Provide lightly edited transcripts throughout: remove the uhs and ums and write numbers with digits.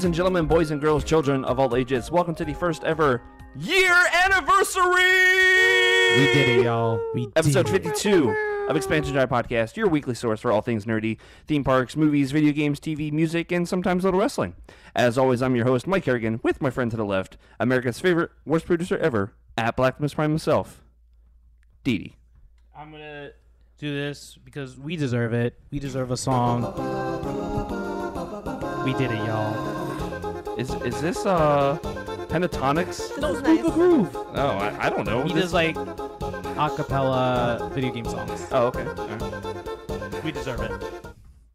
Ladies and gentlemen, boys and girls, children of all ages, welcome to the first ever year anniversary! We did it, y'all. Episode 52 of Expansion Drive Podcast, your weekly source for all things nerdy, theme parks, movies, video games, TV, music, and sometimes a little wrestling. As always, I'm your host, Mike Harrigan, with my friend to the left, America's favorite worst producer ever, at Blackmas Prime himself, Didi. I'm going to do this because we deserve it. We deserve a song. We did it, y'all. Is this Pentatonics? No, it's nice. Groove. Oh, I don't know. He does like acapella video game songs. Oh, okay. All right. We deserve it.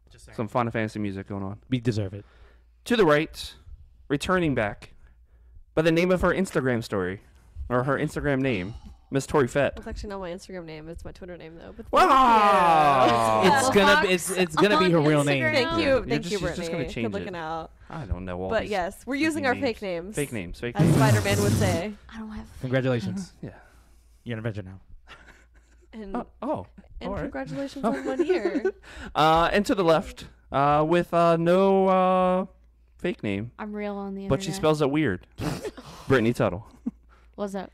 Just saying. Some Final Fantasy music going on. We deserve it. To the right, returning back, by the name of her Instagram story, or her Instagram name, Miss Tori Fett. It's actually not my Instagram name. It's my Twitter name, though. But wow! It's gonna be her real name. Thank you, She's Brittany. just gonna change Good looking it. out. I don't know all But these yes, we're using our names. fake names. Fake names. As Spider-Man would say. I don't have. Congratulations. Yeah. You're an Avenger now. And and all right. Congratulations on 1 year. And to the left, with no fake name, I'm real on the internet. but she spells it weird. Brittany Tuttle. What's up?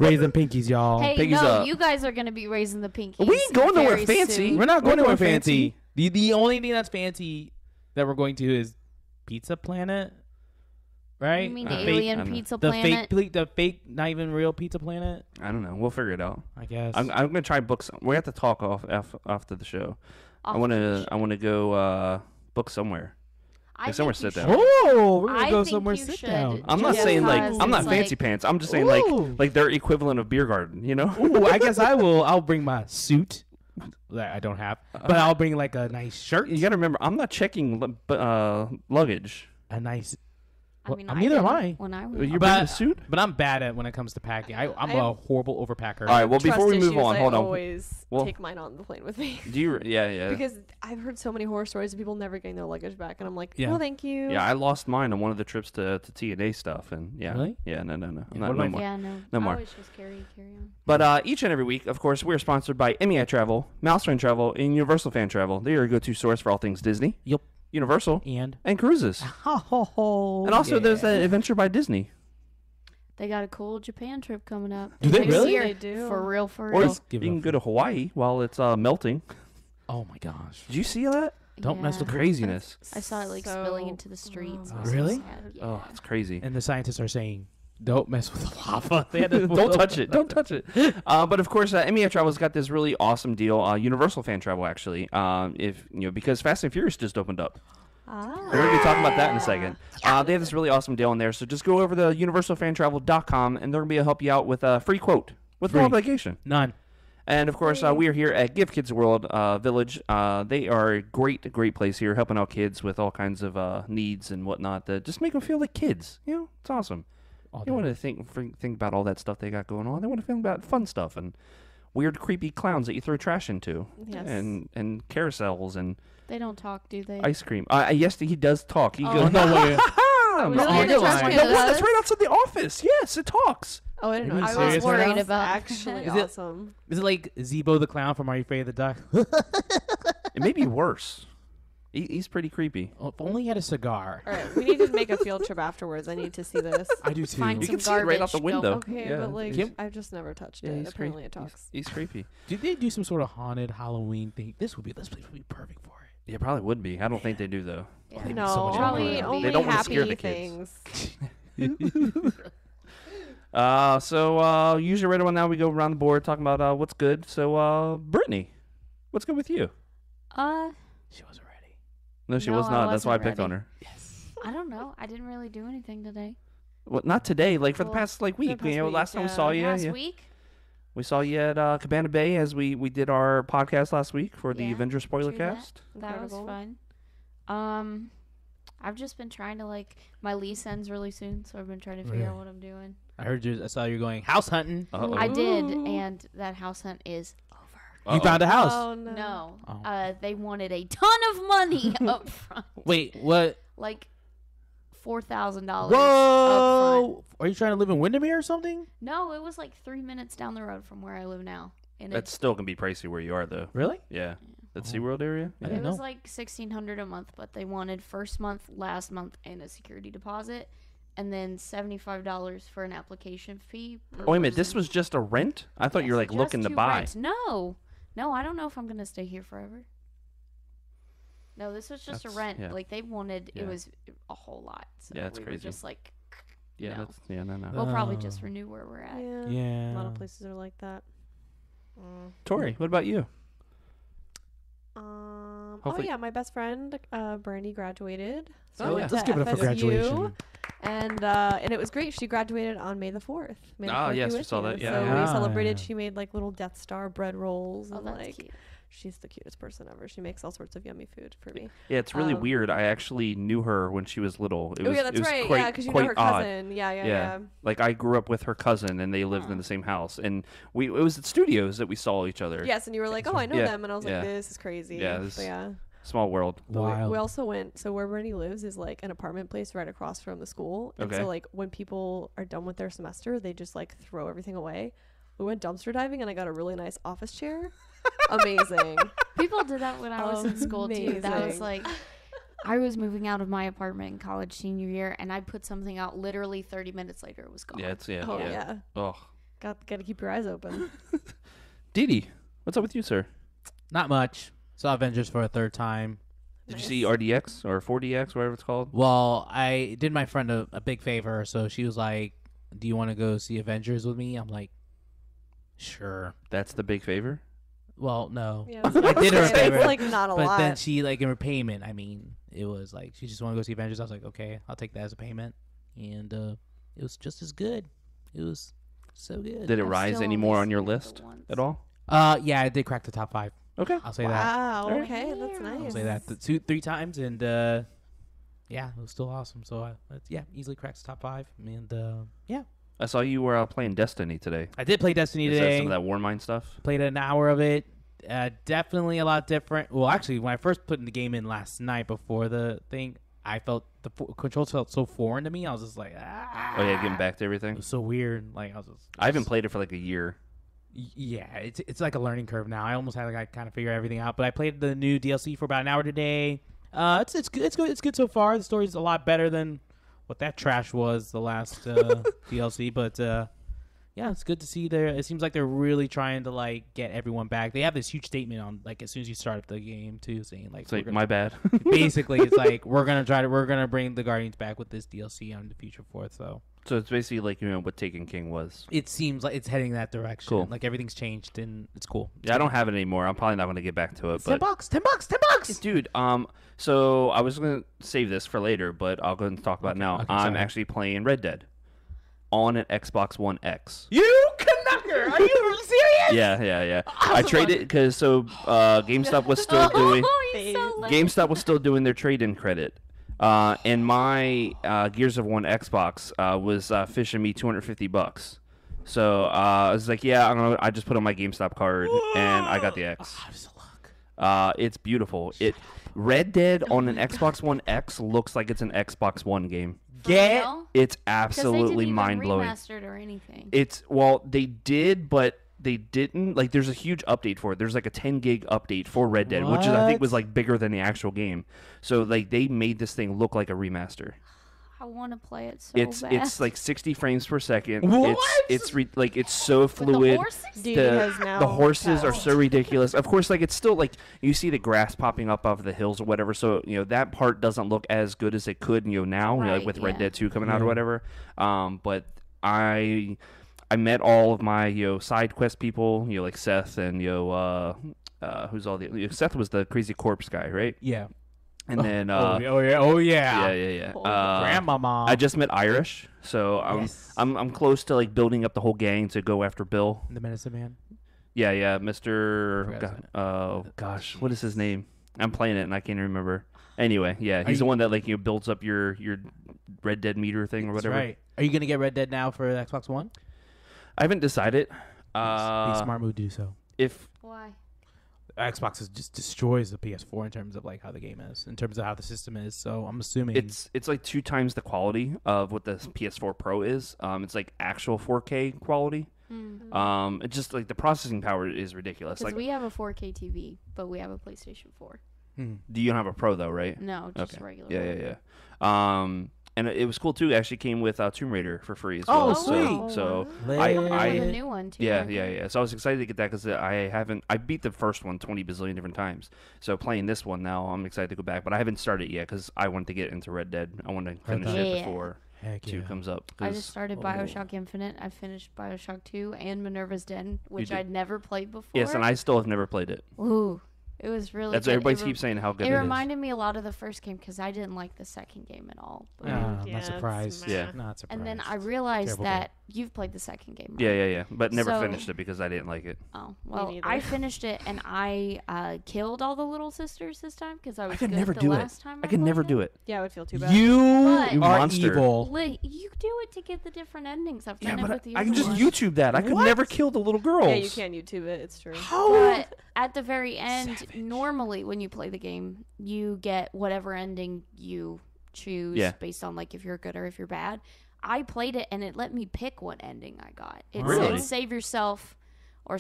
Raising pinkies, y'all. Hey, Piggy's no, up. you guys are gonna be raising the pinkies. We ain't going nowhere very fancy. soon. We're not going We're anywhere going fancy. The only thing that's fancy that we're going to is Pizza Planet, right? You mean I the don't alien know. pizza the planet? fake, not even real Pizza Planet. I don't know. We'll figure it out. I guess. I'm gonna try book some. We have to talk after the show. I want to go book somewhere. Somewhere sit down. Oh, we're gonna I go think somewhere you sit should. down. I'm not Just saying like because I'm not it's fancy like- pants. I'm just saying Ooh. like their equivalent of beer garden. You know? Ooh, I guess I will. I'll bring my suit that I don't have, but I'll bring like a nice shirt, You got to remember, I'm not checking luggage. a nice. I mean, neither am I. When I You're was. bringing a suit. But I'm bad at when it comes to packing. I'm a horrible overpacker. All right. Well, before we Trust move on, issues, hold I on. always Well- take mine on the plane with me. Do you? Yeah. Because I've heard so many horror stories of people never getting their luggage back, and I'm like, Yeah. no, thank you. Yeah, I lost mine on one of the trips to TNA stuff, and yeah, Really? yeah, no, Yeah, not, what no about- more. Yeah, no. No more. I always just carry on. But each and every week, of course, we're sponsored by MEI Travel, Mouse Train Travel, and Universal Fan Travel. They are your go-to source for all things Disney, Yep. Universal, And and cruises. and And also, there's that Adventure by Disney. They got a cool Japan trip coming up. Do they Next really? year. They do. For real, for Or real. you Give it can up. go to Hawaii while it's melting. Oh my gosh! Did you see that? Don't mess with Yeah. Craziness. I saw it like So spilling into the streets. cool. It was so Really? sad. Yeah. Oh, it's crazy. And the scientists are saying, "Don't mess with the lava." They had to Don't touch it. Don't touch it. But of course, MEI Travel's got this really awesome deal. Universal Fan Travel, actually. If because Fast and Furious just opened up. We're going to be talking about that in a second. They have this really awesome deal in there. So just go over to universalfantravel.com, and they're going to be able to help you out with a free quote with no Free. obligation. None. And of course, we are here at Give Kids World Village. They are a great place here, helping out kids with all kinds of needs and whatnot. That just make them feel like kids. You know, it's awesome. You want to think about all that stuff they got going on. They want to think about fun stuff and weird, creepy clowns that you throw trash into, Yes. and carousels and They don't talk, do they? ice cream. Yes, he does talk. He Oh, goes, no way. no, was no, thinking you're the lying. Jessica The one does. that's right outside the office. Yes, it talks. Oh, I didn't know. Are you I serious was right worried now? about actually Is it- awesome. Is it like Zebo the clown from Are You Afraid of the Dark? It may be worse. He's pretty creepy. Oh, if only he had a cigar. All right, we need to make a field trip afterwards. I need to see this. I do too. Find You some can see it right out the garbage. Go. window. Okay, Yeah. but like Kim- I've just never touched Yeah, it. he's Apparently, creepy. it talks. He's creepy. Did they do some sort of haunted Halloween thing? This place would be perfect for it. Yeah, probably would be. I don't think they do though. Oh, they'd be No, so much only fun. only They don't wanna happy scare the kids. things. So usually right around now we go around the board talking about what's good. So Brittany, what's good with you? She wasn't ready. No, she No, was I not. That's why I wasn't picked on ready. her. Yes. I don't know. I didn't really do anything today. Well, not today. Like for the Well, past like week. past week, Last time we yeah. saw you, Last week? we saw you at Cabana Bay as we did our podcast last week for the Yeah, Avengers spoiler true that. cast. That was Incredible. fun. I've just been trying to my lease ends really soon, so I've been trying to figure out what I'm doing. I saw you going house hunting. Uh-oh. I did, Ooh. and that house hunt is over. Uh-oh. You found a house. Oh no. No, Oh. they wanted a ton of money up front, Wait, what? like $4,000. Whoa! Are you trying to live in Windermere or something? No, it was like 3 minutes down the road from where I live now. And That's still gonna be pricey where you are though. Really? Yeah. That SeaWorld area? I Yeah. didn't It was know. like $1,600 a month, but they wanted first month, last month, and a security deposit, and then $75 for an application fee. Oh, wait a minute. This was just a rent? I thought you were like Just looking to to buy. rent. No, I don't know if I'm gonna stay here forever. No, this was just That's- a rent. yeah. Like they wanted, Yeah. it was a whole lot. So Yeah, it's we crazy. were just like, Yeah, no. that's no. We'll probably Oh. just renew where we're at. Yeah. Yeah. A lot of places are like that. Tori, what about you? Oh Hopefully- yeah, my best friend Brandy graduated. So Oh, I yeah. went Let's to give it up for FSU, graduation. And it was great. She graduated on May the 4th. May the Ah, 4th be yes, we with saw you. that, yeah. So Ah, we celebrated. yeah. She made like little Death Star bread rolls Oh, and that's like cute. she's the cutest person ever. She makes all sorts of yummy food for me. Yeah, it's really Um, weird. I actually knew her when she was little. It Oh was, yeah, it that's was right. Quite, Yeah, because you know quite her odd. cousin. Yeah. Like I grew up with her cousin, and they lived in the same house. And it was at studios that we saw each other. Yes, and you were like, "Oh, I know Yeah, them," and I was like, yeah. "This is crazy." Yeah, But this- yeah. Small world. Wild. We also went. So where Brittany lives is like an apartment place right across from the school. And Okay. so like when people are done with their semester, they just like throw everything away. We went dumpster diving, and I got a really nice office chair. Amazing. People did that when I was in school too. That was Amazing. like, I was moving out of my apartment in college senior year, and I put something out. Literally 30 minutes later, it was gone. Yeah, it's Oh yeah. Oh, Got to keep your eyes open. Didi, what's up with you, sir? Not much. Saw Avengers for a third time. Did you see RDX or 4DX, whatever it's called? Well, I did my friend a big favor, so she was like, "Do you want to go see Avengers with me?" I'm like, "Sure." That's the big favor. Well, no. Yeah, I did her a favor. It's like not a But lot. then she, like, in repayment, I mean, it was like, she just wanted to go see Avengers. I was like, okay, I'll take that as a payment. And it was just as good. It was so good. Did it I've rise still any only more on seen your it the list once. at all? Yeah, I did crack the top 5. Okay. I'll say that. Wow. Alright. Okay, that's nice. I'll say that 3 times, and yeah, it was still awesome. So easily cracks the top 5, and yeah, I saw you were playing Destiny today. I did play Destiny Is that today. some of that Warmind stuff? Played an hour of it. Definitely a lot different. Well, actually, when I first put the game in last night before the thing, I felt the controls felt so foreign to me. I was just like, ah. Oh yeah, getting back to It everything. was so weird. Like I was just, I haven't played it for like a year. Yeah, it's like a learning curve now. I almost had to kind of figure everything out. But I played the new DLC for about an hour today. It's good. It's good so far. The story's a lot better than what that trash was the last DLC. But yeah, it's good to see there. It seems like they're really trying to like get everyone back. They have this huge statement on like as soon as you start up the game too, saying like, It's like we're gonna- my bad. basically it's like we're gonna bring the Guardians back with this DLC on the future 4th. So So it's basically like what Taken King was. it seems like it's heading that direction. Cool. Like everything's changed and it's cool. Yeah, I don't have it anymore. I'm probably not going to get back to it. But $10. dude, so I was going to save this for later, but I'll go and talk about it now. okay, I'm sorry. actually playing Red Dead on an Xbox One X. You knucker! Are you serious? Yeah. I traded because GameStop was still doing Oh, he's so lame. GameStop was still doing their trade-in credit. And my Gears of War Xbox was fishing me $250. So I was like, yeah, I just put on my GameStop card and I got the X. Just luck. It's beautiful. Red Dead on an Xbox One X looks like it's an Xbox One game. For real? It's 'Cause absolutely they didn't mind blowing. even remastered or anything. They did, but they didn't. Like, there's a huge update for it. There's like a 10 gig update for Red Dead, which I think was like bigger than the actual game. So like they made this thing look like a remaster. I want to play it so It's bad. like 60 frames per second. What? It's so With fluid. the horses? Didi has now The horses are passed. so ridiculous. Of course, like it's still like you see the grass popping up off the hills or whatever. So that part doesn't look as good as it could now. Like Right, with Red yeah. Dead 2 coming out or Yeah. whatever. But I met all of my side quest people. Like Seth and who's all the Seth was the crazy corpse guy, right? Yeah. And then Oh yeah. yeah. Grandmama. I just met Irish, so I'm close to like building up the whole gang to go after Bill. the Medicine Man. Yeah, Mr. Forgot his name. Oh gosh, what is his name? I'm playing it and I can't remember. Anyway, yeah, he's the you- one that like builds up your Red Dead meter thing or That's whatever. right. Are you gonna get Red Dead now for the Xbox One? I haven't decided. Be a smart move to do so. If Why? Xbox just destroys the PS4 in terms of like how the game is, in terms of how the system is. So I'm assuming it's like 2 times the quality of what the PS4 Pro is. It's like actual 4K quality. It's just like the processing power is ridiculous. Because Like, we have a 4K TV, but we have a PlayStation 4. do you don't have a Pro though, right? No, just regular. Yeah. And it was cool too. It actually came with Tomb Raider for free as Oh, well. sweet. So Lit. The new one too. yeah. So I was excited to get that because I beat the first one 20 bazillion different times. So playing this one now, I'm excited to go back. But I haven't started yet because I wanted to get into Red Dead. I want to finish it before Heck 2 yeah. comes up. I just started Bioshock Infinite. I finished Bioshock 2 and Minerva's Den, which I'd never played before. Yes, and I still have never played it. Ooh, it was really That's good. everybody keeps saying how good it is. It reminded me a lot of the first game because I didn't like the second game at all. But Not surprised. Yeah. Not surprised. and then I realized Terrible that you've played the second game, right? Yeah. But never So- finished it because I didn't like it. Oh, well, neither. I finished it and I killed all the little sisters this time because I was I could good never the do it. last time I could never do it. Yeah, I would feel too bad. You But- You are monster. evil. You do it to get the different endings. I've Yeah, done it but with the I other can just ones. YouTube that. I could What? never kill the little girls. Yeah, you can YouTube it. It's true. But at the very end, normally when you play the game, you get whatever ending you choose based on like if you're good or if you're bad. I played it and it let me pick what ending I got. It Really? said save yourself or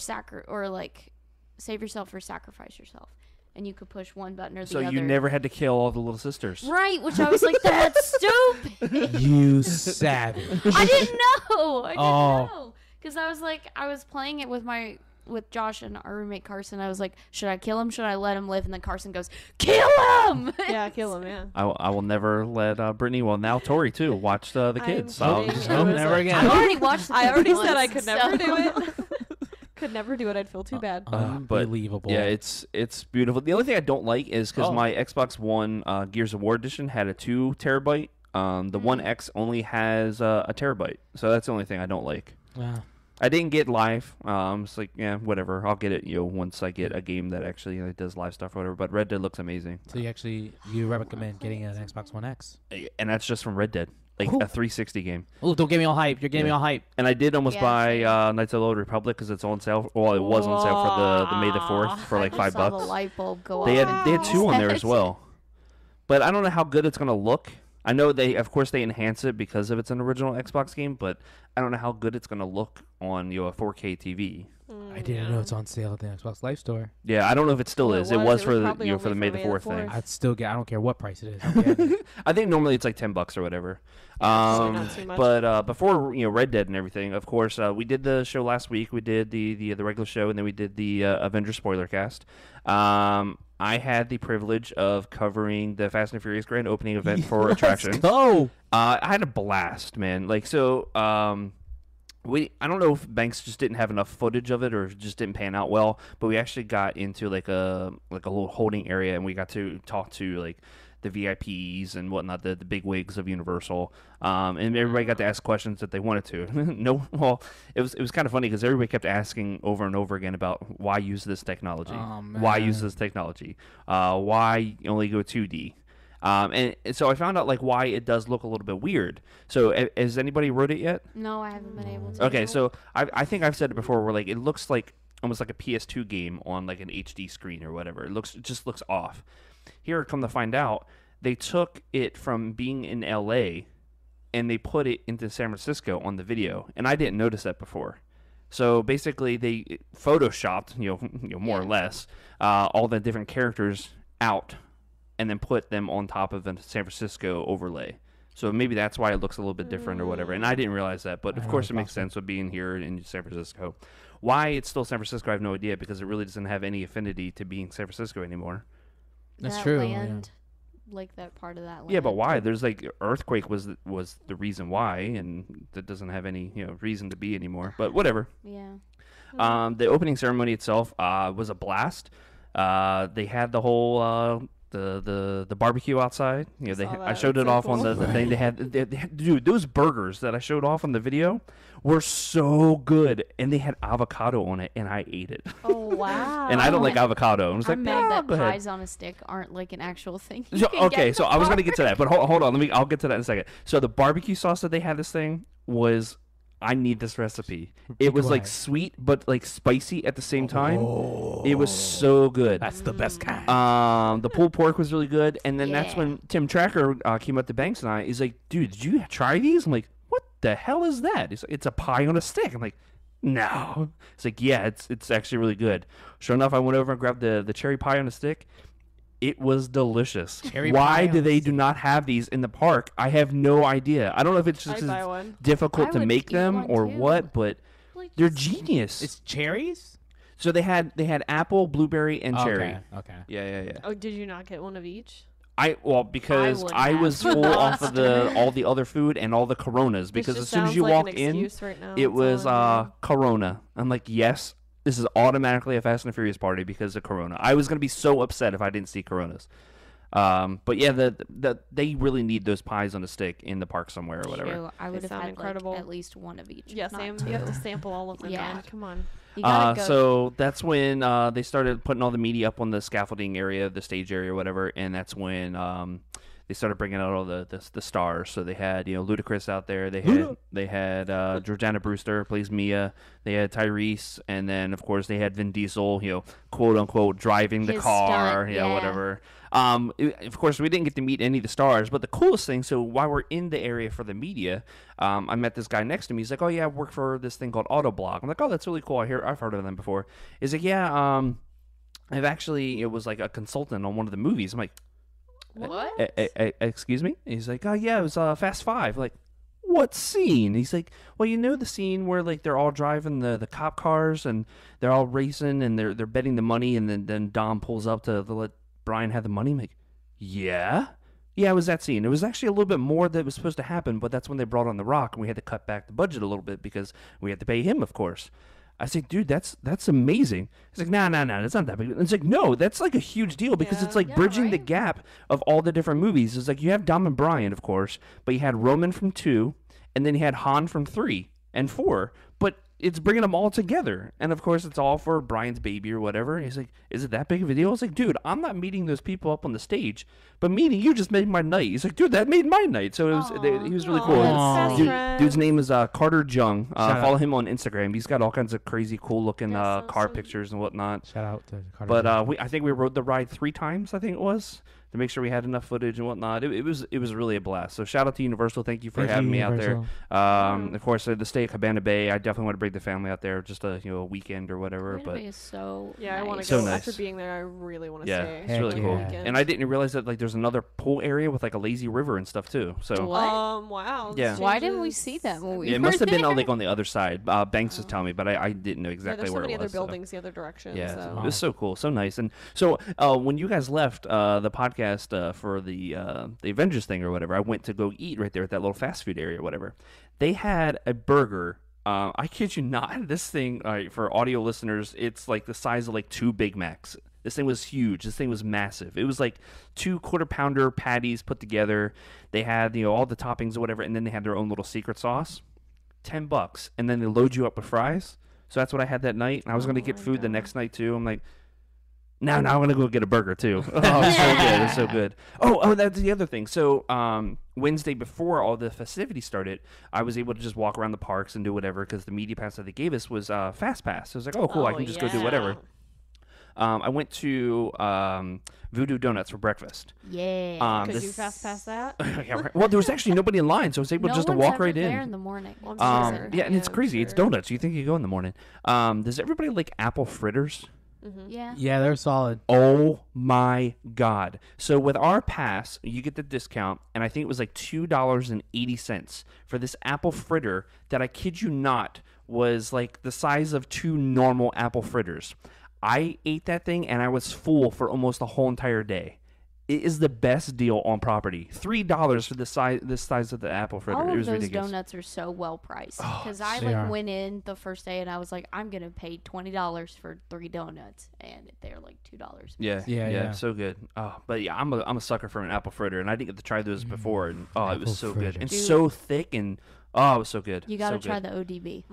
save yourself or sacrifice yourself. And you could push one button or the So other. you never had to kill all the little sisters. Right, which I was like, that's stupid. You savage. I didn't know. I didn't Oh. know. Because I was playing it with Josh and our roommate Carson. I was like, should I kill him? Should I let him live? And then Carson goes, kill him! Yeah, kill him. Yeah. I will never let Brittany, well now Tori too, watch the kids. So kidding. just- It was never like- again. I've already watched the I already first said I once, could never so- do it. Could never do it. I'd feel too bad. but Unbelievable. yeah, it's beautiful. The only thing I don't like is because Oh. my Xbox One Gears of War edition had a 2 terabyte. The One X only has a terabyte, so that's the only thing I don't like. I didn't get live. It's like, yeah, whatever. I'll get it, once I get a game that actually does live stuff or whatever. But Red Dead looks amazing, So you recommend getting an Xbox One X? and that's just from Red Dead, like Ooh. a 360 game. Oh, don't get me all hype. You're getting me all hype. And I did almost Yeah, buy same. Knights of the Old Republic because it's on sale. Well, it was on sale for the May the 4th for like I just saw the $5. light bulb go They off. had 2 on there as well. But I don't know how good it's gonna look. I know of course they enhance it because of it's an original Xbox game, but I don't know how good it's gonna look on a 4K TV. I didn't know it's on sale at the Xbox Live Store. Yeah, I don't know if it still Well, is. It was for the probably for the only May for the May the 4th thing. 4th. I'd still get. I don't care what price it is. I'm getting it. I think normally it's like $10 or whatever. not too much. But before Red Dead and everything, of course, we did the show last week. We did the regular show, and then we did the Avengers spoiler cast. I had the privilege of covering the Fast and Furious grand opening event for Attraction. Let's go. I had a blast, man. Like so. I don't know if Banks just didn't have enough footage of it or just didn't pan out well, but we actually got into like a little holding area and we got to talk to like the VIPs and whatnot, the big wigs of Universal, and everybody got to ask questions that they wanted to. It was kind of funny because everybody kept asking over and over again about why use this technology, why use this technology, why only go 2D. And so I found out like why it does look a little bit weird. So has anybody wrote it yet? No, I haven't been able to. Okay, so I think I've said it before where like it looks like almost like a PS2 game on like an HD screen or whatever. It just looks off. Here, come to find out, they took it from being in LA and they put it into San Francisco on the video, and I didn't notice that before. So basically, they photoshopped, more or less, all the different characters out, and then put them on top of a San Francisco overlay. So maybe that's why it looks a little bit different or whatever. And I didn't realize that, but of course it makes sense with being here in San Francisco. Why it's still San Francisco, I have no idea, because it really doesn't have any affinity to being San Francisco anymore. That's that true. Land, like that part of that land. Yeah, but why? There's like earthquake was the reason why, and that doesn't have any reason to be anymore. But whatever. Yeah. The opening ceremony itself was a blast. They had the whole the barbecue outside. I showed it so off on cool. the thing. They had, dude, those burgers that I showed off on the video were so good, and they had avocado on it, and I ate it. Oh wow! And I don't like avocado. I was I'm like, mad "Nah, that go ahead." pies on a stick aren't like an actual thing. So, okay, so I was gonna get to that, but hold on. I'll get to that in a second. So the barbecue sauce that they had this thing was, I need this recipe. It was like sweet but like spicy at the same time. It was so good. That's the best kind. The pulled pork was really good, and then that's Yeah. when Tim Tracker came up to Banks and I. He's like, "Dude, did you try these?" I'm like, "What the hell is that?" He's like, "It's a pie on a stick." I'm like, no. It's like, yeah, it's actually really good. Sure enough, I went over and grabbed the cherry pie on a stick. It was delicious. Why do they do not have these in the park? I have no idea. I don't know if it's just difficult to make them or what, but they're genius. It's cherries? So they had apple, blueberry, and cherry. Okay. Yeah. Oh, did you not get one of each? Because I was full off of all the other food and all the Coronas, because as soon as you walk in, it was Corona. I'm like, yes, this is automatically a Fast and Furious party because of Corona. I was gonna be so upset if I didn't see Coronas. But yeah, they really need those pies on a stick in the park somewhere or whatever. I would have had incredible. At least one of each. Yeah, Sam, you have to sample all of them. Yeah, come on. So that's when they started putting all the media up on the scaffolding area, the stage area, or whatever, and that's when they started bringing out all the stars. So they had Ludacris out there. They had Jordana Brewster plays Mia. They had Tyrese, and then of course they had Vin Diesel, quote unquote driving the car, whatever. Of course we didn't get to meet any of the stars, but the coolest thing. So while we're in the area for the media, I met this guy next to me. He's like, "Oh yeah, I work for this thing called Autoblog." I'm like, "Oh, that's really cool. I've heard of them before." He's like, "Yeah, I've actually it was like a consultant on one of the movies." I'm like, "What? Excuse me?" He's like, "Oh yeah, it was Fast 5." Like, what scene? He's like, "Well, the scene where like they're all driving the cop cars and they're all racing and they're betting the money, and then Dom pulls up to let Brian have the money." I'm like, yeah, it was that scene. It was actually a little bit more that was supposed to happen, but that's when they brought on The Rock and we had to cut back the budget a little bit because we had to pay him, of course." I said, "Dude, that's amazing." He's like, "No, it's not that big." It's like, no, that's like a huge deal because it's like bridging the gap of all the different movies. It's like you have Dom and Brian, of course, but you had Roman from 2, and then you had Han from 3 and 4, but it's bringing them all together. And of course, it's all for Brian's baby or whatever. He's like, "Is it that big of a deal?" I was like, "Dude, I'm not meeting those people up on the stage, but meeting you just made my night." He's like, "Dude, that made my night." So he was really cool. Dude's name is Carter Jung. Follow him on Instagram. He's got all kinds of crazy, cool looking car pictures and whatnot. Shout out to Carter. But I think we rode the ride 3 times. I think it was, to make sure we had enough footage and whatnot. It was really a blast. So shout out to Universal. Thank you for having me out there. Of course, the stay at Cabana Bay. I definitely want to bring the family out there, just a weekend or whatever. Cabana Bay is so I want to go. So nice. After being there, I really want to stay. It's really cool. And I didn't realize that like there's another pool area with like a lazy river and stuff too. So wow. Yeah. Why didn't we see that when we? It must have been like on the other side. Banks was telling me, but I didn't know exactly where it was. There's so many other buildings the other direction. Yeah, so. it was so cool, so nice. And so when you guys left the podcast for the Avengers thing or whatever, I went to go eat right there at that little fast food area or whatever. They had a burger. I kid you not. This thing, for audio listeners, it's like the size of like 2 Big Macs. This thing was huge. This thing was massive. It was like 2 quarter-pounder patties put together. They had all the toppings or whatever, and then they had their own little secret sauce. $10, and then they load you up with fries. So that's what I had that night. And I was going to get food the next night too. I'm like, now I'm going to go get a burger too. Oh, it's so good. It's so good. Oh, that's the other thing. So Wednesday before all the festivities started, I was able to just walk around the parks and do whatever because the media pass that they gave us was Fast Pass. So I was like, oh, cool. I can just go do whatever. I went to Voodoo Donuts for breakfast. Yeah. Could you fast pass that? Yeah, right. Well, there was actually nobody in line, so I was able just to walk right in. There in the morning. Well, yeah, and it's crazy. It's donuts. You think you go in the morning. Does everybody like apple fritters? Mm-hmm. Yeah, they're solid. Oh my God. So with our pass, you get the discount, and I think it was like $2.80 for this apple fritter that, I kid you not, was like the size of 2 normal apple fritters. I ate that thing, and I was full for almost the whole entire day. It is the best deal on property. $3 for this size of the apple fritter. All it of was those ridiculous. Donuts are so well priced. Because I went in the first day and I was like, I'm gonna pay $20 for 3 donuts, and they're like $2. Yeah, so good. Oh, but yeah, I'm a sucker for an apple fritter, and I didn't get to try those before, and it was so good and so thick, and it was so good. You gotta try the ODB.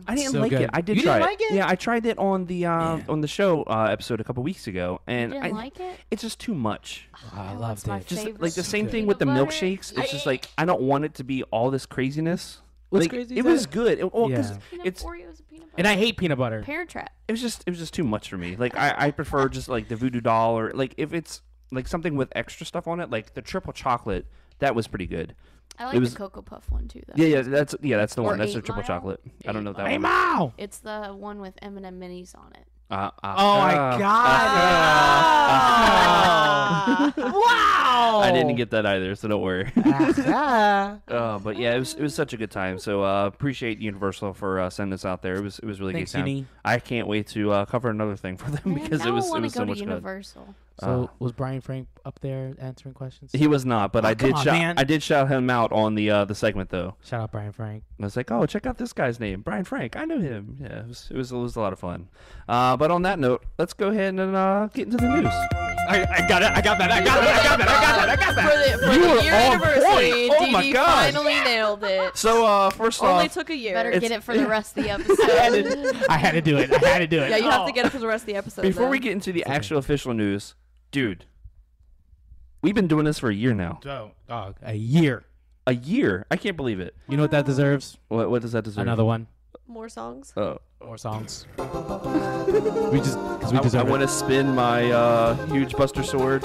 I didn't like it. I did try it. Like it. Yeah, I tried it on the show episode a couple weeks ago, and you didn't like it? It's just too much. I loved it. Just like the same thing with the milkshakes. It's just like I don't want it to be all this craziness. What's like, crazy? It was good. Because it's Oreos and peanut butter. And I hate peanut butter. Parent Trap. It was just too much for me. Like I prefer just like the Voodoo Doll, or like if it's like something with extra stuff on it, like the triple chocolate. That was pretty good. I like the Cocoa Puff one too, though. Yeah, that's the one. That's the triple Mile? chocolate. I don't know that 8 one. Mile! It's the one with M&M minis on it. Oh my God! Wow! I didn't get that either, so don't worry. But yeah, it was such a good time. So appreciate Universal for sending us out there. It was really Thanks, good time. Uni. I can't wait to cover another thing for them because it was so much fun. Universal. So was Brian Frank up there answering questions? He was not, but I did shout him out on the segment though. Shout out Brian Frank. I was like, oh, check out this guy's name, Brian Frank. I knew him. Yeah, it was a lot of fun. But on that note, let's go ahead and get into the news. I got that. For the year anniversary, Oh my Didi God. finally nailed it. So first Only off, took a year. Better get it for the rest of the episode. I had to do it. Yeah, you have to get it for the rest of the episode. before we get into the actual official news, dude, we've been doing this for a year now. Dog, a year. A year? I can't believe it. You know what that deserves? What does that deserve? Another one. More songs. Oh. More songs. we deserve I it. want to spin my huge Buster Sword,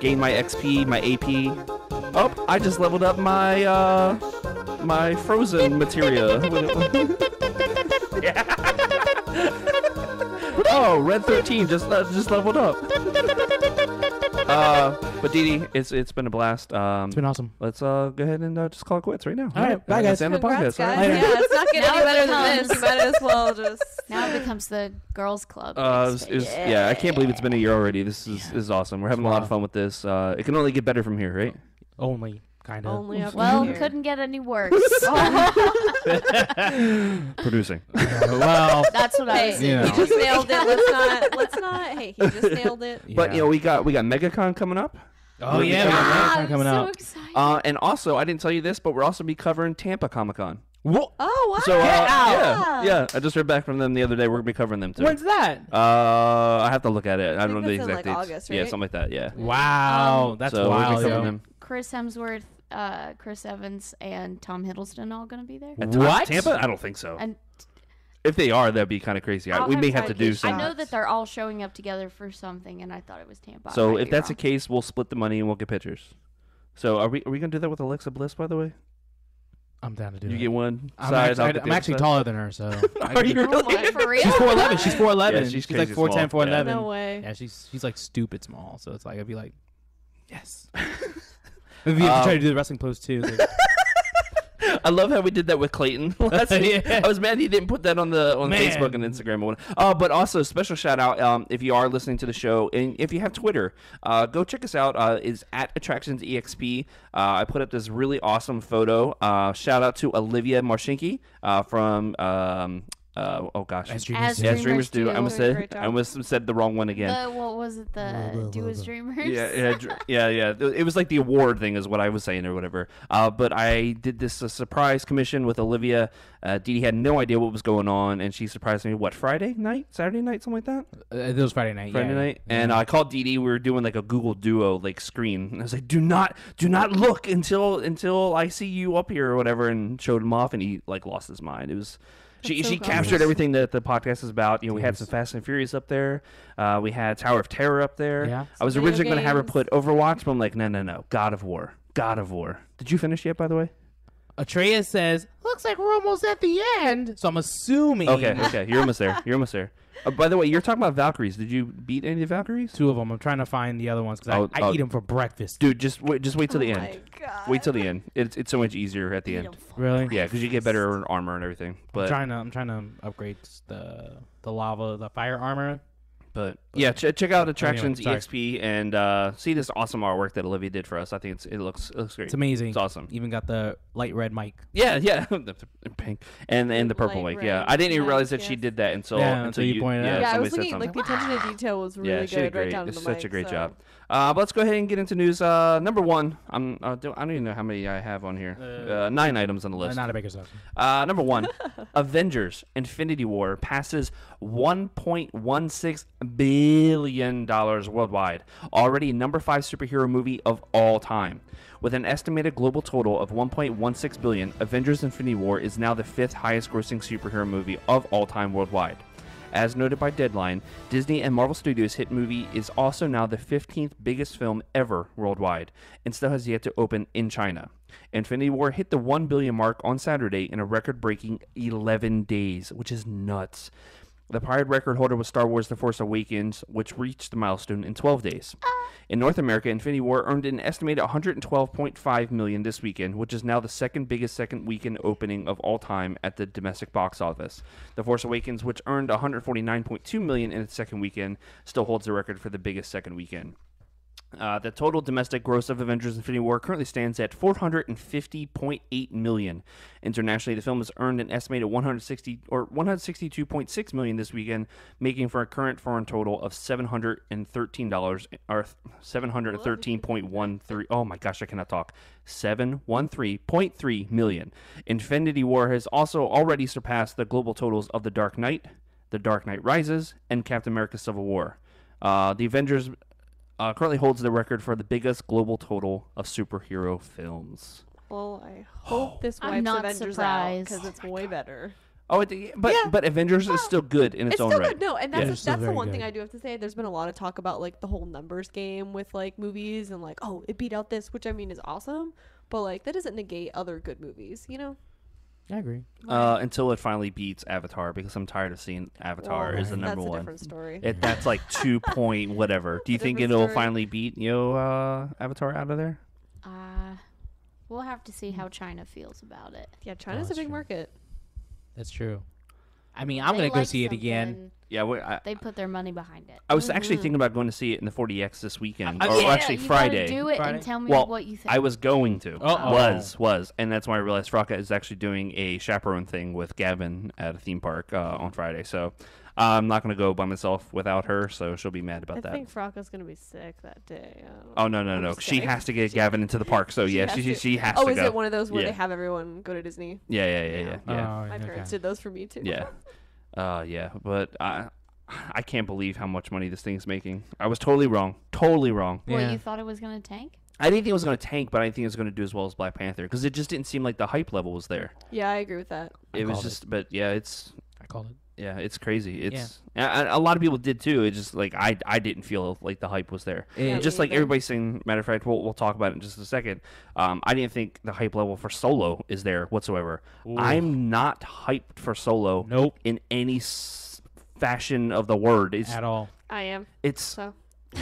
gain my XP, my AP. Oh, I just leveled up my my Frozen materia. Oh, Red 13 just leveled up. But Didi, it's been a blast. It's been awesome. Let's go ahead and just call it quits right now. All right, bye guys. Let's end the Congrats, podcast. All guys. right? Yeah, it's not getting any better than this. You might as well just. Now it becomes the girls' club. Yeah, I can't believe it's been a year already. This is awesome. We're having a lot of fun with this. It can only get better from here, right? Only, kind of. Only up Well, here. couldn't get any worse. Producing. Well, That's what I was Hey, Yeah. he just nailed it. Let's not. Hey, he just nailed it. But we got MegaCon coming up. Oh yeah, we got Ah, that coming I'm out. so excited. And also, I didn't tell you this, but we're also be covering Tampa Comic Con. Whoa. Oh wow. So Yeah. yeah, I just heard back from them the other day. We're gonna be covering them too. When's that? I have to look at it. I don't know the think that's exact in, dates. August, Yeah, right? something like that. Yeah. Wow, that's So we'll be wild. covering Yo. them. Chris Hemsworth, Chris Evans, and Tom Hiddleston all going to be there. At What? Tampa? I don't think so. And If they are, that'd be kind of crazy. I'll We may have have to to do get some. I know that they're all showing up together for something, and I thought it was Tampa. I So might if be that's the wrong. case, we'll split the money and we'll get pictures. So are we gonna do that with Alexa Bliss? By the way, I'm down to do you it. get one I'm side. actually, I'll get the I'm actually other side. taller than her, so. Are you Oh my, really? for real? She's 4'11". She's 4'11". Yeah, she's she's like crazy 4'10", small. 4'11". No way. Yeah, she's like stupid small. So it's like I'd be like, yes. Maybe you have to try to do the wrestling pose too. Like, I love how we did that with Clayton last week. Yeah. I was mad he didn't put that on Man. Facebook and Instagram. Or whatever. But also special shout out if you are listening to the show and if you have Twitter, go check us out. Is at AttractionsEXP. I put up this really awesome photo. Shout out to Olivia Marshinki from. Oh gosh. As As dreamers Yeah, do. Dreamers do. I almost Doing a said great job. I almost said the wrong one again. What was it? The Do As Dreamers? Yeah. It was like the award thing, is what I was saying or whatever. But I did this surprise commission with Olivia. Didi had no idea what was going on, and she surprised me. What, Friday night, Saturday night, something like that? It was Friday night. Friday yeah. night, Yeah. and I called Didi. We were doing like a Google Duo like screen, and I was like, "Do not look until I see you up here or whatever," and showed him off, and he like lost his mind. It was. She so captured cool. everything that the podcast is about. We had Yes. some Fast and Furious up there. We had Tower of Terror up there. Yeah. I was Video originally going to have her games. put Overwatch, but I'm like, no. God of War. Did you finish yet, by the way? Atreus says, "Looks like we're almost at the end." So I'm assuming. Okay. You're almost there. By the way, you're talking about Valkyries. Did you beat any of the Valkyries? 2 of them. I'm trying to find the other ones because I eat them for breakfast. Dude, just wait till the Oh end. my God. Wait till the end. It's so much easier at the end. Really? Yeah, because you get better armor and everything. But I'm trying to upgrade the the fire armor. But yeah, check out Attractions Anyway, EXP and see this awesome artwork that Olivia did for us. I think it looks great. It's amazing. It's awesome. Even got the light red mic. Yeah, the pink and the purple Light mic. Yeah, red I didn't even realize that mic, she yes. did that until you pointed out. Yeah, I somebody was said looking something. like the attention to detail was really Yeah, she did good, right great. down to It's the such mic, a great so. job. But let's go ahead and get into news. Number one, I don't even know how many I have on here. 9 items on the list. Not a baker's dozen. Number one, Avengers: Infinity War passes $1.16 billion worldwide. Already number 5 superhero movie of all time. With an estimated global total of $1.16 billion, Avengers: Infinity War is now the 5th highest grossing superhero movie of all time worldwide. As noted by Deadline, Disney and Marvel Studios' hit movie is also now the 15th biggest film ever worldwide, and still has yet to open in China. Infinity War hit the 1 billion mark on Saturday in a record-breaking 11 days, which is nuts. The prior record holder was Star Wars The Force Awakens, which reached the milestone in 12 days. In North America, Infinity War earned an estimated $112.5 million this weekend, which is now the second biggest second weekend opening of all time at the domestic box office. The Force Awakens, which earned $149.2 million in its second weekend, still holds the record for the biggest second weekend. The total domestic gross of Avengers Infinity War currently stands at $450.8 million. Internationally, the film has earned an estimated $162.6 million this weekend, making for a current foreign total of $713 or $713.13. Oh my gosh, I cannot talk. $713.3 million. Infinity War has also already surpassed the global totals of The Dark Knight, The Dark Knight Rises, and Captain America: Civil War. The Avengers currently holds the record for the biggest global total of superhero films. Well, I hope this I'm wipes not Avengers surprised. out because it's way better. Oh, but Avengers is still good in its own still right. good. No, and Yeah, that's it's still the very one good. thing I do have to say. There's been a lot of talk about like the whole numbers game with like movies and like, oh, it beat out this, which I mean is awesome, but like that doesn't negate other good movies, you know? I agree. Until it finally beats Avatar, because I'm tired of seeing Avatar Well, is the number that's a one. different story. That's like 2 point whatever. Do you think different it'll story. finally beat Avatar out of there? We'll have to see how China feels about it. Yeah, China's a that's big true. market. That's true. I mean, I'm They going to go like see it again. something, Yeah, They put their money behind it. I was actually thinking about going to see it in the 40X this weekend, or Yeah, actually you Friday. gotta do it Friday? and tell me Well, what you think. I was going to. Uh-oh. Was. And that's when I realized Fraka is actually doing a chaperone thing with Gavin at a theme park on Friday. So I'm not going to go by myself without her, so she'll be mad about I that. think Fraka's gonna be sick that day. Oh, no. just She kidding. has to get Gavin into the park, so yeah, she has Oh, to is go. it one of those where Yeah. they have everyone go to Disney? Yeah. My parents did those for me too. Yeah. But I can't believe how much money this thing's making. I was totally wrong. Well, Yeah. you thought it was going to tank? I didn't think it was going to tank, but I didn't think it was going to do as well as Black Panther, because it just didn't seem like the hype level was there. Yeah, I agree with that. It was called just, but yeah, I called it. it's crazy. It's a lot of people did too. It's just like I didn't feel like the hype was there. Yeah, Just me like either. everybody's saying. Matter of fact, we'll talk about it in just a second. I didn't think the hype level for Solo is there whatsoever. Ooh. I'm not hyped for Solo. Nope. In any fashion of the word. At all. I am. It's So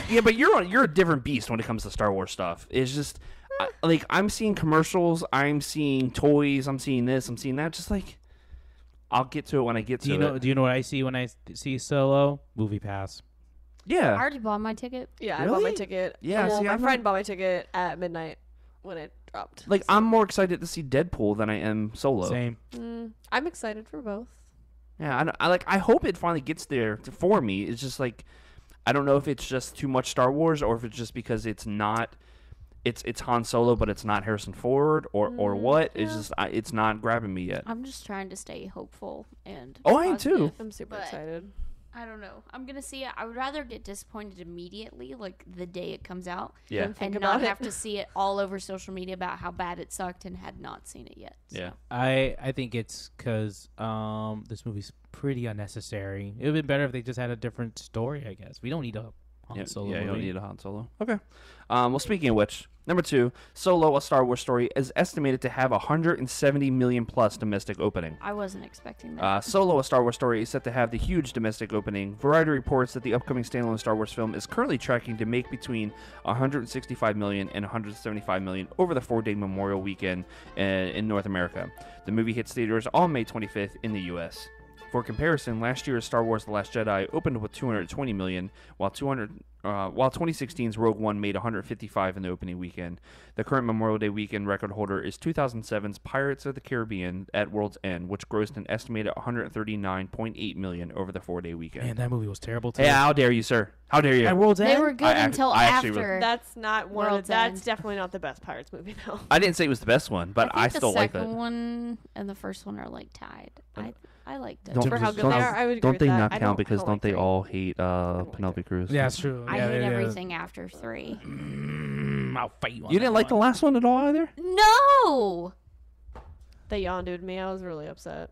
yeah, but you're a different beast when it comes to Star Wars stuff. It's just like I'm seeing commercials, I'm seeing toys, I'm seeing this, I'm seeing that. Just like I'll get to it when I get to it. Do you know what I see when I see Solo? Movie Pass. I Yeah, already bought my ticket. yeah, I bought my Really? ticket. Yeah, Well, see, my I'm friend not- bought my ticket at midnight when it dropped. like I'm more excited to see Deadpool than I am Solo. Same. I'm excited for both. Yeah, I hope it finally gets there for me. It's just like I don't know if it's just too much Star Wars or if it's just because it's not. It's Han Solo, but it's not Harrison Ford, or what? It's just it's not grabbing me yet. I'm just trying to stay hopeful and Oh, I am too. positive, I'm super but excited. I don't know. I'm gonna see it. I would rather get disappointed immediately, like the day it comes out, Yeah, Then think and about not it. have to see it all over social media about how bad it sucked and had not seen it yet. So. yeah. I think it's because this movie's pretty unnecessary. It would have been better if they just had a different story, I guess. We don't need a Han Solo you movie. don't need a Han Solo. Okay. Well, speaking of which, number 2, Solo: A Star Wars Story is estimated to have 170 million plus domestic opening. I wasn't expecting that. Solo: A Star Wars Story is set to have the huge domestic opening. Variety reports that the upcoming standalone Star Wars film is currently tracking to make between 165 million and 175 million over the 4-day Memorial Weekend in North America. The movie hits theaters on May 25th in the U.S. For comparison, last year's Star Wars: The Last Jedi opened with 220 million, while 2016's Rogue One made 155 in the opening weekend. The current Memorial Day weekend record holder is 2007's Pirates of the Caribbean at World's End, which grossed an estimated 139.8 million over the 4-day weekend. Man, that movie was terrible too. Hey, how dare you, sir? How dare you? At World's they End? were good I until actually after. That's not one. World's That's End. definitely not the best Pirates movie though. I didn't say it was the best one, but I think still the like second that. one and the first one are like tied. I liked it. Don't- For how good don't- they are, I would agree Don't with they that. not I count because I don't they like all hate like Penelope Cruz? Yeah, it's true. I yeah, hate yeah. everything after 3. I'll fight you on You that didn't like the one. last one at all either? No. They yawned at me. I was really upset.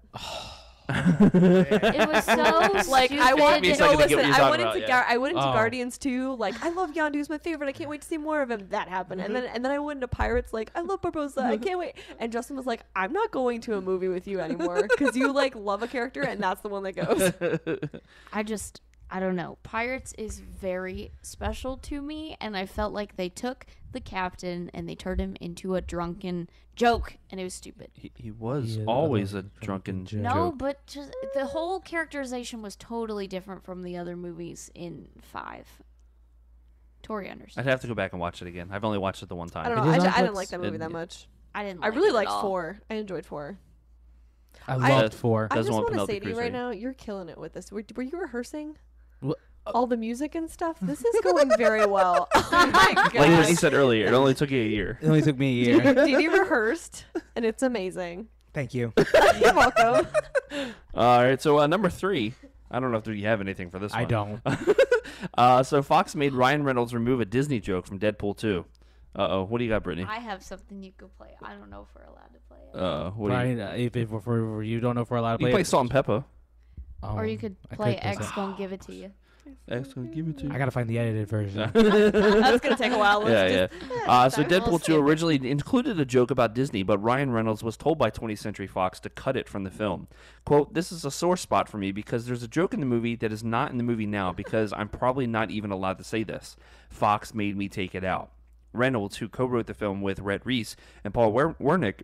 It was so Like stupid. I want me a no, second to get listen. what you're I talking went about, into yeah. I went into Oh. Guardians 2. Like I love Yondu's my favorite. I can't wait to see more of him. That happened, and then I went into Pirates. Like I love Barbossa. I can't wait. And Justin was like, I'm not going to a movie with you anymore because you like love a character, and that's the one that goes. I don't know. Pirates is very special to me, and I felt like they took the captain and they turned him into a drunken joke, and it was stupid. He was Yeah, always a drunken drunken joke. No, joke. but just the whole characterization was totally different from the other movies in 5. Tori I'd understands. have to go back and watch it again. I've only watched it the one time. I don't It know. is on I didn't Netflix? like that movie And- that much. I didn't. I Like really it at liked all. 4. I enjoyed 4. I I- loved 4. I Doesn't just want want to Penelope say to you Cruz right in. now, you're killing it with this. Were you rehearsing? What? All the music and stuff. This is going very well. Oh my Like he gosh. said earlier, it only took you a year. It only took me a year. Didi rehearsed, and it's amazing. Thank you. You're welcome. All right, so number 3. I don't know if you have anything for this one. I don't. So Fox made Ryan Reynolds remove a Disney joke from Deadpool 2. Uh-oh. What do you got, Brittany? I have something you could play. I don't know if we're allowed to play it. What do you... Brian, if for you don't know if we're allowed to You play play it. Salt and Pepper. Or you could I play could play X some- Gonna Give It To You. Excellent. Give it to you. I gotta find the edited version. That's gonna take a while. Let's Yeah, just, yeah. So We'll Deadpool 2 skip it. originally included a joke about Disney, but Ryan Reynolds was told by 20th Century Fox to cut it from the film. Quote, "This is a sore spot for me because there's a joke in the movie that is not in the movie now because I'm probably not even allowed to say this. Fox made me take it out." Reynolds, who co-wrote the film with Rhett Reese and Paul Wernick,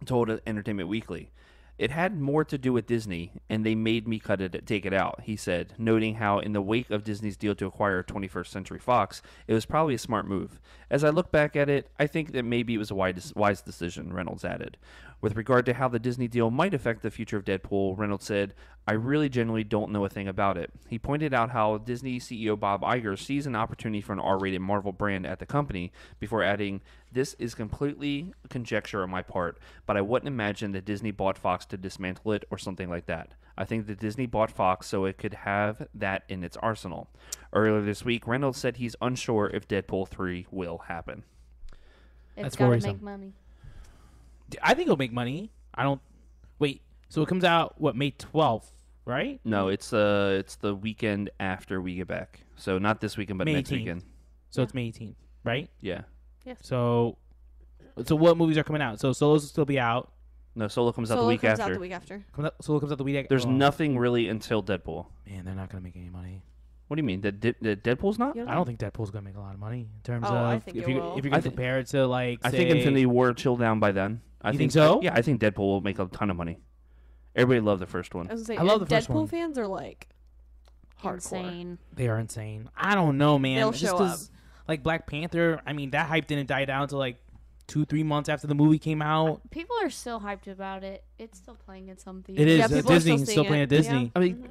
told Entertainment Weekly, "It had more to do with Disney, and they made me take it out," he said, noting how in the wake of Disney's deal to acquire 21st Century Fox, it was probably a smart move. "As I look back at it, I think that maybe it was a wise decision," Reynolds added. With regard to how the Disney deal might affect the future of Deadpool, Reynolds said, "I really genuinely don't know a thing about it." He pointed out how Disney CEO Bob Iger sees an opportunity for an R-rated Marvel brand at the company before adding, "This is completely conjecture on my part, but I wouldn't imagine that Disney bought Fox to dismantle it or something like that. I think that Disney bought Fox so it could have that in its arsenal." Earlier this week, Reynolds said he's unsure if Deadpool 3 will happen. It's That's gotta worrisome. make money. I think it'll make money. I don't. Wait. So it comes out May 12th, right? No, it's the weekend after we get back. So not this weekend, but May next 18th. weekend. So it's May 18th, right? Yeah. So what movies are coming out? So Solo's will still be out. No, Solo comes out Solo the week comes after. out the week after. Solo comes out the week. There's nothing really until Deadpool. Man, they're not gonna make any money. What do you mean? That Deadpool's not? You don't I don't think Deadpool's gonna make a lot of money in terms Oh, of I think if it you will. if you're gonna compare it to like. I think say- Infinity War chill down by then. I You think so? Yeah, I think Deadpool will make a ton of money. Everybody loved the first one. I was gonna say, I love the first Deadpool one. fans are like hardcore. Insane. They are insane. I don't know, man. They'll Just show 'cause, like Black Panther. I mean, that hype didn't die down until like 2-3 months after the movie came out. People are still hyped about it. It's still playing in some It theaters. is Yeah, at people are Disney. still Still seeing playing it. at Disney. I mean,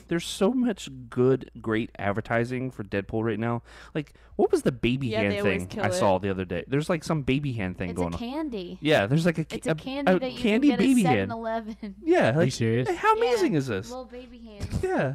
there's so much good, great advertising for Deadpool right now. Like, what was the baby Yeah, they hand always thing kill I it. saw the other day? There's like some baby hand thing It's going a on. candy. Yeah, there's like It's a candy that you candy can get baby at hand. 7-Eleven. Yeah, Are you like, serious? hey, how amazing Yeah, is this? Little baby hands. Yeah,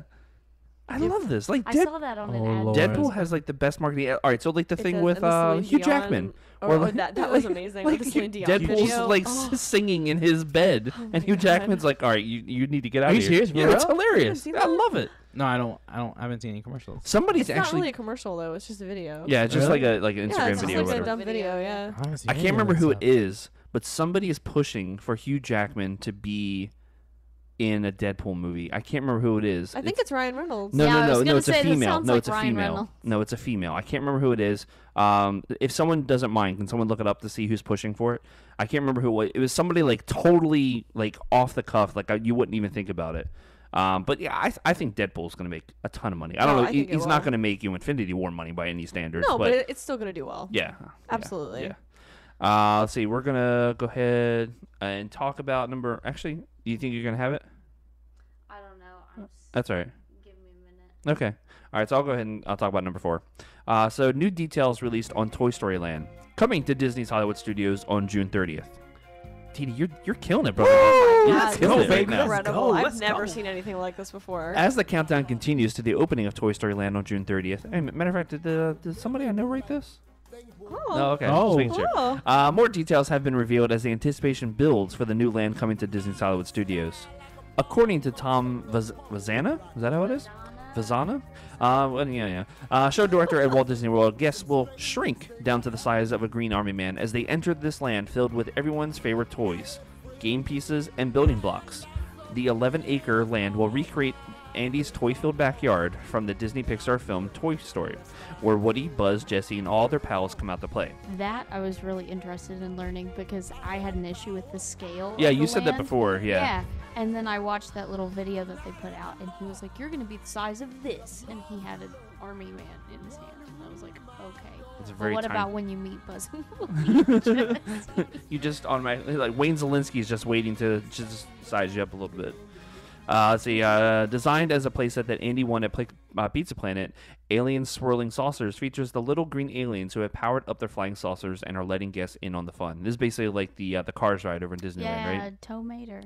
I love this. Like, I saw that on an Oh, ad. Lord. Deadpool has like the best marketing. All right, so like the It thing does, with and the Celine Hugh Dion, Jackman. Or, Or like- that was amazing. Like with the Celine Dion Deadpool's video. like Oh. singing in his bed, Oh and my Hugh God. Jackman's like, "All right, you need to get out Are of you here." serious, for Yeah, it's real? hilarious. seen I that? love it. No, I haven't seen any commercials. Somebody's It's not actually really a commercial though. It's just a video. yeah, it's just Really? like an Yeah, Instagram it's just video or like a whatever. dumb video. Yeah. I, haven't seen I any can't of remember that who stuff. it is, but somebody is pushing for Hugh Jackman to be in a Deadpool movie. I can't remember who it is. I think it's Ryan Reynolds. No, Yeah, I no, was no, gonna it's a say, that female. sounds No, like it's a Ryan female. Reynolds. No, it's a female. I can't remember who it is. If someone doesn't mind, can someone look it up to see who's pushing for it? I can't remember who it was. It was somebody like totally like off the cuff, like you wouldn't even think about it. But yeah, I think Deadpool's going to make a ton of money. I don't No, know. I think it He's not will. going to make you Infinity War money by any standards. No, but but it's still gonna do well. yeah, Absolutely. Yeah. Let's see. We're gonna go ahead and talk about number. Actually, do you think you're gonna have it? I don't know. That's all right. Give me a minute. Okay. All right. So I'll go ahead and I'll talk about number 4. So new details released on Toy Story Land, coming to Disney's Hollywood Studios on June 30th. Didi, you're killing it, brother. You're Yeah, killing this it is right now. incredible. Let's I've never go. seen anything like this before. As the countdown continues to the opening of Toy Story Land on June 30th. Hey, matter of fact, did somebody I know write this? No, okay. Oh. Just making sure. Oh. More details have been revealed as the anticipation builds for the new land coming to Disney's Hollywood Studios. According to Tom Vazana, is that how it is? Vazana? Show director at Walt Disney World, guests will shrink down to the size of a green army man as they enter this land filled with everyone's favorite toys, game pieces, and building blocks. The 11-acre land will recreate Andy's toy-filled backyard from the Disney Pixar film Toy Story, where Woody, Buzz, Jessie, and all their pals come out to play. That I was really interested in learning because I had an issue with the scale. Yeah, of you the said land. that before, Yeah, and then I watched that little video that they put out, and he was like, "You're going to be the size of this," and he had an army man in his hand, and I was like, "Okay." It's very what tiny. about when you meet Buzz and Woody? You just automatically, like, Wayne Zielinski is just waiting to just size you up a little bit. Let's see, designed as a playset that Andy won at Pizza Planet, Alien Swirling Saucers features the little green aliens who have powered up their flying saucers and are letting guests in on the fun. This is basically like the Cars ride over in Disneyland, right? Tomater.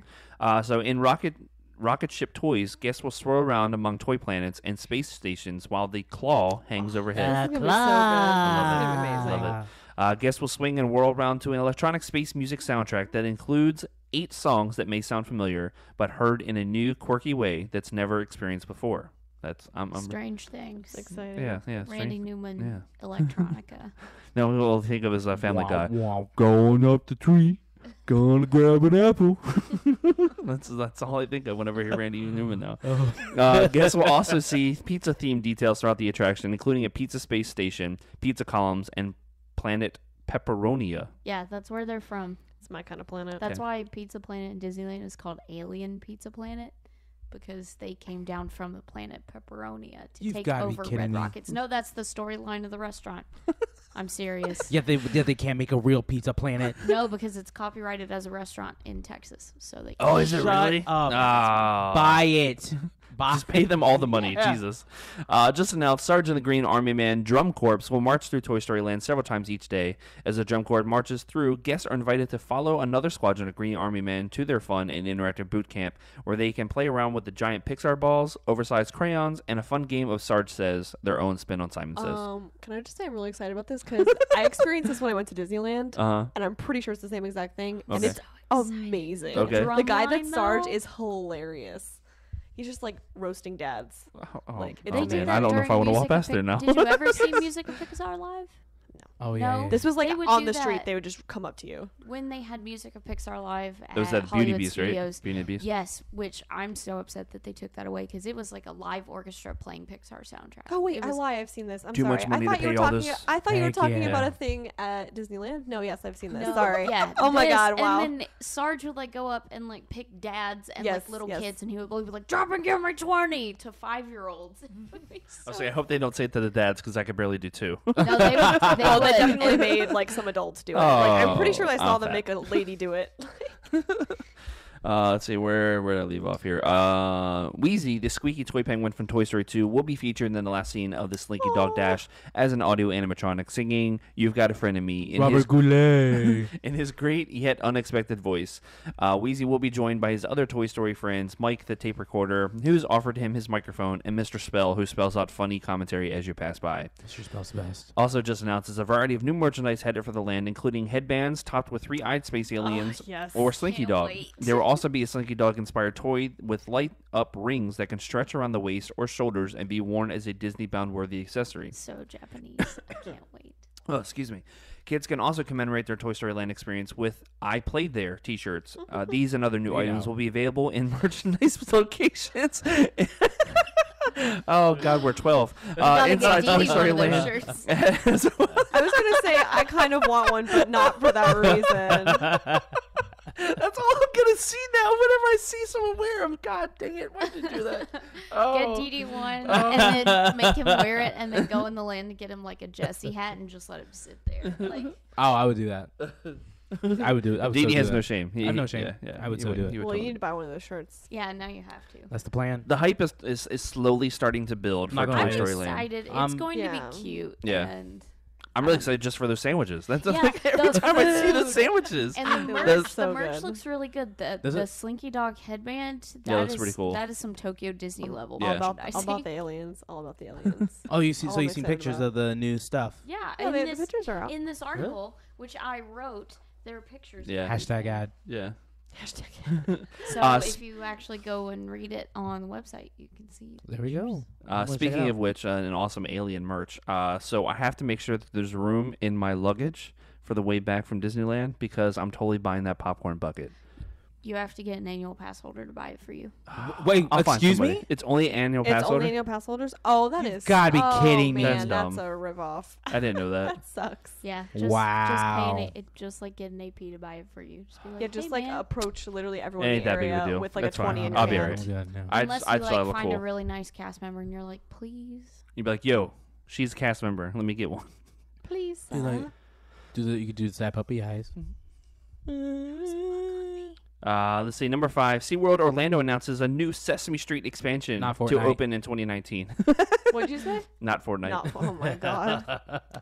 So in Rocket Ship toys, guests will swirl around among toy planets and space stations while the claw hangs overhead. This is gonna be so good. This is gonna be amazing. Love it. Guests will swing and whirl around to an electronic space music soundtrack that includes 8 songs that may sound familiar, but heard in a new, quirky way that's never experienced before. That's Strange Things. Exciting. Yeah. Randy Newman. Yeah. Electronica. No, we'll think of as a Family Guy. Going up the tree, gonna grab an apple. That's all I think of whenever I hear Randy Newman now. Guests will also see pizza-themed details throughout the attraction, including a pizza space station, pizza columns, and Planet Pepperonia. Yeah, that's where they're from. It's my kind of planet. That's why Pizza Planet in Disneyland is called Alien Pizza Planet, because they came down from the planet Pepperonia to You've take gotta be over kidding Red me. Rockets. No, that's the storyline of the restaurant. I'm serious. Yeah, they can't make a real Pizza Planet. No, because it's copyrighted as a restaurant in Texas, so they. Oh, is it Shut really? up. Oh. Buy it. Just pay them all the money. Yeah. Jesus. Just announced Sergeant the Green Army Man Drum Corps will march through Toy Story Land several times each day. As the Drum Corps marches through, guests are invited to follow another squadron of Green Army Men to their fun and interactive boot camp, where they can play around with the giant Pixar balls, oversized crayons, and a fun game of Sarge Says, their own spin on Simon Says. Can I just say I'm really excited about this because I experienced this when I went to Disneyland, and I'm pretty sure it's the same exact thing, and Okay. it's amazing. Okay. The guy that's Drumline, Sarge though? is hilarious. He's just like roasting dads. Like, oh they do man, that I don't know if I want to walk past there now. Did you ever see Music of Pixar live? Oh, yeah. No. yeah. This was like They would on do the street. that. They would just come up to you. When they had Music of Pixar live at It was that Beauty Hollywood Beast, Studios, right? Beauty and the Beast. Yes, which I'm so upset that they took that away because it was like a live orchestra playing Pixar soundtrack. Oh wait, It I was- lie. I've seen this. I'm Too sorry. much money I to thought you were pay all talking. this. I thought you were Heck talking yeah. about a thing at Disneyland. No, yes, I've seen this. No, Sorry. Yeah. Oh my this, God! Wow. And then Sarge would like go up and like pick dads and Yes, like little yes. kids, and he would be like, "Drop and give me 20" to 5-year-olds. I was like, I hope they don't say it to the dads because I could barely do 2. No, they would. They Oh, they would. definitely made like some adults do it. Like, I'm pretty sure I saw I'm them fat. make a lady do it. Let's see, where did I leave off here? Wheezy, the squeaky toy penguin from Toy Story 2, will be featured in the last scene of the Slinky Dog Dash as an audio animatronic singing "You've Got a Friend in Me" in Robert Goulet. in his great yet unexpected voice. Wheezy will be joined by his other Toy Story friends, Mike the tape recorder, who's offered him his microphone, and Mr. Spell, who spells out funny commentary as you pass by. Mr. Spell's best. Also just announces a variety of new merchandise headed for the land, including headbands topped with 3-eyed space aliens yes. or Slinky Can't Dog. wait. There will also be a Slinky Dog-inspired toy with light-up rings that can stretch around the waist or shoulders and be worn as a Disney-bound-worthy accessory. So Japanese. I can't wait. Oh, excuse me. Kids can also commemorate their Toy Story Land experience with "I Played There" T-shirts. These and other new items will be available in merchandise locations. Oh God, we're 12. Gotta Inside get Toy Didi Story one of Land. shirts. I was gonna say I kind of want one, but not for that reason. That's all I'm gonna see now. Whenever I see someone wear them, God dang it! Why did you do that? Oh. Get Didi one and then make him wear it and then go in the land and get him like a Jesse hat and just let him sit there. Like, Oh, I would do that. I would do it. I would Didi so has do no that. shame. I have no shame. I would he so do it. he would Well, you totally. need to buy one of those shirts. yeah, now you have to. That's the plan. The hype is slowly starting to build Not for gonna Toy lie, Story I'm Land. excited. It's Um, going to Yeah. be cute. Yeah. And I'm really excited just for those sandwiches. That's Yeah, like every the time I see the food. sandwiches. And the merch, That's so the merch good. looks really good. The Does it? Slinky Dog headband, Yeah, it looks is- pretty cool. That is some Tokyo Disney level Yeah. All merchandising. about the aliens. All about the aliens. Oh, you see? All So I'm you've seen excited pictures about. of the new stuff. Yeah, Yeah, and the pictures are out. in this article, which I wrote, there are pictures. Yeah. of Hashtag everything. ad. Yeah. So if you actually go and read it on the website, you can see. There we go. Speaking of which, an awesome alien merch. So I have to make sure that there's room in my luggage for the way back from Disneyland because I'm totally buying that popcorn bucket. You have to get an annual pass holder to buy it for you. Wait, I'll find excuse somebody. me? It's only annual pass It's holder? only annual pass holders? Oh, that is. gotta be kidding me. Man, That's dumb. that's a ripoff. I didn't know that. That sucks. Yeah. Just Wow. paying it, just like get an AP to buy it for you. Just be like, Yeah, just hey, like man. approach literally everyone Ain't in the that big of a area deal. with like That's a 20 fine. in your I'll be hand. alright. No. Unless I'd you still like look find cool. a really nice cast member and you're like, please, You'd be like, yo, she's a cast member. Let me get one. please. You like- you could do the sad puppy eyes. Let's see. Number 5, SeaWorld Orlando announces a new Sesame Street expansion Not to Fortnite. open in 2019. What'd you say? Not Fortnite. No. Oh my god.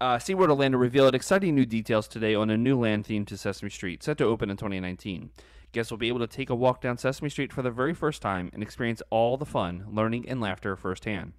SeaWorld Orlando revealed exciting new details today on a new land themed to Sesame Street, set to open in 2019. Guests will be able to take a walk down Sesame Street for the very first time and experience all the fun, learning, and laughter firsthand.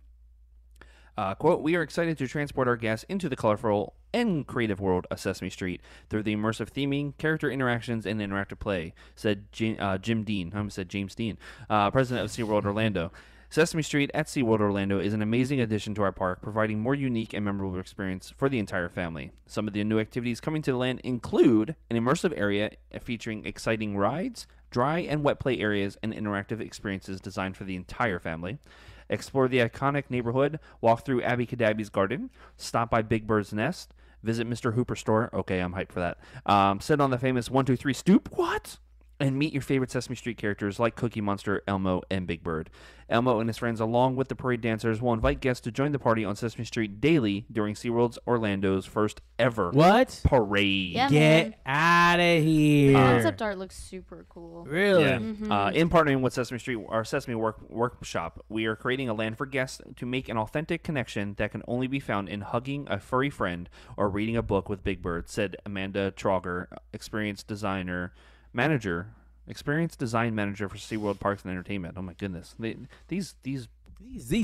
Quote, we are excited to transport our guests into the colorful and creative world of Sesame Street through the immersive theming, character interactions, and interactive play, said Jim Dean. I almost said James Dean, president of SeaWorld Orlando. Sesame Street at SeaWorld Orlando is an amazing addition to our park, providing more unique and memorable experience for the entire family. Some of the new activities coming to the land include an immersive area featuring exciting rides, dry and wet play areas, and interactive experiences designed for the entire family. Explore the iconic neighborhood, walk through Abby Cadabby's garden, stop by Big Bird's Nest, visit Mr. Hooper's store. Okay, I'm hyped for that. Sit on the famous 123 stoop. What? And meet your favorite Sesame Street characters like Cookie Monster, Elmo, and Big Bird. Elmo and his friends, along with the parade dancers, will invite guests to join the party on Sesame Street daily during SeaWorld's Orlando's first ever What? parade. Yeah, Get out of here. Concept art looks super cool. Really? Yeah. In partnering with Sesame Street, our Sesame Workshop, we are creating a land for guests to make an authentic connection that can only be found in hugging a furry friend or reading a book with Big Bird, said Amanda Trauger, experienced design manager for SeaWorld Parks and Entertainment. Oh my goodness. These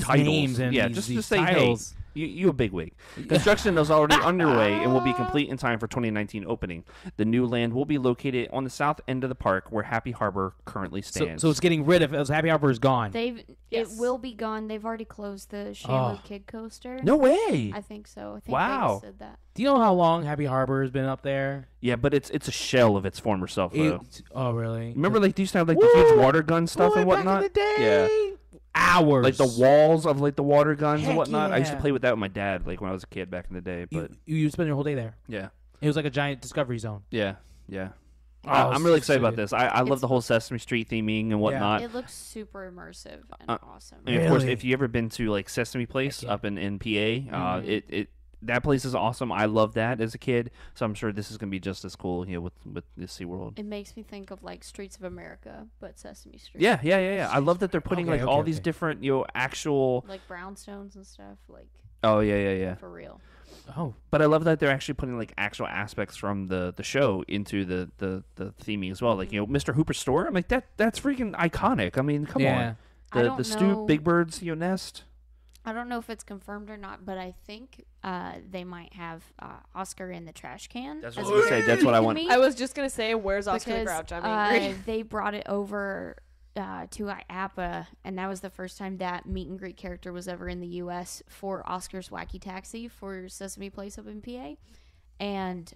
titles. Names and yeah, these just say, titles. hey, you a bigwig. Construction is already underway and will be complete in time for 2019 opening. The new land will be located on the south end of the park where Happy Harbor currently stands. So it's getting rid of it. Happy Harbor is gone. It will be gone. They've already closed the Shamu Kid Coaster. No way. I think so. I think Wow. they said that. Do you know how long Happy Harbor has been up there? Yeah, but it's a shell of its former self, though. Oh, really? Remember, like, they used to have, like, the huge water gun stuff and whatnot? Back in the day. Yeah. Hours. Like, the walls of, like, the water guns and Heck whatnot. I used to yeah. play with that with my dad, like, when I was a kid back in the day. But, You spend your whole day there. yeah. It was like a giant discovery zone. Yeah. Oh, I'm really excited about sick. this. I love It's- the whole Sesame Street theming and whatnot. It looks super immersive and awesome. And of course, Really? if you ever been to like Sesame Place Heck yeah. up in PA, it that place is awesome. I loved that as a kid, so I'm sure this is gonna be just as cool, with this SeaWorld. It makes me think of like Streets of America, but Sesame Street. Yeah. I love that they're putting Okay, all okay, these okay. different actual. Like brownstones and stuff. Like Oh yeah. for real. Oh, But I love that they're actually putting like actual aspects from the show into the theming as well. Like Mr. Hooper's store. I'm like that's freaking iconic. I mean, come yeah. on. I don't The know. stoop, Big Bird's nest. I don't know if it's confirmed or not, but I think they might have Oscar in the trash can. That's as what I was a gonna say. That's what I want. me. I was just gonna say, where's Oscar the because Grouch? I'm angry. they brought it over to IAPA, and that was the first time that meet and greet character was ever in the U.S. for Oscar's Wacky Taxi for Sesame Place up in PA. And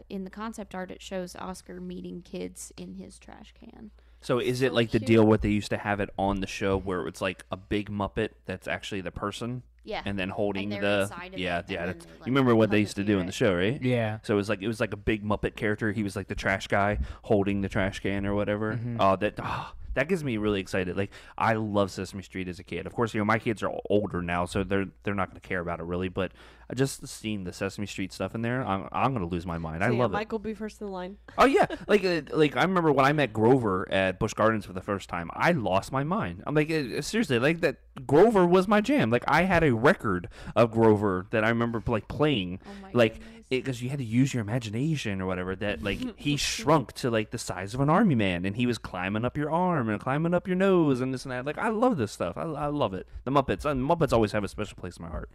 in the concept art, it shows Oscar meeting kids in his trash can. So is it So like the cute. deal what they used to have it on the show where it's like a big Muppet that's actually the person Yeah. and then holding they're the inside of yeah it, yeah. and then That's, they, you like, remember what they used to do in puppeteer the it. show, right? Yeah. So it was like a big Muppet character. He was like the trash guy holding the trash can or whatever. Mhm. That gets me really excited. Like I love Sesame Street as a kid. Of course, my kids are older now, so they're not going to care about it really. But just seeing the Sesame Street stuff in there, I'm going to lose my mind. I love it. Mike will be first in line. Oh yeah, like I remember when I met Grover at Busch Gardens for the first time, I lost my mind. I'm like seriously, like that Grover was my jam. Like I had a record of Grover that I remember like playing, Oh my like goodness. because you had to use your imagination or whatever. That like he shrunk to like the size of an army man, and he was climbing up your arm and climbing up your nose and this and that. Like I love this stuff. I love it. The Muppets always have a special place in my heart.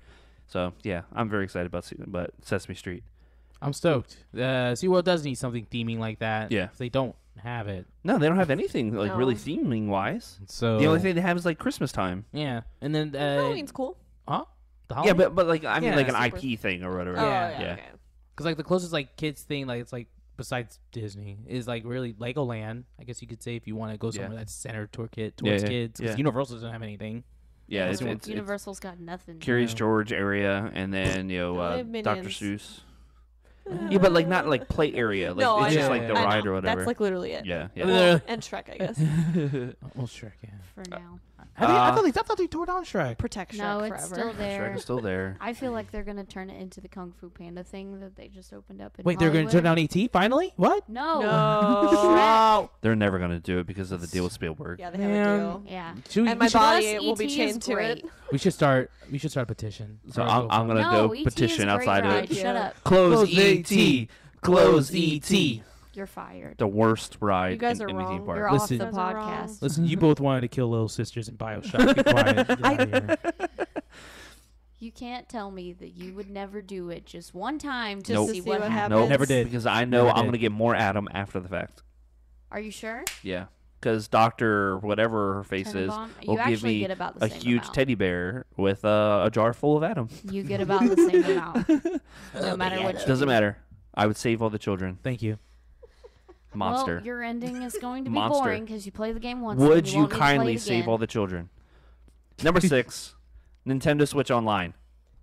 So yeah, I'm very excited about Sesame Street. I'm stoked. SeaWorld does need something theming like that. Yeah. If they don't, have it. No, they don't have anything like No. really theming wise. So The only thing they have is like Christmas time. yeah, and then Halloween's cool. huh? The Yeah, Halloween? but like I mean Yeah, like an super- IP thing or whatever. Oh, Yeah. yeah. Yeah. Okay. Because like the closest like kids thing, like it's like besides Disney, is like really Legoland. I guess you could say if you want to go somewhere that's centered towards Yeah, kids. Because yeah. Universal doesn't have anything. Yeah, Unless you want it's Universal's got nothing. Curious Yeah. George area, and then They have Dr. Minions. Seuss. Yeah, but like not like play area. Like No, it's I just know. like the I ride or whatever. That's like literally it. yeah, yeah. Well, and Shrek, I guess. Well, Shrek, yeah. For now. I thought they tore down Shrek. Protect Shrek No, forever. it's still there. Shrek is still there. I feel like they're gonna turn it into the Kung Fu Panda thing that they just opened up in Wait, they're going to turn down ET finally? What? No. No. They're never gonna do it because of the deal with Spielberg. Yeah, they have Man. a deal. Yeah. Should we, And we my should, body Plus, will be ET is chained to it. great. we should start a petition. So for I'm gonna No, go ET petition is a great outside of ride. it. Shut up. Close Close ET. Close ET. You're fired. The worst ride You guys in are any theme wrong. park. You're off Listen. the You guys are wrong. podcast. Listen, you both wanted to kill little sisters in Bioshock. Be quiet. Get out of here. You can't tell me that you would never do it just one time to Nope. see To see what what happens. happens. Never did. Because I know Never I'm did. gonna get more Adam after the fact. Are you sure? Yeah. Because Doctor whatever her face is Turnbaum? will You give actually me get about the a same huge amount. teddy bear with a jar full of Adam. You get about the same amount. No matter what you Doesn't do. matter. I would save all the children. Thank you. Monster. Well, your ending is going to be Monster. boring because you play the game once. Would and you won't need to play kindly it save again. all the children? Number 6, Nintendo Switch Online.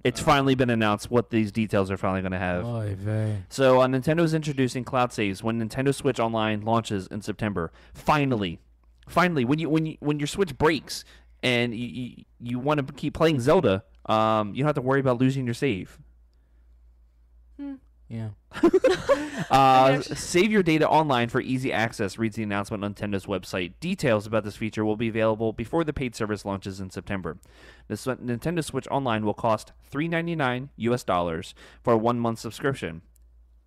It's finally been announced what these details are finally going to have. Oy vey. So Nintendo is introducing cloud saves when Nintendo Switch Online launches in September. Finally, when your Switch breaks and you want to keep playing Zelda, you don't have to worry about losing your save. Yeah. Save your data online for easy access, reads the announcement on Nintendo's website. Details about this feature will be available before the paid service launches in September. This Nintendo Switch Online will cost $3.99 US for a 1-month subscription,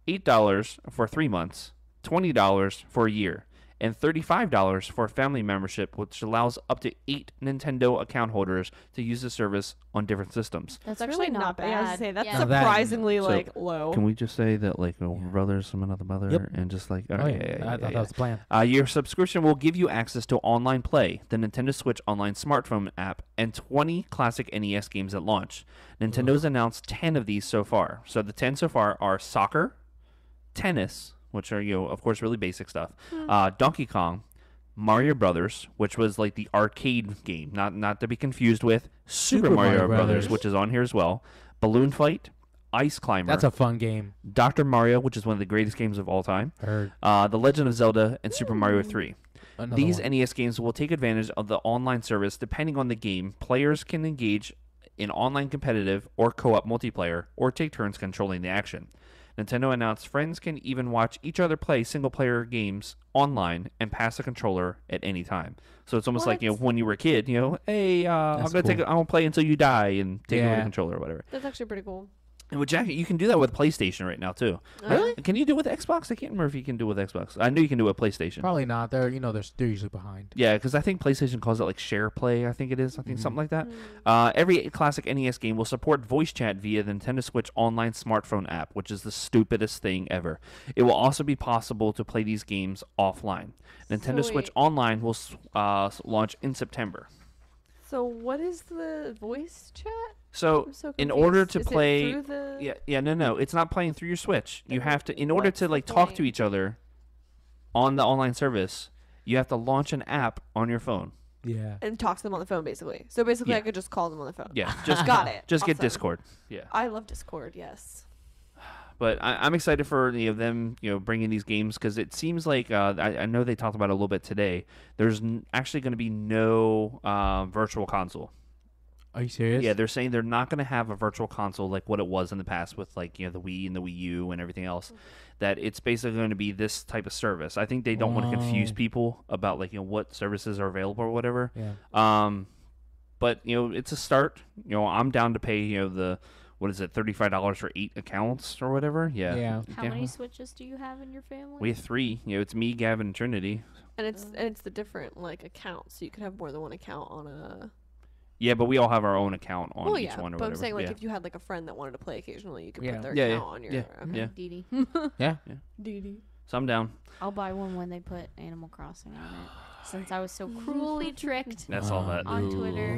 $8 for 3 months, $20 for a year, and $35 for a family membership, which allows up to 8 Nintendo account holders to use the service on different systems. That's That's actually really not bad. I was bad. gonna say that's Yeah. Now that- surprisingly So, like low. Can we just say that like Yeah. brothers from another mother Yep. and just like Oh, yeah. I thought that was the plan. Your subscription will give you access to online play, the Nintendo Switch Online smartphone app, and 20 classic NES games at launch. Nintendo's announced 10 of these so far. So the 10 so far are soccer, tennis, which are of course really basic stuff, Donkey Kong, Mario Brothers, which was like the arcade game, not to be confused with Super Mario Brothers, which is on here as well. Balloon Fight, Ice Climber. That's a fun game. Dr. Mario, which is one of the greatest games of all time. Heard. The Legend of Zelda, and Super Mario 3. Another These one. NES games will take advantage of the online service. Depending on the game, players can engage in online competitive or co-op multiplayer, or take turns controlling the action. Nintendo announced friends can even watch each other play single-player games online and pass a controller at any time. So it's almost like when you were a kid, hey, I'm That's gonna cool. I want to play until you die and take over the Yeah. controller or whatever. That's actually pretty cool. And with Jack, you can do that with PlayStation right now too. Really? Can you do it with Xbox? I can't remember if you can do it with Xbox. I know you can do it with PlayStation. Probably not. They're they're usually behind. Yeah, because I think PlayStation calls it like share play. I think it is. I think something like that. Mm. Every classic NES game will support voice chat via the Nintendo Switch Online smartphone app, which is the stupidest thing ever. It will also be possible to play these games offline. Nintendo Switch Sweet. Online will launch in September. So what is the voice chat? So, I'm so in order confused. to Is it play, through the... no, it's not playing through your Switch. You Then have to, in order what's to the like talk to point? each other on the online service, you have to launch an app on your phone. Yeah. and talk to them on the phone, basically. So basically, Yeah. I could just call them on the phone. Yeah, just Got it. Just get Awesome. Discord. Yeah. I love Discord. Yes. But I'm excited for them, bringing these games because it seems like I know they talked about it a little bit today. There's actually going to be no virtual console. Are you serious? Yeah, they're saying they're not going to have a virtual console like what it was in the past with the Wii and the Wii U and everything else. That it's basically going to be this type of service. I think they don't want to confuse Wow. people about what services are available or whatever. Yeah. But it's a start. I'm down to pay the. What is it? $35 for 8 accounts or whatever. Yeah. Yeah. How many Switches do you have in your family? We have 3. It's me, Gavin, and Trinity. And it's the different accounts, so you could have more than one account on a. Yeah, but we all have our own account on Well, each yeah, one or but whatever. I'm saying yeah. if you had a friend that wanted to play occasionally, you could Yeah. put their Yeah, account on your. yeah, Okay. yeah. Didi. Yeah. Didi. So I'm down. I'll buy one when they put Animal Crossing on it. Since I was so cruelly tricked That's all that. on Twitter.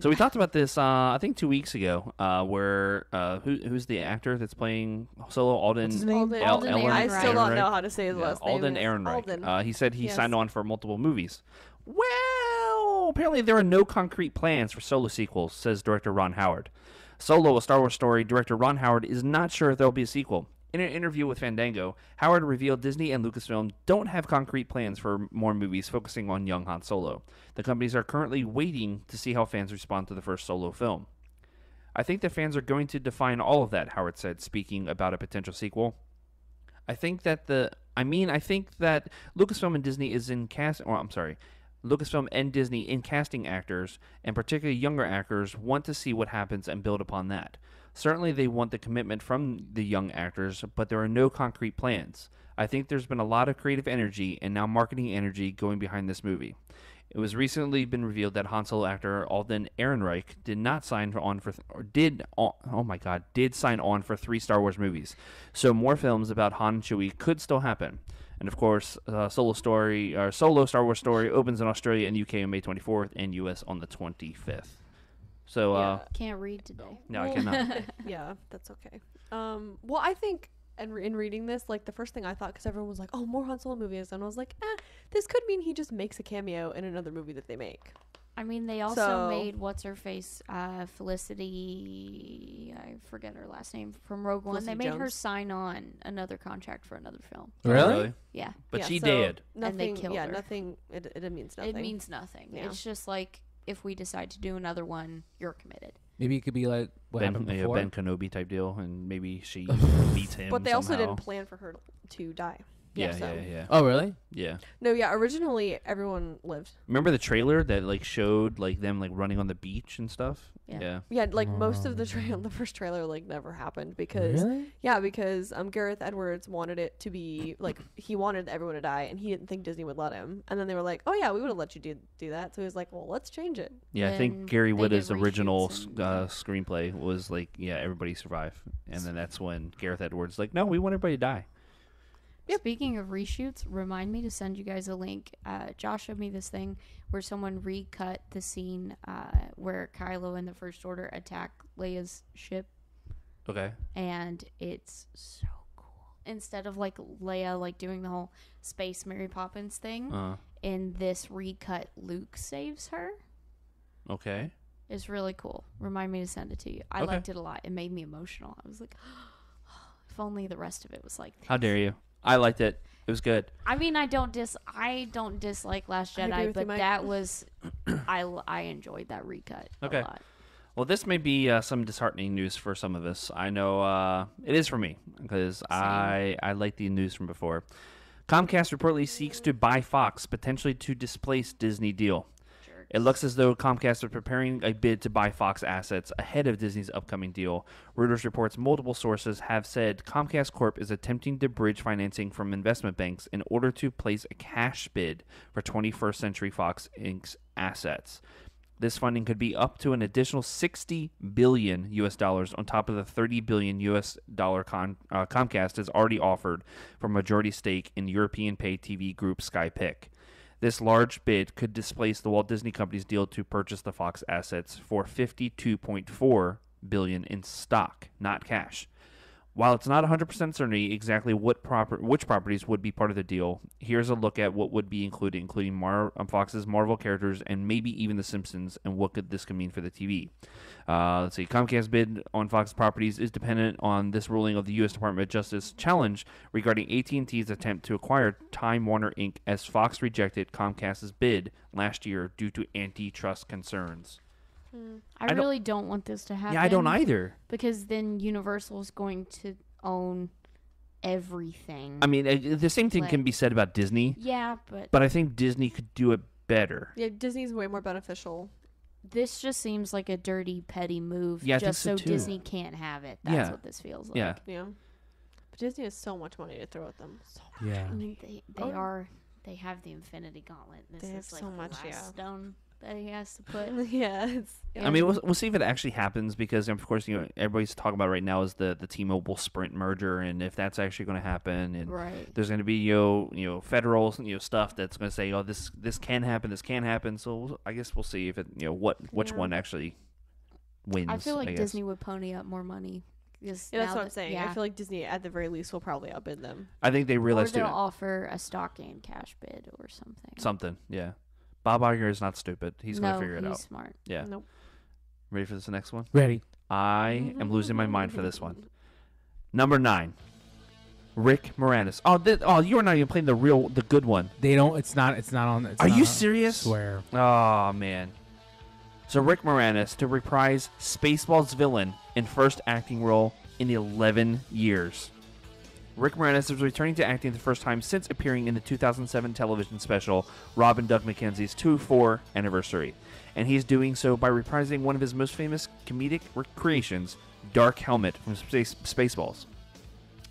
So we talked about this, I think 2 weeks ago, where who's the actor that's playing Solo? Alden. What's his name? Alden I still don't Ehrenreich. know how to say his last name. Alden Ehrenreich. Alden. He said he Yes. signed on for multiple movies. Well, apparently there are no concrete plans for Solo sequels, says director Ron Howard. Solo, a Star Wars story, director Ron Howard is not sure if there will be a sequel. In an interview with Fandango, Howard revealed Disney and Lucasfilm don't have concrete plans for more movies focusing on young Han Solo. The companies are currently waiting to see how fans respond to the first Solo film. I think that fans are going to define all of that, Howard said, speaking about a potential sequel. I think that Lucasfilm and Disney Lucasfilm and Disney in casting actors, and particularly younger actors, want to see what happens and build upon that. Certainly they want the commitment from the young actors, but there are no concrete plans. I think there's been a lot of creative energy and now marketing energy going behind this movie. It was recently been revealed that Han Solo actor Alden Ehrenreich did sign on for 3 Star Wars movies. So more films about Han and Chewie could still happen. And of course, Solo Star Wars story opens in Australia and UK on May 24th and US on the 25th. So Can't read today. no, I cannot. Yeah, that's okay. Well, I think in reading this, like the first thing I thought, because everyone was like, "Oh, more Han Solo movies," and I was like, this could mean he just makes a cameo in another movie that they make. I mean, they also made what's-her-face, Felicity, I forget her last name, from Rogue One. Felicity They made her Jones. sign on another contract for another film. Really? Yeah. But Yeah, she so did. Nothing, And they killed her. nothing. It means nothing. It means nothing. Yeah. It's just like, if we decide to do another one, you're committed. Maybe it could be like what happened before. Ben Kenobi type deal, and maybe she beats him. But they also somehow. didn't plan for her to die. Yeah, so. yeah. Oh, really? Yeah. No, yeah. Originally, everyone lived. Remember the trailer that like showed like them like running on the beach and stuff? Yeah. Yeah, like most of the first trailer like never happened because Gareth Edwards wanted it to be like he wanted everyone to die and he didn't think Disney would let him. And then they were like, "Oh yeah, we would have let you do that." So he was like, "Well, let's change it." Yeah, I think Then Gary they Whitta's did original reshoots and- screenplay was like, everybody survive, and then that's when Gareth Edwards like, no, we want everybody to die. Speaking of reshoots, remind me to send you guys a link. Josh showed me this thing where someone recut the scene where Kylo and the First Order attack Leia's ship, Okay. and it's so cool. Instead of like Leia like doing the whole space Mary Poppins thing, in this recut, Luke saves her. Okay. It's really cool. Remind me to send it to you. I Okay. liked it a lot. It made me emotional. I was like, if only the rest of it was like this. How dare you? I liked it. It was good. I mean, I don't dislike Last I agree Jedi, with you, but Mike. that was I enjoyed that recut Okay. a lot. Well, this may be some disheartening news for some of us. I know it is for me because I like the news from before. Comcast reportedly seeks to buy Fox, potentially to displace Disney deal. It looks as though Comcast is preparing a bid to buy Fox assets ahead of Disney's upcoming deal. Reuters reports multiple sources have said Comcast Corp is attempting to bridge financing from investment banks in order to place a cash bid for 21st Century Fox Inc.'s assets. This funding could be up to an additional $60 billion on top of the $30 billion Comcast has already offered for a majority stake in European pay TV group Sky Pick. This large bid could displace the Walt Disney Company's deal to purchase the Fox assets for $52.4 billion in stock, not cash. While it's not 100% certainty exactly which properties would be part of the deal, here's a look at what would be included, including Fox's Marvel characters and maybe even The Simpsons, and what this could mean for the TV. Let's see. Comcast's bid on Fox properties is dependent on this ruling of the U.S. Department of Justice challenge regarding AT&T's attempt to acquire Time Warner Inc. as Fox rejected Comcast's bid last year due to antitrust concerns. I really don't want this to happen. Yeah, I don't either. Because then Universal is going to own everything. I mean, the same thing can be said about Disney. Yeah, but I think Disney could do it better. Yeah, Disney's way more beneficial. This just seems like a dirty, petty move. Yeah, I just think so so too. Disney can't have it. That's what this feels like. Yeah. Yeah. But Disney has so much money to throw at them. So much. Yeah. I mean, they have the Infinity Gauntlet. This They have is like so much, Last yeah. Stone. that he has to put. Yeah, I mean, we'll see if it actually happens because, of course, everybody's talking about right now is the T-Mobile Sprint merger, and if that's actually going to happen, and there's going to be federal stuff that's going to say, oh, this can happen, this can't happen. So I guess we'll see if it which one actually wins. I feel like Disney would pony up more money. That's what I'm saying. I feel like Disney, at the very least, will probably outbid them. I think they realized they'll offer a stock and cash bid or something. Something, yeah. Bob Iger is not stupid. He's going to figure it out. He's smart. Yeah. Nope. Ready for this next one? Ready. I am losing my mind for this one. Number 9. Rick Moranis. Oh, you are not even playing the good one. They don't. It's not on. Are you serious? I swear. Oh man. So Rick Moranis to reprise Spaceballs villain in first acting role in 11 years. Rick Moranis is returning to acting the first time since appearing in the 2007 television special Robin Doug McKenzie's 2-4 anniversary. And he's doing so by reprising one of his most famous comedic creations, Dark Helmet from Spaceballs.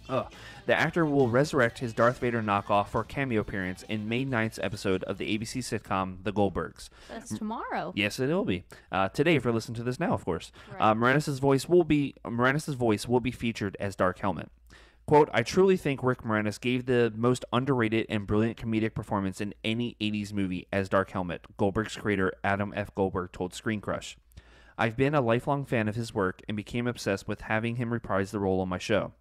The actor will resurrect his Darth Vader knockoff for a cameo appearance in May 9th's episode of the ABC sitcom The Goldbergs. That's tomorrow. Yes, it will be. Today, if you're listening to this now, of course. Right. Moranis' voice will be featured as Dark Helmet. Quote, I truly think Rick Moranis gave the most underrated and brilliant comedic performance in any 80s movie as Dark Helmet, Goldberg's creator Adam F. Goldberg told Screen Crush. I've been a lifelong fan of his work and became obsessed with having him reprise the role on my show.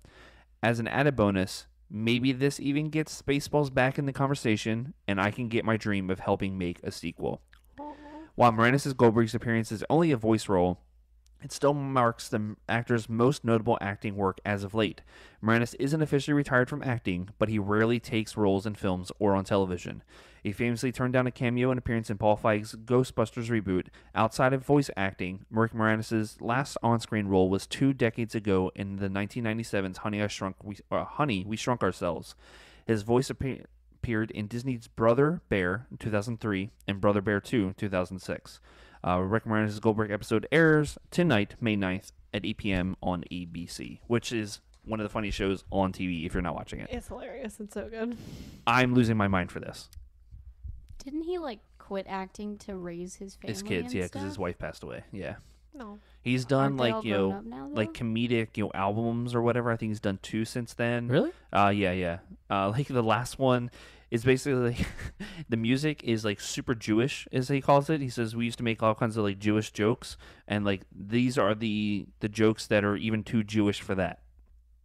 As an added bonus, maybe this even gets Spaceballs back in the conversation, and I can get my dream of helping make a sequel. While Moranis' Goldberg's appearance is only a voice role, it still marks the actor's most notable acting work as of late. Moranis isn't officially retired from acting, but he rarely takes roles in films or on television. He famously turned down a cameo and appearance in Paul Feig's Ghostbusters reboot. Outside of voice acting, Rick Moranis' last on-screen role was 2 decades ago in the 1997's Honey, We Shrunk Ourselves. His voice appeared in Disney's Brother Bear in 2003 and Brother Bear 2 in 2006. Rick Moranis' Goldberg episode airs tonight, May 9th at 8 p.m. on ABC, which is one of the funniest shows on TV if you're not watching it. It's hilarious. It's so good. I'm losing my mind for this. Didn't he quit acting to raise his family? His kids, yeah, because his wife passed away. Yeah. No. He's done now, comedic albums or whatever. I think he's done 2 since then. Really? Yeah. The last one is basically the music is super Jewish, as he calls it. He says we used to make all kinds of Jewish jokes, and these are the jokes that are even too Jewish for that.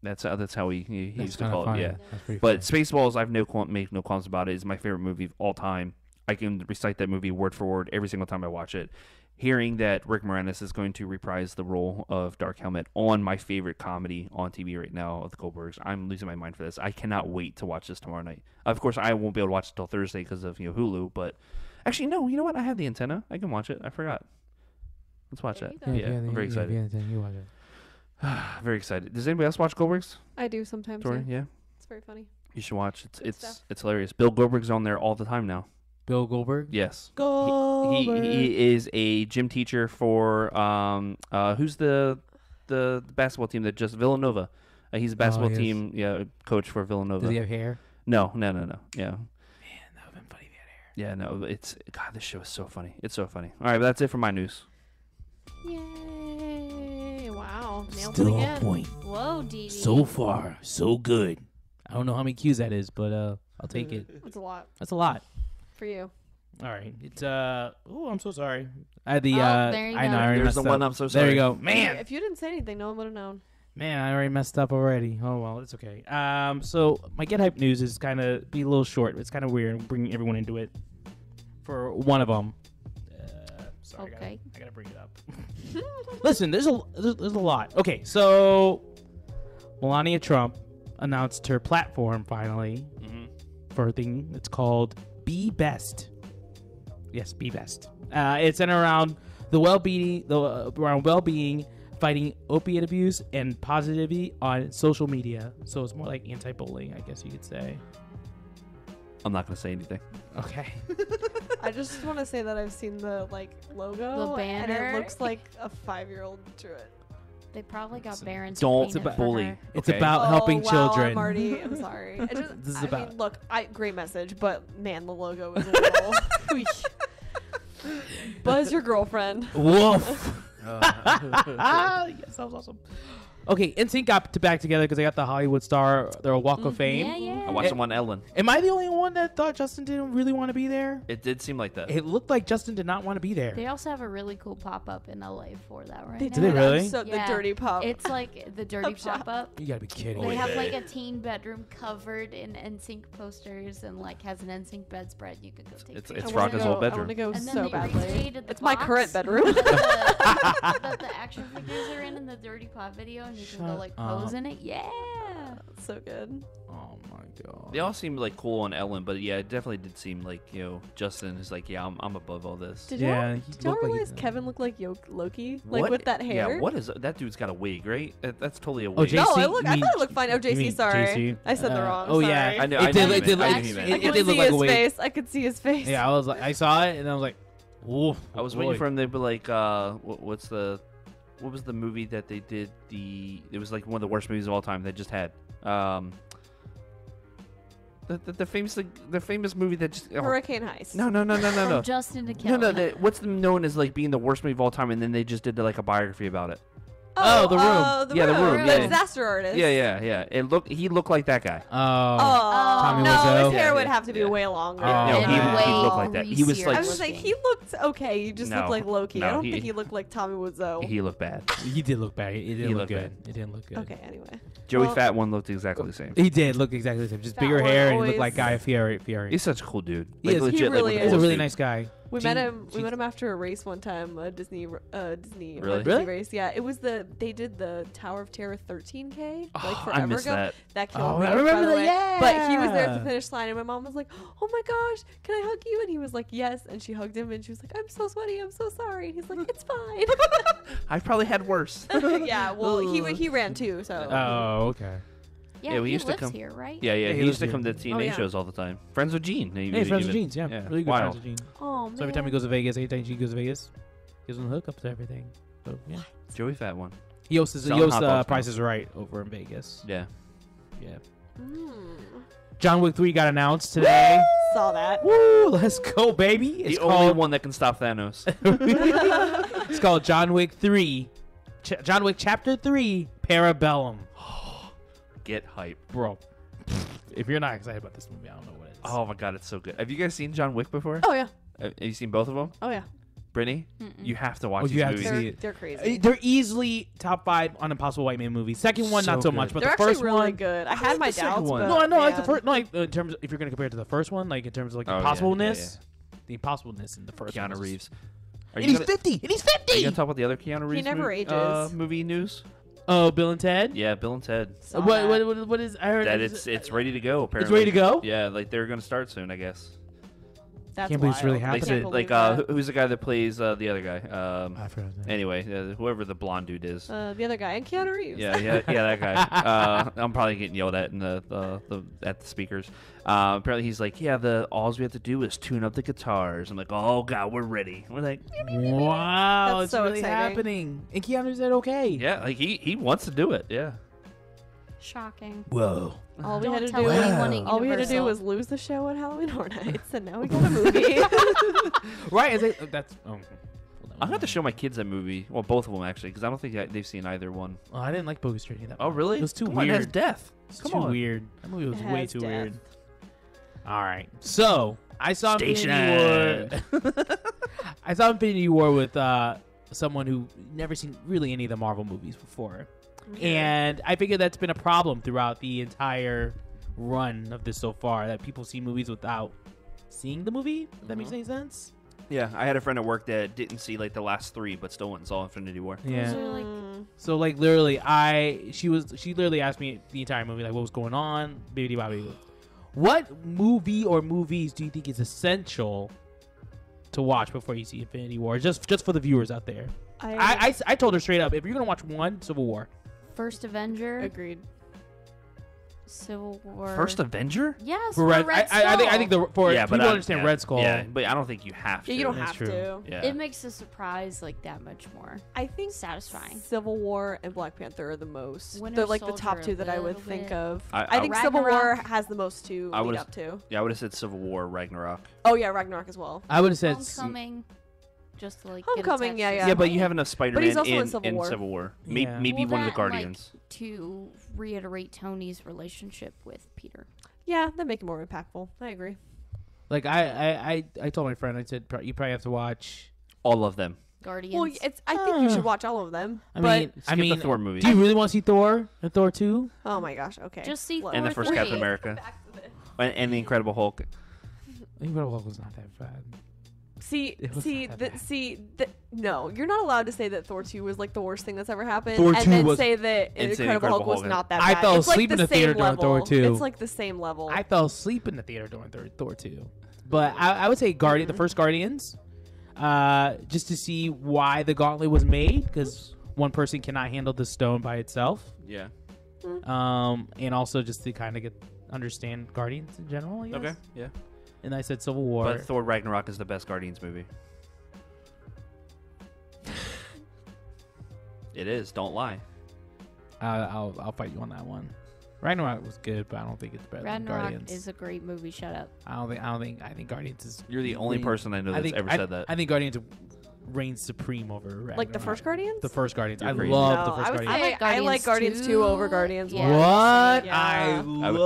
That's how he used to call funny. it. Yeah. But funny. Spaceballs, I've make no qualms about it. It's my favorite movie of all time. I can recite that movie word for word every single time I watch it. Hearing that Rick Moranis is going to reprise the role of Dark Helmet on my favorite comedy on TV right now of the Goldbergs, I'm losing my mind for this. I cannot wait to watch this tomorrow night. Of course, I won't be able to watch it until Thursday because of Hulu, but actually, no, you know what? I have the antenna. I can watch it. I forgot. Let's watch that. Yeah, I'm very excited. You watch it. Very excited. Does anybody else watch Goldbergs? I do sometimes. Tori? Yeah. It's very funny. You should watch. It's hilarious. Bill Goldberg's on there all the time now. Bill Goldberg? Yes. Goldberg. He is a gym teacher for who's the basketball team that just Villanova. He's a basketball team coach for Villanova. Does he have hair? No. Yeah. Man, that would have been funny if he had hair. Yeah, no, this show is so funny. It's so funny. All right, but that's it for my news. Yay. Wow. Nailed Still it on again. point. Whoa, Didi. So far, so good. I don't know how many Qs that is, but I'll take it. That's a lot That's a lot. for you. All right. It's oh, I'm so sorry. I had the there you I know go. I already There's messed the one up. I'm so sorry. There you go. Man. If you didn't say anything, no one would have known. Man, I already messed up already. Oh well, it's okay. So my Get Hype news is kind of be a little short. It's kind of weird. I'm bringing everyone into it for one of them. Sorry, Okay. I gotta bring it up. Listen, there's a lot. Okay, so Melania Trump announced her platform finally for a thing that's called Be Best. Yes, Be Best. It's centered around around well-being, fighting opiate abuse, and positivity on social media. So it's more like anti-bullying, I guess you could say. I'm not going to say anything. Okay. I just want to say that I've seen the logo, The banner. and it looks like a 5-year-old drew it. They probably got Barron's. Don't to paint it for bully. her. It's Okay. about helping wow, children. I'm sorry. This is I about- mean, look, great message, but man, the logo is a little. Buzz your girlfriend. Woof. Yes, that was awesome. Okay, NSYNC got back together because they got the Hollywood Star, their Walk of Fame. Yeah. I watched them on Ellen. Am I the only one that thought Justin didn't really want to be there? It did seem like that. It looked like Justin did not want to be there. They also have a really cool pop-up in LA for that right They now. Do they really? So Yeah. the dirty pop. It's like the dirty shop. pop-up. You gotta be kidding They me. have like a teen bedroom covered in NSYNC posters and like has an NSYNC bedspread. You could go take It's pictures. I wanna Rocca's go- old bedroom. I want to go And then so they badly. recreated the It's my box current bedroom. that the action figures are in the dirty pop video, and you can go Shut like up. pose in it. Yeah. So good. Oh my god. They all seemed like cool on Ellen, but yeah, it definitely did seem like, Justin is like, yeah, I'm above all this. Did Yeah, y'all, he did y'all looked like realize he- Kevin looked like Loki? Like What? with that hair? Yeah, what is that? Dude's got a wig, right? That's totally a Oh, wig. JC? No, I You thought mean- it looked fine. Oh, you JC, mean sorry. JC? I said the wrong. Oh sorry. yeah, I know- It I did know look- you it did meant. look- I know you meant. I it could did look see like a his wig. face. I could see his face. Yeah, I was like, I saw it and I was like, ooh. I was waiting for him to be like, what was the movie that they did? It was like one of the worst movies of all time they just had. The famous movie that just Hurricane Heist. No. From Justin to Kelly. No, what's known as like being the worst movie of all time, and then they just did like a biography about it. Oh, The Room. The Yeah, The Room. Room, The yeah. disaster artist. Yeah. He looked like that guy. Oh. Oh, no, Wiseau? his hair Yeah, would yeah, have to be yeah. way longer. Oh. No, And he way looked like that. He was greasier like I was just saying, looking. he looked okay. He just No, looked like Loki. no, I don't he- think he looked like Tommy Wiseau. he looked bad. He did look bad. It didn't He look looked good. bad. It didn't look good. Okay, anyway. Joey Well- Fat One looked exactly the same. He did look exactly the same. Just That bigger one hair and he always- looked like Guy Fieri. He's such a cool dude. He Like is. legit, He like, really with the is. He's a coolest really dude. nice guy. We Gene- met him. We Gene- met him after a race one time, a Disney Really? Really? race. Yeah, it was they did the Tower of Terror 13K like Oh, forever I missed ago. that. That killed Oh, me. I by remember the that, way. yeah. But he was there at the finish line, and my mom was like, "Oh my gosh, can I hug you?" And he was like, "Yes." And she hugged him, and she was like, "I'm so sweaty. I'm so sorry." And he's like, "It's fine." I probably had worse. Yeah. Well, he ran too, so. Oh, okay. Yeah, Yeah, we he used to lives come- here, right? Yeah, Yeah, he he used to lives come to here. TNA yeah. shows all the time. Friends with Gene. Hey, friends with Jeans, yeah. Really good Wild. friends with Jeans. Oh man. So every time he goes to Vegas, anytime she goes to Vegas, gives him the hookups to everything. So yeah. Joey Fat One. He hosts Selling hot dogs Price now. is Right over in Vegas. Yeah. Yeah. Mm. John Wick 3 got announced today. Saw that. Woo! Let's go, baby. It's The only called one that can stop Thanos. It's called John Wick 3. John Wick Chapter 3 Parabellum. Get hype. Bro, if you're not excited about this movie, I don't know what it is. Oh my god, it's so good. Have you guys seen John Wick before? Oh yeah. Have you seen both of them? Oh yeah. Brittany, you have to watch Oh, these you have to movies. see it. They're crazy. They're easily top 5 on Impossible White Man movies. Second one, So not so good. much, but They're the actually first really one. good. I I had like my the second doubts, one. but No, I know. Like the man. first, no, like, in terms of, if you're gonna compare it to the first one, like in terms of like Oh, yeah, impossibleness, yeah, the impossibleness in the first one. Keanu is- Reeves. Are And you he's gonna, 50. And he's are you 50. gonna talk about the other Keanu Reeves never ages. movie news? Oh, Bill and Ted. Yeah, Bill and Ted. Saw that. What is? I heard That it's ready to go. Apparently, It's ready to go. Yeah, like they're gonna start soon, I guess. That's Can't believe it's really wild. I They happening. can't said like believe that. who's the guy that plays the other guy? I forgot his name. Anyway, whoever the blonde dude is. The other guy and Keanu Reeves. Yeah, that guy. I'm probably getting yelled at in the at the speakers. Apparently, he's like, yeah, all we have to do is tune up the guitars. I'm like, oh god, we're ready. We're like, Wow, That's it's so really exciting. happening. And Keanu said okay. yeah, like he wants to do it. Yeah. Shocking. Whoa. All we Don't had to tell do. anyone at All we had to do Universal. was lose the show at Halloween Horror Nights, and now we got a movie. Right? Is it, that's. Oh, I'm gonna have to show my kids that movie. Well, both of them actually, because I don't think they've seen either one. Oh, I didn't like Bogus Journey. That Oh, really? It was too Come on, it has weird. death. It's Come too on. weird. That movie was It way has too death. weird. All right. So I saw Station Infinity War. I saw Infinity War with someone who never seen really any of the Marvel movies before, and I figure that's been a problem throughout the entire run of this so far. That people see movies without seeing the movie. If that makes any sense. Yeah, I had a friend at work that didn't see like the last 3, but still went and saw Infinity War. Yeah. So, like, So like literally, she literally asked me the entire movie like what was going on, baby bobby. What movie or movies do you think is essential to watch before you see Infinity War? Just for the viewers out there. I told her straight up, if you're gonna watch one, Civil War. First Avenger, Agreed. Civil War. First Avenger? Yes, For Red, Red I think the for Yeah, but people I understand yeah, Red Skull. Yeah, but I don't think you have to. Yeah, you don't That's have true. to. Yeah. It makes the surprise like that much more I think satisfying. Civil War and Black Panther are the most. Winter They're like the Soldier top a 2 that I would little think bit. of. I I think Civil War Ragnarok. has the most to I lead would've- up to. Yeah, I would have said Civil War, Ragnarok. Oh yeah, Ragnarok as well. I would have said Homecoming. just to like Homecoming, get yeah. Yeah, but you have enough Spider-Man he's also in in Civil War. Civil War. Yeah. Maybe Well, one of the that, Guardians. like, to reiterate Tony's relationship with Peter. Yeah, that make it more impactful. I agree. Like I told my friend, I said you probably have to watch. All of them. Guardians. Well, I think you should watch all of them. I but mean, the Thor movie. Do you really want to see Thor and Thor 2? oh my gosh, okay. Just see Look. And the Thor first 3. Captain America. And the Incredible Hulk. Incredible Hulk was not that bad. No, you're not allowed to say that Thor 2 was like the worst thing that's ever happened, Thor and 2 then was- say that Incredible Hulk was not that I bad. fell It's like asleep in the same theater during level. Thor 2. It's like the same level. I fell asleep in the theater during Thor 2. But I would say the first Guardians, just to see why the gauntlet was made, because one person cannot handle the stone by itself. Yeah. And also just to kind of understand Guardians in general, I guess. Okay. Yeah. And I said Civil War. But Thor Ragnarok is the best Guardians movie. It is. Don't lie. I'll fight you on that one. Ragnarok was good, but I don't think it's better than Ragnarok Guardians. is a great movie. Shut up. I think Guardians is. You're the only person I know that's ever said that. I think Guardians reigns supreme over Ragnarok. like the first Guardians. The first Guardians. You're I crazy. love No, the first I would Guardians. say I like Guardians 2 over Guardians 1. What? Yeah.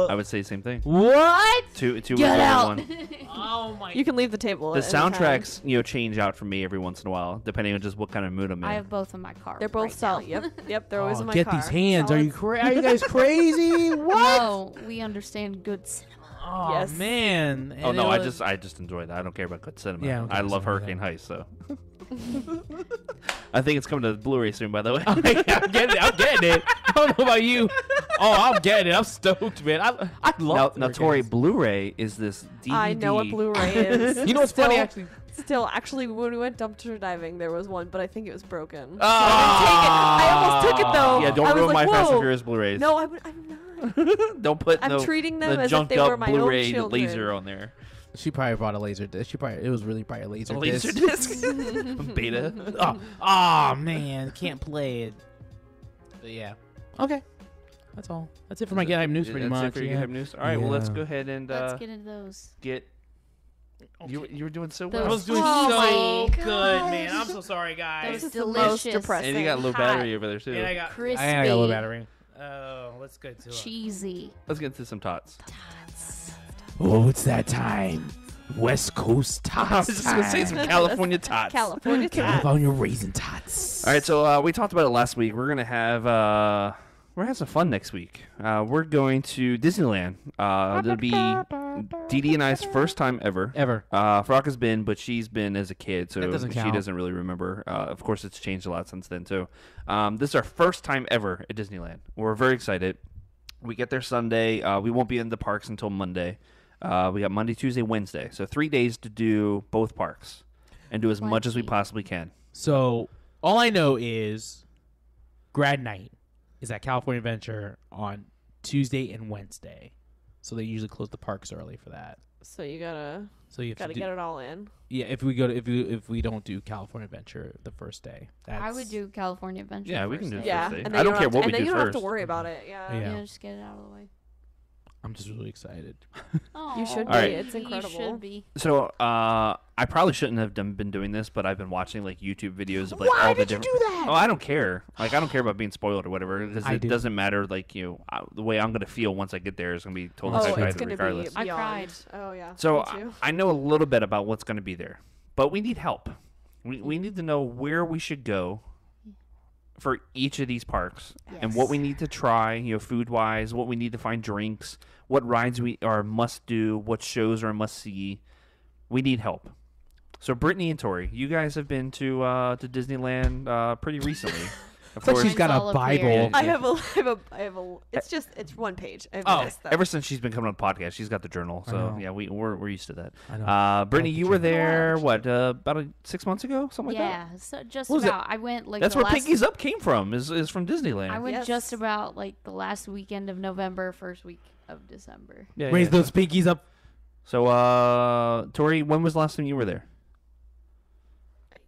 I would say the same thing. What? Two was Get over out. one. Oh my. You can leave the table. The at any time. soundtracks, change out for me every once in a while, depending on just what kind of mood I'm in. I have both in my car. They're both right solid. now. Yep. They're always in my Get car. these hands. Are you Solid. are you guys crazy? What? No, we understand good cinema. Oh Yes. man. Oh And no, it I was- just enjoy that. I don't care about good cinema. Yeah, I don't care I about love cinema Hurricane Heist, so. I think it's coming to Blu-ray soon, by the way. I'm getting it. I don't know about you. Oh, I'm getting it. I'm stoked, man. I love now, Tori, Blu-ray is this DVD. I know what Blu-ray is. You know what's funny, actually? Actually, when we went dumpster diving, there was one, but I think it was broken. Ah! I almost took it though. Yeah, don't I was ruin like, my Fast and whoa. Furious Blu-rays. No, I'm not. Don't put I'm treating them the as if junked they were up my own Blu-ray children. laser on there. She probably brought a laser disc. It was really probably a laser, Laser disc. disc. Beta. Oh man, can't play it. But yeah. Okay. That's all. That's it for my Get Hype News, pretty That's much. it for your yeah. Hype News. All right, well, let's Yeah. go ahead and Let's get into those. get. You were doing so Those- I well. was doing Oh so my good, gosh. man. I'm so sorry, guys. This is Delicious. the most depressing. And you got low hot. battery over there too. And I got Crispy. I got a low battery. Oh, let's go to it. Cheesy. Let's get into some tots. Oh, it's that time. West Coast I was tots. just gonna say some California tots. California tots. California raisin tots. All right, so we talked about it last week. We're gonna have some fun next week. We're going to Disneyland. It'll be Didi and I's first time ever. Farak has been, but she's been as a kid, so That doesn't she count. doesn't really remember. Of course, it's changed a lot since then too. This is our first time ever at Disneyland. We're very excited. We get there Sunday. We won't be in the parks until Monday. We got Monday, Tuesday, Wednesday. So 3 days to do both parks and do as much as we possibly can. So all I know is grad night is at California Adventure on Tuesday and Wednesday. So they usually close the parks early for that. So you gotta So you have to get it all in. Yeah, if we don't do California Adventure the first day, I would do California Adventure. Yeah, we can first do day. it. Yeah, Thursday. and I then don't you care have what to, we and then do you don't have first. to worry about it. Yeah. Yeah. Yeah, just get it out of the way. I'm just really excited. You should Aw, be. All right. It's incredible. You should be. So I probably shouldn't have been doing this, but I've been watching like YouTube videos of like all the different. do that? Oh, I don't care. Like I don't care about being spoiled or whatever because I it do. doesn't matter. Like the way I'm gonna feel once I get there is gonna be totally Oh, Oh, psychotic it's gonna regardless. be I beyond. cried. Oh yeah. So Me too. I know a little bit about what's gonna be there, but we need help. We need to know where we should go for each of these parks and what we need to try, food wise, what we need to find drinks, what rides we are must do, what shows are must see. We need help. So Brittany and Tori, you guys have been to Disneyland pretty recently. Of It's like course, she's got all a up Bible. here. I have a. It's one page. I have Oh, missed that. ever since she's been coming on the podcast, she's got the journal. I So know. yeah, we're used to that. I know. Brittany, the you were journal. there what about 6 months ago, something like that. Yeah, so just What was it? about. I went like That's the where last, Pinky's Up came from. Is from Disneyland. I went Yes. just about like the last weekend of November, first week of December. Yeah, Raise yeah. those pinkies up. So Tori, when was the last time you were there?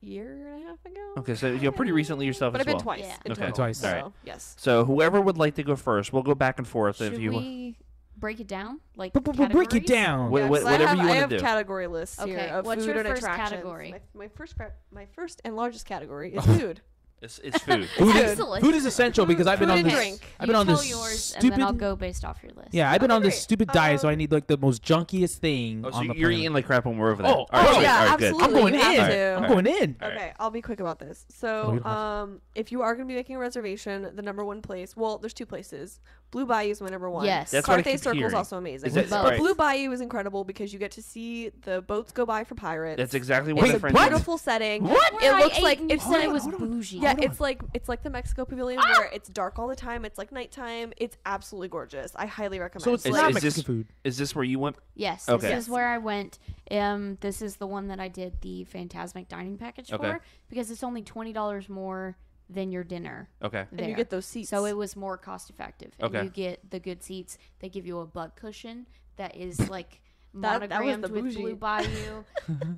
A year and a half ago. Okay, so pretty recently yourself But as I've been well. twice. Yeah. In Okay. total, Twice. So, All right. yes. So whoever would like to go first, we'll go back and forth. Should if you we break it down? Like Break it categories? down. Whatever you I want have to do. category lists Okay, here of what's food your and first attractions. category? My first and largest category is food. It's food. Excellent. Food is essential because I've been Food on and this. drink. I've been You on tell this yours, stupid. and then I'll go based off your list. Yeah, I've been on this great. stupid diet, so I need like the most junkiest thing Oh, so on the you're planet. eating like crap when we're over there. Oh, All right, oh, sweet. yeah, All right, good. absolutely. I'm going You have in. to. I'm going in. All right. Okay, I'll be quick about this. Oh, you So, don't if you are going to be making a reservation, the number one place, well, there's two places. Blue Bayou is my number one. Yes. That's what I Carthay keep Circle is hearing. also amazing. Is that- But right. Blue Bayou is incredible because you get to see the boats go by for pirates. That's exactly what It's my a friend what? said. beautiful setting. What? It looks like you it's said it like was bougie. yeah, it's like the Mexico Pavilion where it's dark all the time. It's like nighttime. It's absolutely gorgeous. I highly recommend. So it's Is- not is Mexican this- food. Is this where you went? Yes, Okay. this is where I went. This is the one that I did the Fantasmic dining package Okay. for because it's only $20 more than your dinner. Okay. and you there. get those seats. So it was more cost effective. And Okay. you get the good seats. They give you a butt cushion that is like That was monogrammed the with bougie. Blue Bayou.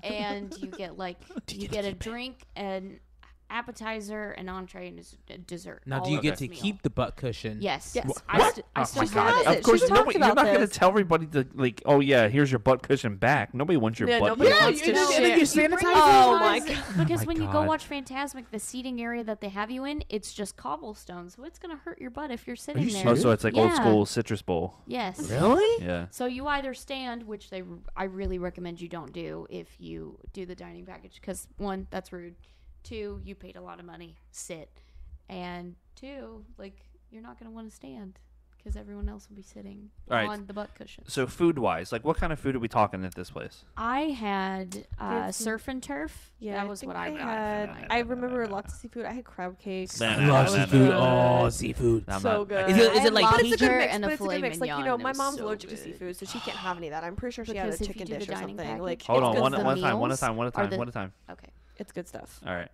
And you get you get a drink, an appetizer, an entree, and a dessert. Now, all do you in get this to meal. keep the butt cushion? Yes. Yes. I What? still Oh have my God. has it. it. Of course, She talked nobody, you're about not going to this. tell everybody to like, oh yeah, here's your butt cushion back. Nobody wants your Yeah, butt nobody cushion. wants to No, share. you you sanitize bring it? Oh it my because- God. Because Oh my when you go God. watch Fantasmic, the seating area that they have you in, it's just cobblestone, so it's gonna hurt your butt if you're sitting you there. Oh, so it's like old Yeah. school citrus bowl. Yes. Really? Yeah. So you either stand, which I really recommend you don't do if you do the dining package, because one, that's rude. Two, you paid a lot of money. Sit. And two, like you're not gonna want to stand because everyone else will be sitting All right. on the butt cushion. So food wise, like what kind of food are we talking at this place? I had Fancy. surf and turf. Yeah, that was think what I got. had. for mine. I remember lots of seafood. I had crab cakes. Nah, I nah, love nah, nah, seafood. nah. Oh, seafood. I'm So not- good. Is it- I had like lots- peach it's a good mix, and a but it's a good filet mix. Like, mignon? my It was mom's so allergic to good. seafood, so she can't have any of that. I'm pretty sure she had a Because if you chicken do the dish or dining something. package- Like, Hold it's on, good one stuff. at a time, one at a meals time, one at a time, are the- one at a time. Okay. It's good stuff. All right.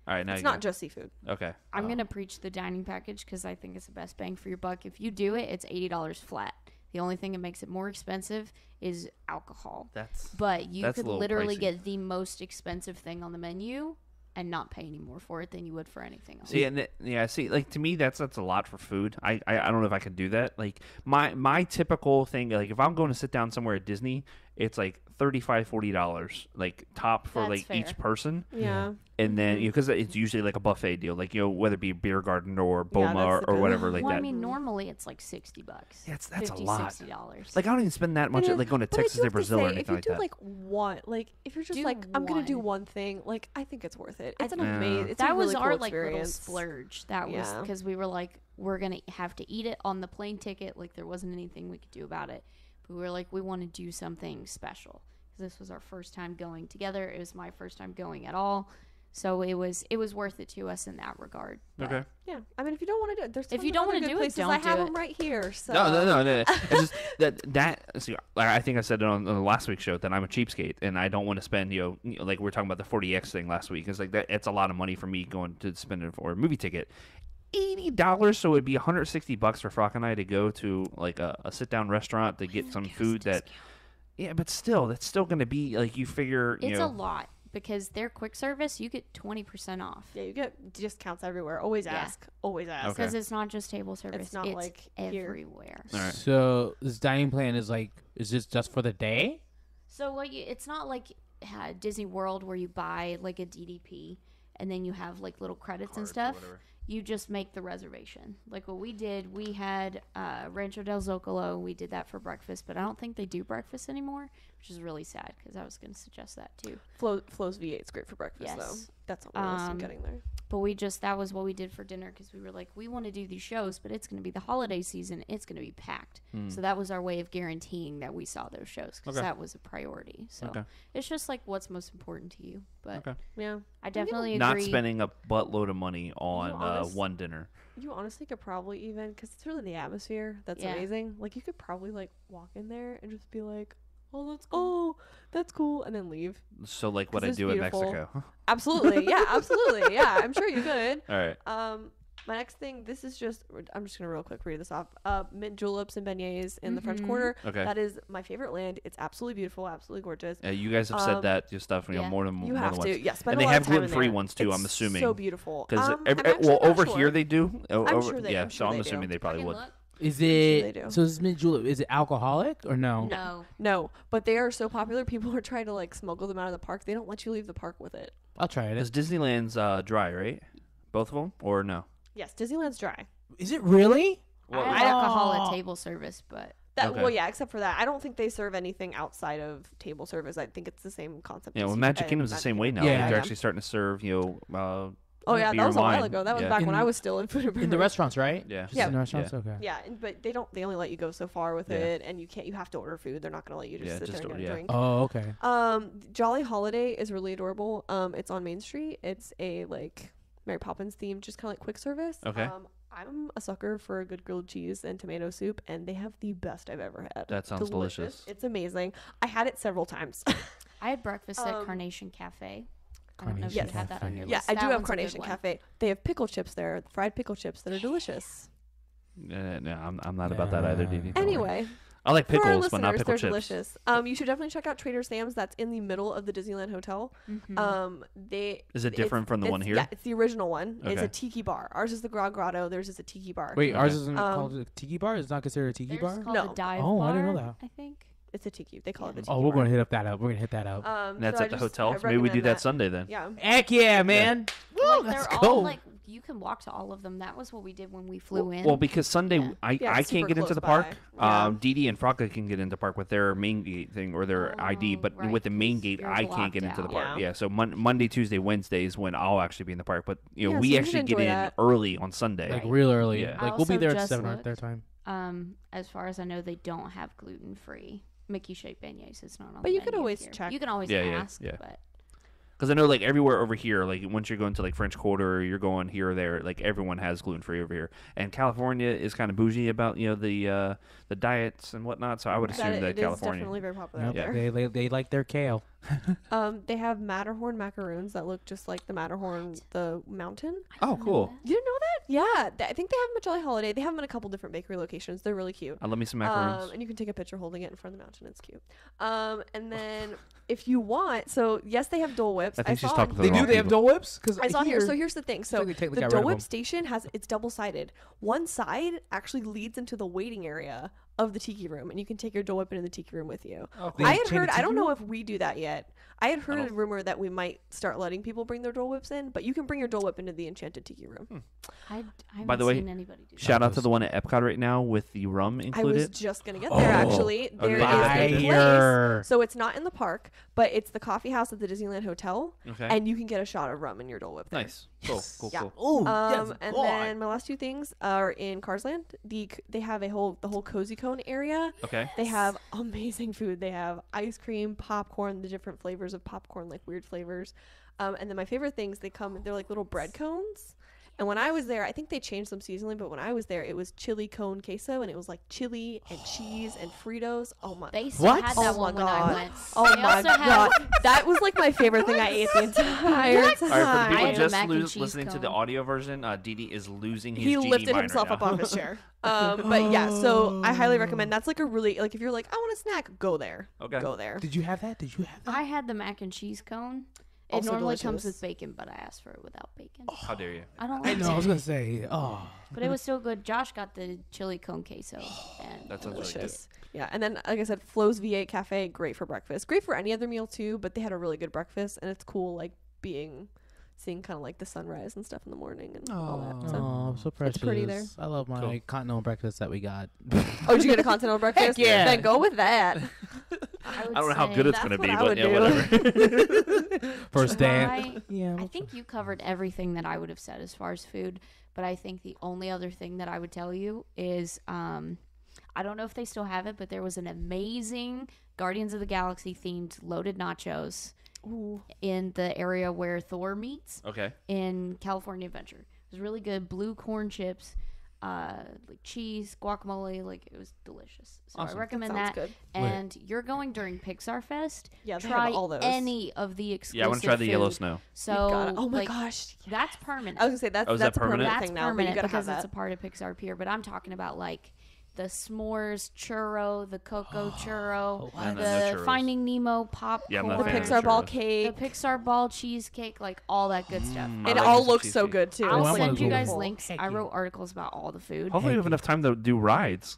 All right, now It's you not go. just seafood. Okay. I'm gonna preach the dining package because I think it's the best bang for your buck. If you do it, it's $80 flat. The only thing that makes it more expensive is alcohol. But you That's could a little literally pricey. get the most expensive thing on the menu and not pay any more for it than you would for anything else. See, see, like to me, that's a lot for food. I don't know if I can do that. Like my typical thing, like if I'm going to sit down somewhere at Disney, it's like $35-$40, like top for That's like fair. each person, Yeah. and then because it's usually like a buffet deal, like whether it be beer garden or Yeah, Boma that's or, the or good whatever one. like well, that. I mean, normally it's like $60. Yeah, that's a $50, lot. $60. Like I don't even spend that much It at is, like going to but I Texas do or have to Brazil or say, anything if you like do that. one, like if you're just Do like I'm gonna do one. one thing, like I think it's worth it. It's an Yeah. amazing. It's That a really was cool our like little experience. splurge. That was Yeah. because we were like, we're gonna have to eat it on the plane ticket. Like there wasn't anything we could do about it. But we were like, we want to do something special because this was our first time going together. It was my first time going at all, so it was worth it to us in that regard. But Okay. Yeah, I mean, if you don't want to do it, there's If tons you of don't other wanna good do it, places. don't I have do them it. right here. So No. It's just that. See, I think I said it on the last week's show that I'm a cheapskate and I don't want to spend. Like we were talking about the 40X thing last week. It's like that. It's a lot of money for me going to spend it for a movie ticket. $80, so it'd be $160 for Frock and I to go to like a sit down restaurant to get some food that. Yeah, but still, that's still going to be like you figure. it's a lot because their quick service, you get 20% off. yeah, you get discounts everywhere. Always Yeah. ask. Always ask. Okay. Because it's not just table service; It's not like here. everywhere. All right. So this dining plan is this just for the day? So it's not like Disney World where you buy like a DDP and then you have like little credits and stuff. You just make the reservation. Like what we did, we had Rancho del Zocalo. We did that for breakfast, but I don't think they do breakfast anymore, which is really sad because I was going to suggest that too. Flo's V8 is great for breakfast Yes. though. That's all I'm getting there. But that was what we did for dinner because we were like, we want to do these shows, but it's going to be the holiday season. It's going to be packed. So that was our way of guaranteeing that we saw those shows because that was a priority. So it's just like what's most important to you. But Yeah. I definitely Not agree. spending a buttload of money on honest- one dinner. You honestly could probably even, because it's really the atmosphere that's Yeah. amazing. Like you could probably like walk in there and just be like, oh, that's cool, and then leave. So like what 'Cause I it's do in beautiful. Mexico. Absolutely, yeah, absolutely, yeah. I'm sure you could. All right. My next thing, this is just, I'm just gonna real quick read this off. Mint juleps and beignets in the French Quarter. Okay. That is my favorite land. It's absolutely beautiful, absolutely gorgeous. You guys have said that your stuff yeah. more than You more have than to, once. yeah. Spend And they a lot have of time in gluten-free there. ones too. It's I'm assuming. so beautiful. Because I'm actually not over sure. here they do. I'm sure they So I'm do. assuming they probably would. Look. Is They do. it? So this is mint julep. Is it alcoholic or no? No. But they are so popular. People are trying to like smuggle them out of the park. They don't let you leave the park with it. I'll try it. Because Disneyland's dry, right? Both of them, or no? Yes, Disneyland's dry. Is it really? I had alcohol at table service, but That well, yeah. Except for that, I don't think they serve anything outside of table service. I think it's the same concept. Yeah, well, Magic Kingdom's the same way now. Yeah. They're actually starting to serve, Oh yeah, beer that was and a while wine. ago. That was Yeah. back when I was still in food and In the beverage. restaurants, right? Yeah. Just in the restaurants. Okay. Yeah, but they only let you go so far with Yeah. it, and you have to order food. They're not gonna let you just sit there and get a drink. Oh, okay. Jolly Holiday is really adorable. It's on Main Street. It's a like Mary Poppins themed, just kind of like quick service. Okay. I'm a sucker for a good grilled cheese and tomato soup, and they have the best I've ever had. That sounds delicious. It's amazing. I had it several times. I had breakfast at Carnation Cafe. I don't know if you Carnation had that on your Yeah, list. I do That have one's a good Carnation one. Cafe. They have pickle chips there, fried pickle chips that are delicious. No, I'm not about that either, Didi. Anyway, I like for our pickles, but not listeners, pickle they're chips. delicious. You should definitely check out Trader Sam's. That's in the middle of the Disneyland Hotel. Is it different from the one here? Yeah, it's the original one. It's Okay. a tiki bar. Ours is the Grotto. Theirs is a tiki bar. Wait, ours isn't called a tiki bar? It's not considered a tiki Theirs bar? is called No. the dive Oh, bar, I didn't know that. I think. It's a tiki. They call it the tiki Oh, bar. we're going to hit that up. That's so at the hotel. Maybe we do recommend that Sunday then. Yeah. Heck yeah, man. Woo, Like, let's they're go. all like you can walk to all of them. That was what we did when we flew in. Well, because Sunday Yeah. I Yeah, can't it's super get into close the park. by. Yeah. Didi and Fraka can get into park with their main gate thing or their ID, but right, with the main 'cause gate, you're I can't get blocked into the out. park. Yeah. Yeah, so Monday, Tuesday, Wednesday is when I'll actually be in the park. But Yeah, so we you actually can get enjoy in that. early on Sunday. Like real early. Yeah. Like I we'll be also there at just 7 looked. their time. As far as I know, they don't have gluten free Mickey shaped beignets. It's not on. But the you could menu always here. check. You can always Yeah, ask. yeah. But Because I know, like, everywhere over here, like, once you're going to, like, French Quarter or you're going here or there, like, everyone has gluten-free over here. And California is kind of bougie about, the diets and whatnot, so I would assume that it is California... definitely very popular Yep. out there. They like their kale. They have Matterhorn macaroons that look just like the Matterhorn, the mountain. Oh, cool. You didn't know that? Yeah, I think they have them at Jolly Holiday. They have them in a couple different bakery locations. They're really cute. I love me some macaroons. And you can take a picture holding it in front of the mountain. It's cute. And then if you want, so yes, they have Dole Whips. I think she's saw talking to on the They wrong do. They have people. Dole Whips? Because I saw here. So here's the thing. So like they technically the got rid Dole of Whip them. station it's double-sided. One side actually leads into the waiting area of the tiki room, and you can take your Dole Whip into the tiki room with you. They I had change heard. the I don't tiki know room? if we do that yet. I had heard a rumor that we might start letting people bring their Dole Whips in, but you can bring your Dole Whip into the Enchanted Tiki Room. I haven't By the way, seen anybody do that. Shout out to the one at Epcot right now with the rum I was included. just gonna get there actually. There is Okay. a Fire. place, so it's not in the park, but it's the coffee house at the Disneyland Hotel, Okay. and you can get a shot of rum in your Dole Whip there. Nice. Cool. Yeah. Oh, yes, And God. then my last two things are in Carsland. They have the whole Cozy Cone area. Okay. They have amazing food. They have ice cream, popcorn, the different flavors of popcorn, like weird flavors. And then my favorite things, they're like little bread cones. And when I was there, I think they changed them seasonally, but when I was there, it was chili cone queso, and it was like chili and cheese and Fritos. Oh my! They still What? had Oh that my one when I God. went. Oh They my also had- god! That was like my favorite thing I ate the entire time. All right, for the I people had a just mac and cheese listening to the cone. audio version, Didi is losing his He GD lifted mind himself right up now. off his chair. But yeah, so I highly recommend. That's like a really if you're like I want a snack, go there. Okay. Go there. Did you have that? I had the mac and cheese cone. It Also normally comes delicious. with bacon, but I asked for it without bacon. How dare you? I don't I like know. I was it. gonna say. Oh. But it was still good. Josh got the chili cone queso. And That sounds really good. Delicious. Yeah, and then like I said, Flo's V8 Cafe, great for breakfast. Great for any other meal too, but they had a really good breakfast, and it's cool like seeing kind of like the sunrise and stuff in the morning and all that. So. Oh, so precious. pretty there. I love my Cool. continental breakfast that we got. Oh, did you get a continental breakfast? yeah. Then go with that. I I don't know how say good it's that's going to what be, I but would yeah, do. whatever. First day. try- Yeah. I think you covered everything that I would have said as far as food, but I think the only other thing that I would tell you is I don't know if they still have it, but there was an amazing Guardians of the Galaxy themed loaded nachos Ooh. in the area where Thor meets Okay. in California Adventure. It was really good. Blue corn chips, like cheese, guacamole, like it was delicious. So Awesome. I recommend Sounds that. good. And you're going during Pixar Fest. Yeah, they try have all those. any of the exclusive Yeah, I want to try the yellow food. snow. So You got it. Oh my like, gosh. that's permanent. I was gonna say Oh, is that that's a permanent permanent? That's thing now, but you permanent gotta because have it's that. a part of Pixar Pier. But I'm talking about like the s'mores churro, the cocoa churro, And the then the churros. Finding Nemo popcorn, Yeah, I'm not The a fan of Pixar ball churros. cake. the Pixar ball cheesecake, like all that good stuff. I It like all me some looks so cheesecake. good too. I'll Oh, I'm It's, gonna send you guys Google. links. Heck I yeah. wrote articles about all the food. Hopefully we have enough time to do rides.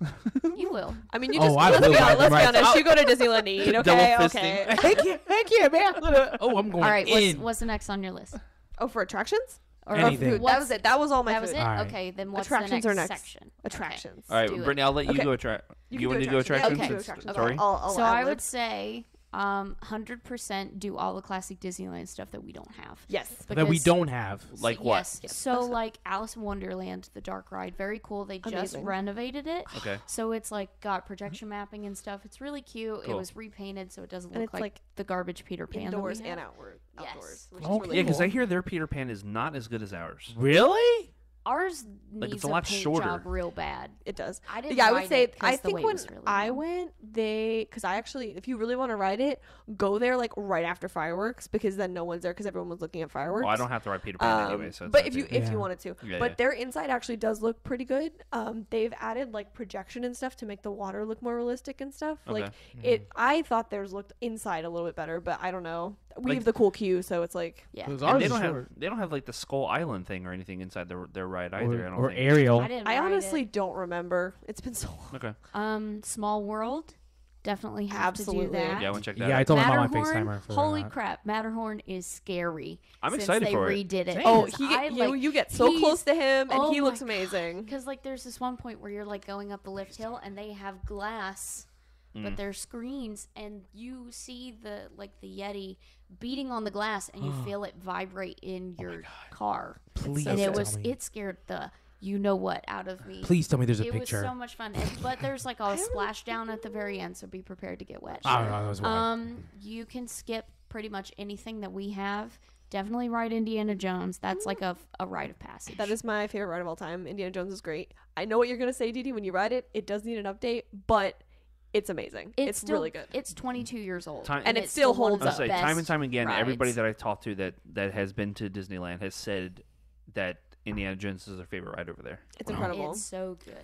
You will. I mean, you Oh, just I let's will be ride honest. them right. You go to Disneyland to eat. Okay, Double okay. Heck yeah, man. I'm going All right, in. what's the next on your list? Oh, for attractions? Or Anything. Food. That what's- was it. That was all my That food. was it. All right. Okay, then what's Attractions the are next next. section? Attractions. All right, do it. Brittany, I'll let you Okay. go attract. You want to go Yeah, attractions? you do It's- attractions. Sorry. I'll So I ad-lib. would say 100% do all the classic Disneyland stuff that we don't have. Yes. That we Because- don't have. Like what? Yes. So like Alice in Wonderland, the dark ride, very cool. They just Amazing. renovated it. Okay. So it's like got projection mapping and stuff. It's really cute. It Cool. was repainted so it doesn't And look it's, like, like, the garbage Peter Pan. Indoors that we and have. outdoors. Yes. Which Okay. is really Yeah, because cool. I hear their Peter Pan is not as good as ours. Really? Ours Like, needs it's a lot paint shorter. job real bad. It does. I didn't. Yeah, I would ride say it 'cause I the think wait when was really I long. went, because I actually, if you really want to ride it, go there like right after fireworks because then no one's there because everyone was looking at fireworks. Well, I don't have to ride Peter Pan anyway, so it's but not if you big. if Yeah. you wanted to, Yeah, but yeah. their inside actually does look pretty good. They've added like projection and stuff to make the water look more realistic and stuff. Okay. Like it, I thought theirs looked inside a little bit better, but I don't know. We Like- have the cool queue, so it's like Yeah. Because And ours they is don't have short. like the Skull Island thing or anything inside their ride either. I don't Or think. Ariel. I didn't. I ride honestly it. don't remember. It's been so long. Okay. Small World, definitely have to Absolutely. do that. Yeah, I want to check that. Yeah, I out. told my mom on Matterhorn, FaceTime for holy that. crap, Matterhorn is scary. I'm since excited they for it. redid it. Same. Oh, Because he I, like, you get so he's- close to him, and oh he my looks God. amazing. Because like there's this one point where you're like going up the lift hill and they have glass, Mm. but they're screens, and you see the Yeti beating on the glass, and you feel it vibrate in your car. Please And tell me. it scared the you know what out of me. Please tell me there's a It picture. was so much fun, but there's like a splashdown at the very end, so be prepared to get wet. I don't know. That was wild. You can skip pretty much anything that we have. Definitely ride Indiana Jones. That's like a rite of passage. That is my favorite ride of all time. Indiana Jones is great. I know what you're gonna say, Didi. When you ride it, it does need an update, but it's amazing. It's still, really good. It's 22 years old, And it still one of holds the up. I say best time and time again, everybody rides. that I talk to that has been to Disneyland has said that Indiana Jones is their favorite ride over there. It's incredible. It's so good.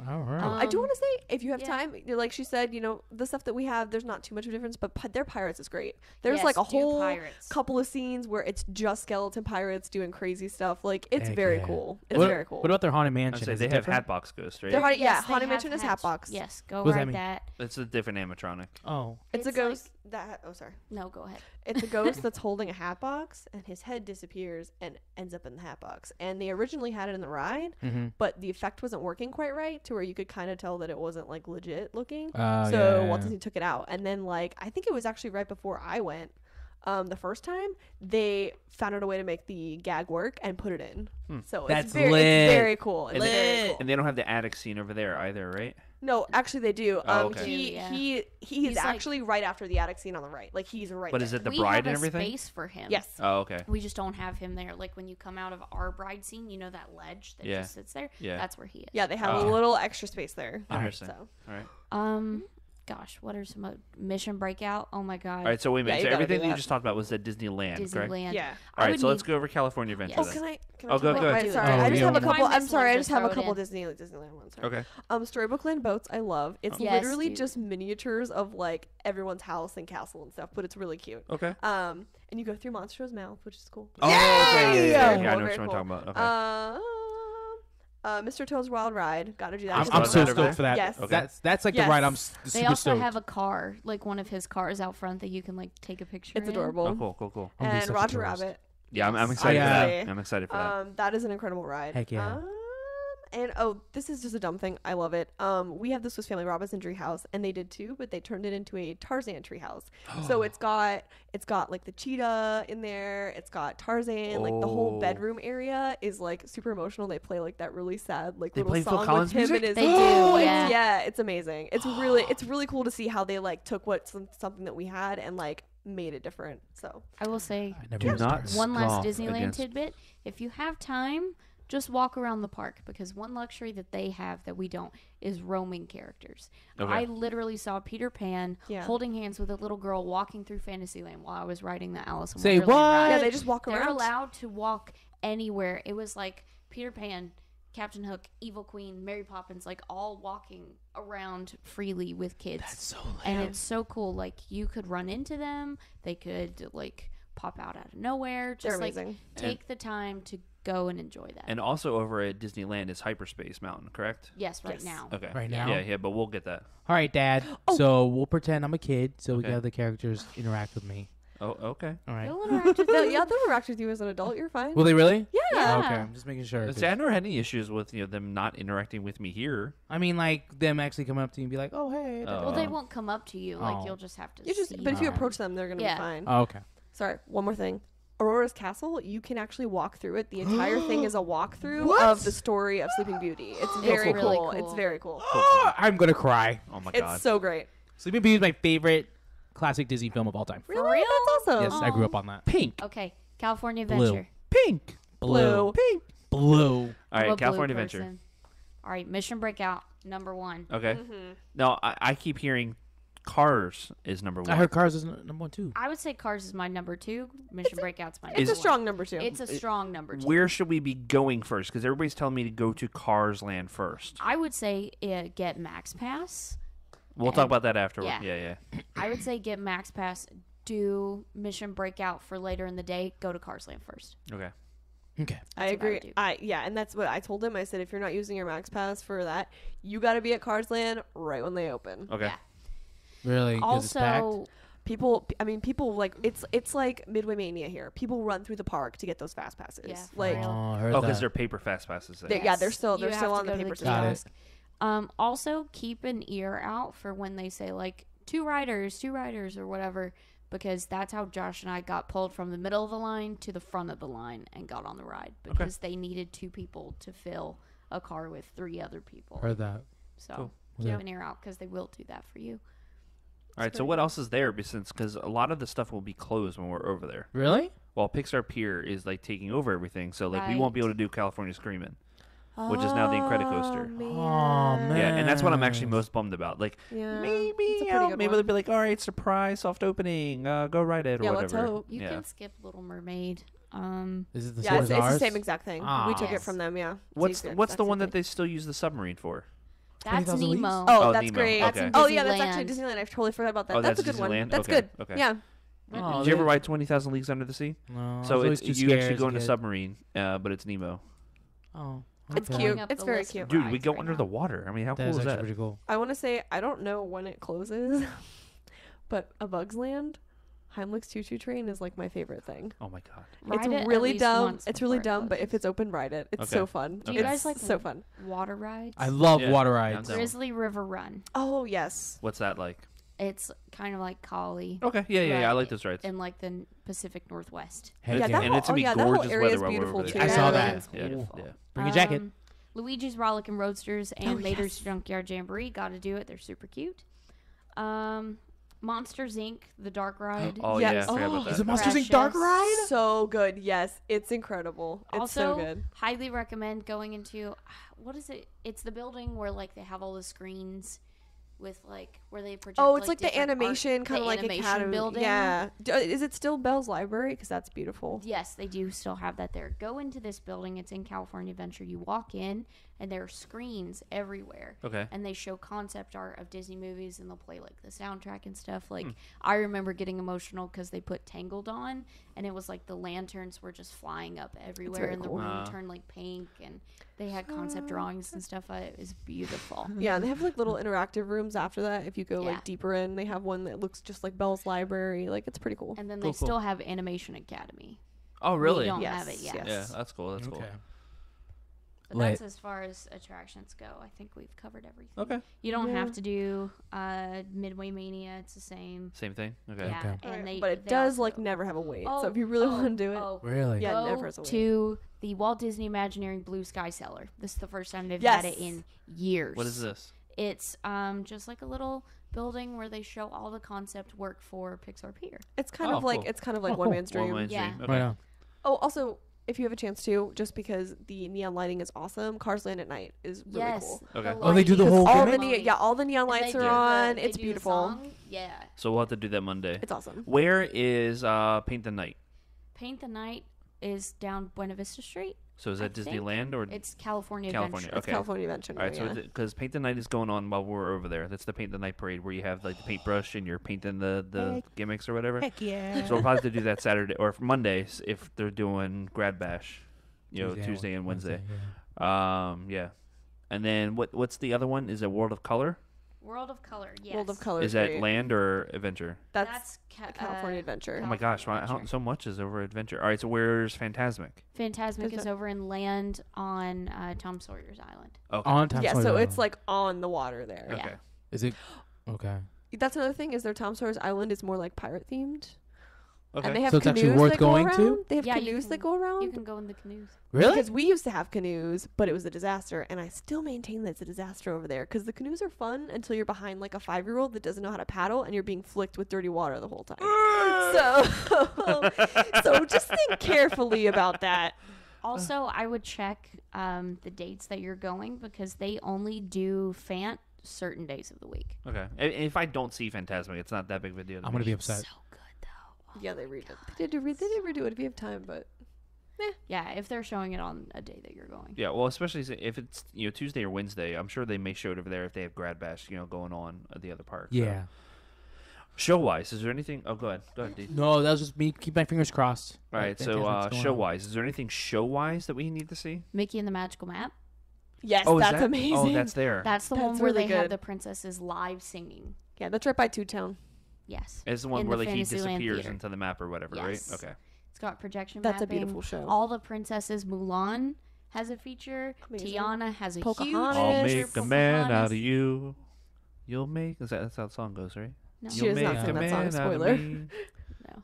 All right. I do Um, want to say, if you have yeah. time, like she said, the stuff that we have, there's not too much of a difference, but their pirates is great. There's Yes, like a do whole pirates. couple of scenes where it's just skeleton pirates doing crazy stuff. Like, it's Heck very yeah. cool. It's what, very cool. What about their haunted I mansion? say Is they it have different? Hatbox Ghost, right? They're Yes, yeah, they Haunted have Mansion is Hatch. Hatbox. Yes, go What does that ride mean? that. It's a different animatronic. Oh. It's a It's ghost sorry. No, go ahead. It's a ghost that's holding a hat box, and his head disappears and ends up in the hat box. And they originally had it in the ride, Mm-hmm. but the effect wasn't working quite right to where you could kind of tell that it wasn't like legit looking. Oh, So yeah. Walt Disney took it out, and then like I think it was actually right before I went. The first time they found out a way to make the gag work and put it in. So That's it's very, lit. it's very cool. It's And, very cool. and they don't have the attic scene over there either, right? No, actually they do. Oh, okay. He's He's like- actually right after the attic scene on the right. Like he's right. But is there. it the we bride have and a everything? space for him. Yes. Oh, okay. We just don't have him there. Like when you come out of our bride scene, you know that ledge that Yeah. just sits there? Yeah. That's where he is. Yeah, they have Oh. a little extra space there. Interesting. So All right. Gosh, what are some Mission Breakout? Oh my god. All right. So wait a minute. Yeah, you so gotta everything do that you that. just talked about was at Disneyland, correct? Disneyland. yeah. All I right. would So let's need- go over California Adventure Oh, Yes. then. can I Oh, talk go about- ahead. Right, sorry, Oh, I just yeah. have a Find couple. I'm this sorry, one, I just just have a throw it couple in. Disneyland ones. Sorry. Okay. Storybookland boats, I love. It's Yes, literally dude. just miniatures of like everyone's house and castle and stuff, but it's really cute. Okay. And you go through Monstro's mouth, which is cool. Oh, okay. Yeah, Very I cool, know what very you're cool. talking about. Okay. Mr. Toad's Wild Ride. Got to do that. I'm, Just I'm love so that. stoked for that. Yes. Okay. That's like Yes. the ride I'm They super also stoked. have a car, like one of his cars out front that you can like take a picture It's in. adorable. Oh, cool. I'm gonna be And such a Roger tourist. Rabbit. Yeah, I'm Yes. excited for Yeah. that. I'm excited for that. That is an incredible ride. Heck yeah. And this is just a dumb thing. I love it. We have the Swiss Family Robinson treehouse, and they did too, but they turned it into a Tarzan treehouse. So it's got like the cheetah in there. It's got Tarzan. Like the whole Oh. bedroom area is like super emotional. They play like that really sad like They little play Phil song Collins with him music? and his. They do, It's, yeah. it's amazing. It's really cool to see how they like took something that we had and like made it different. So I will say I never Do used not to. one last scoff Disneyland against- tidbit. If you have time, just walk around the park, because one luxury that they have that we don't is roaming characters. Okay. I literally saw Peter Pan Yeah. holding hands with a little girl walking through Fantasyland while I was riding the Alice in Say Wonderland what? ride. yeah, they just walk They're around. allowed to walk anywhere. It was like Peter Pan Captain Hook, Evil Queen, Mary Poppins, like all walking around freely with kids. That's so and it's so cool. Like you could run into them. They could like pop out of nowhere. Just They're like amazing. take the time to go and enjoy that. And also over at Disneyland is Hyperspace Mountain, correct? yes, right Yes. now. Okay. Right now? Yeah, but we'll get that. All right, Dad. So we'll pretend I'm a kid, so we Okay. can have the characters interact with me. Oh, okay. All right. They'll interact with No, you. yeah, they'll interact with you as an adult. You're fine. Will they really? yeah. Okay, I'm just making sure. 'cause- See, I never had any issues with them not interacting with me here. I mean, like them actually coming up to you and be like, "Oh, hey." Oh. Well, they won't come up to you. Like Oh. you'll just have to. You just, see but if you them. approach them, they're gonna Yeah. be fine. Oh, okay. Sorry, one more thing. Aurora's Castle, you can actually walk through it. The entire thing is a walkthrough What? of the story of Sleeping Beauty. It's very really cool. cool. It's very cool. Oh, I'm gonna cry. Oh my god. It's so great. Sleeping Beauty is my favorite classic Disney film of all time. Really? real? That's awesome. Yes, I grew up on that. Pink. Okay, California Blue. Adventure. Pink. Blue. Pink. Blue. All I'm right, a blue California Adventure. person. All right, Mission Breakout #1. Okay. Mm-hmm. Now I keep hearing Cars is number 1. I heard Cars is number 1 too. I would say Cars is my #2. Mission Breakout's my It's number a strong number 2. It's a strong #2. Where should we be going first? Because everybody's telling me to go to Cars Land first. I would say get Max Pass. We'll talk about that afterward. Yeah. Yeah. I would say get Max Pass. Do Mission Breakout for later in the day. Go to Cars Land first. Okay. Okay. I what I agree. would do. Yeah, and that's what I told him. I said, if you're not using your Max Pass for that, you got to be at Cars Land right when they open. Okay. Yeah. Really? 'Cause it's packed? Also, People like it's like Midway Mania here. People run through the park to get those fast passes. Yeah, for like real. Oh, I heard Oh, that. because they're paper fast passes. There. yeah, they're Yes, still you have on to the go to paper Got it. kiosk. Also, keep an ear out for when they say like two riders or whatever, because that's how Josh and I got pulled from the middle of the line to the front of the line and got on the ride because they needed 2 people to fill a car with 3 other people. Heard that. So Cool. keep Yeah. an ear out because they will do that for you. All right. So what else is there? Because a lot of the stuff will be closed when we're over there. Really? While Pixar Pier is like taking over everything, so like we won't be Right. able to do California Screamin', which is now the Incredicoaster. Oh, man. Yeah, and that's what I'm actually most bummed about. Like Yeah, maybe it's a pretty good maybe one. they'll be like, all right, surprise, soft opening, go ride it or Yeah, whatever. let's hope. You yeah. can skip Little Mermaid. Is it the Yeah, same it's as the ours? same exact thing. Ah. We took it Yes. from them. Yeah. What's It's the one that exact they still use the submarine for? That's 20,000 Leagues? Nemo. same thing. Oh, Oh, that's Nemo. great. Okay. in Oh yeah, that's actually Disneyland. Disneyland. I totally forgot about that. Oh, that's a that's good one. Disneyland? That's Okay, good. okay. Yeah. Oh, Did you ever they- ride 20,000 Leagues Under the Sea? No, I was So always it's too you actually scared go as in a a kid. submarine, but it's Nemo. Oh, It's okay. cute. Up It's the very list of cute. Dude, we rides go right under now. the water. I mean, how That cool is is actually that? pretty cool. I want to say I don't know when it closes, but A Bug's Land, Heimlich's Choo Choo Train is like my favorite thing. Oh my god. Ride it It's at really least dumb. once It's really before it dumb, but if closes. it's open, ride it. It's Okay. so fun. Do you It's guys like so fun? water rides? I love Yeah. water Yeah, rides. I'm down. Grizzly River Run. Oh yes. What's that like? It's kind of like Collie Okay, yeah. I Right. like those rides. in like the Pacific Northwest. Heck Yeah, yeah. that And it's whole- gonna be oh, yeah, that whole gorgeous area weather is while we're beautiful, over too. there. I saw Yeah, that. it's Yeah, beautiful. yeah. Bring a jacket. Luigi's Rollickin' Roadsters and Oh, Mater's yes. Junkyard Jamboree. Got to do it. They're super cute. Monsters Inc. The dark ride. Oh Yes. yeah, I forgot Oh. about that. Is it Monsters Inc. Dark Precious. Ride? So good. Yes, it's incredible. It's Also, so good. highly recommend going into what is it? It's the building where like they have all the screens with like where they project. Oh, it's like the different animation, art- kind of the like animation Academy building. Yeah. Is it still Bell's Library? Because that's beautiful. Yes, they do still have that there. Go into this building. It's in California Adventure. You walk in, and there are screens everywhere. Okay. And they show concept art of Disney movies, and they'll play like the soundtrack and stuff. Like I remember getting emotional because they put Tangled on, and it was like the lanterns were just flying up everywhere, very and the cool. room turned like pink, and they had concept drawings and stuff. It was beautiful. Yeah, and they have like little interactive rooms after that. If you go Yeah. like deeper in, they have one that looks just like Bell's Library. Like it's pretty cool. And then Cool, they cool. still have Animation Academy. Oh We really? don't Yes, have it yet. yes. Yeah, that's cool. That's cool. Okay. But Lit. that's as far as attractions go. I think we've covered everything. Okay. You don't Yeah. have to do Midway Mania. It's the same. Same thing. Okay. Yeah, Okay. and they, but it they does also- like never have a wait. Oh, so if you really oh, want to do it, oh, Really? Yeah, it go never has a wait. to the Walt Disney Imagineering Blue Sky Cellar. This is the first time they've Yes. had it in years. What is this? It's just like a little building where they show all the concept work for Pixar Pier. it's kind Oh, of like cool. it's kind of like Oh, one cool. man's dream. One-man Yeah. dream. Okay. Right on. Oh, also, if you have a chance to, just because the neon lighting is awesome, Cars Land at night is really yes. cool. Okay. Oh, they do the Because whole all gimmick? the all the neon And they lights do are the- on. they It's do the beautiful. song. Yeah. So we'll have to do that Monday. It's awesome. Where is Paint the Night? Paint the Night is down Buena Vista Street. So is that Disneyland or it's California California? Adventure? It's California Adventure. All right, yeah. so because Paint the Night is going on while we're over there. That's the Paint the Night parade where you have like the paintbrush and you're painting the gimmicks or whatever. Heck yeah. So we'll probably have to do that Saturday or Mondays if they're doing Grad Bash, Tuesday and Wednesday. Yeah. And then what's the other one? Is it World of Color? World of Color, yes. World of Color. Is that Land or Adventure? That's California Adventure. Oh my gosh, so much is over Adventure. All right, so where's Fantasmic? Fantasmic is over in Land on Tom Sawyer's Island. Okay. On Tom Sawyer's so Island. it's like on the water there. Okay. Yeah. Is it? Okay. That's another thing. Is their Tom Sawyer's Island is more like pirate themed. Okay. And they have So it's canoes actually worth that go going around. to? They have Yeah, you canoes can- that go around. You can go in the canoes. Really? Because we used to have canoes, but it was a disaster, and I still maintain that it's a disaster over there. Because the canoes are fun until you're behind like a 5-year-old that doesn't know how to paddle, and you're being flicked with dirty water the whole time. so just think carefully about that. Also, I would check the dates that you're going because they only do Fant certain days of the week. Okay. And if I don't see Fantasmic, it's not that big of a deal. I'm gonna be upset. So good though. Oh Yeah, they read it. They did redo it if you have time, but Yeah, if they're showing it on a day that you're going. Yeah, well, especially if it's Tuesday or Wednesday, I'm sure they may show it over there if they have Grad Bash going on at the other park. Yeah. So. Show wise, is there anything? Oh, go ahead, Dee. No, that was just me. Keep my fingers crossed. All right, so show wise, is there anything show wise that we need to see? Mickey and the Magical Map. yes, Oh, is that's that, amazing. Oh, that's there. That's the That's one where really they have good. the princesses live singing. Yeah, that's right by Two Town. Yes. It's the one in where the like he Fantasyland disappears Theater. into the map or whatever, Yes. right? Okay. It's got projection That's a mapping. beautiful show. All the princesses. Mulan has a feature. Amazing. Tiana has a Pocahontas. I'll Yes. huge make feature. a man out Pocahontas. of you. You'll make. That's how the song goes, right? No. She You'll does not make sing a that song, man out of spoiler. me. No.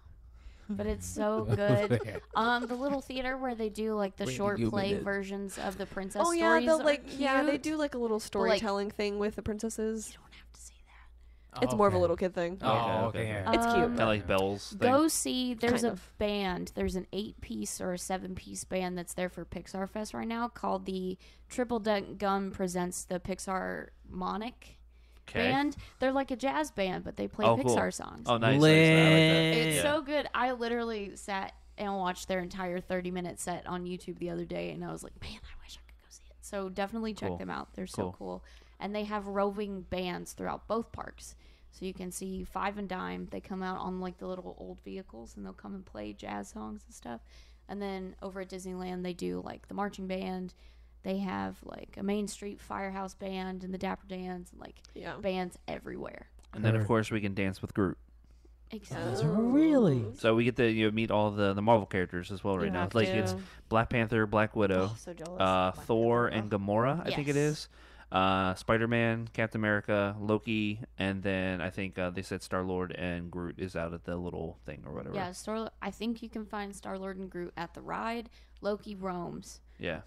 But it's so good. The little theater where they do like the Bring short you play minute. versions of the princess Oh yeah, stories. they'll are they cute. do like a little storytelling thing with the princesses. You don't have to see that. It's more of a little kid thing. Oh, Okay, okay. okay. Yeah. It's cute. Kind of like Belle's thing. Go see. There's Kind a of. band. There's an 8-piece or a 7-piece band that's there for Pixar Fest right now called the Triple Dent Gum Presents the Pixar Monic band. They're like a jazz band, but they play Oh, cool. Pixar songs. Oh, nice. Lit. I like that. It's Yeah. so good. I literally sat and watched their entire 30-minute set on YouTube the other day, and I was like, man, I wish I could go see it. So definitely check Cool. them out. They're so cool. And they have roving bands throughout both parks. So you can see Five and Dime. They come out on like the little old vehicles, and they'll come and play jazz songs and stuff. And then over at Disneyland, they do like the marching band. They have like a Main Street Firehouse band and the Dapper Dans and like Yeah. bands everywhere. And then of course we can dance with Groot. Exactly. Really? So we get to meet all the Marvel characters as well right You now. have Like to. it's Black Panther, Black Widow, Oh, so jealous. Thor, and Gamora. I think it Yes. is. Spider-Man, Captain America, Loki, and then I think they said Star-Lord and Groot is out at the little thing or whatever. Yeah, I think you can find Star-Lord and Groot at the ride. Loki roams. Yeah.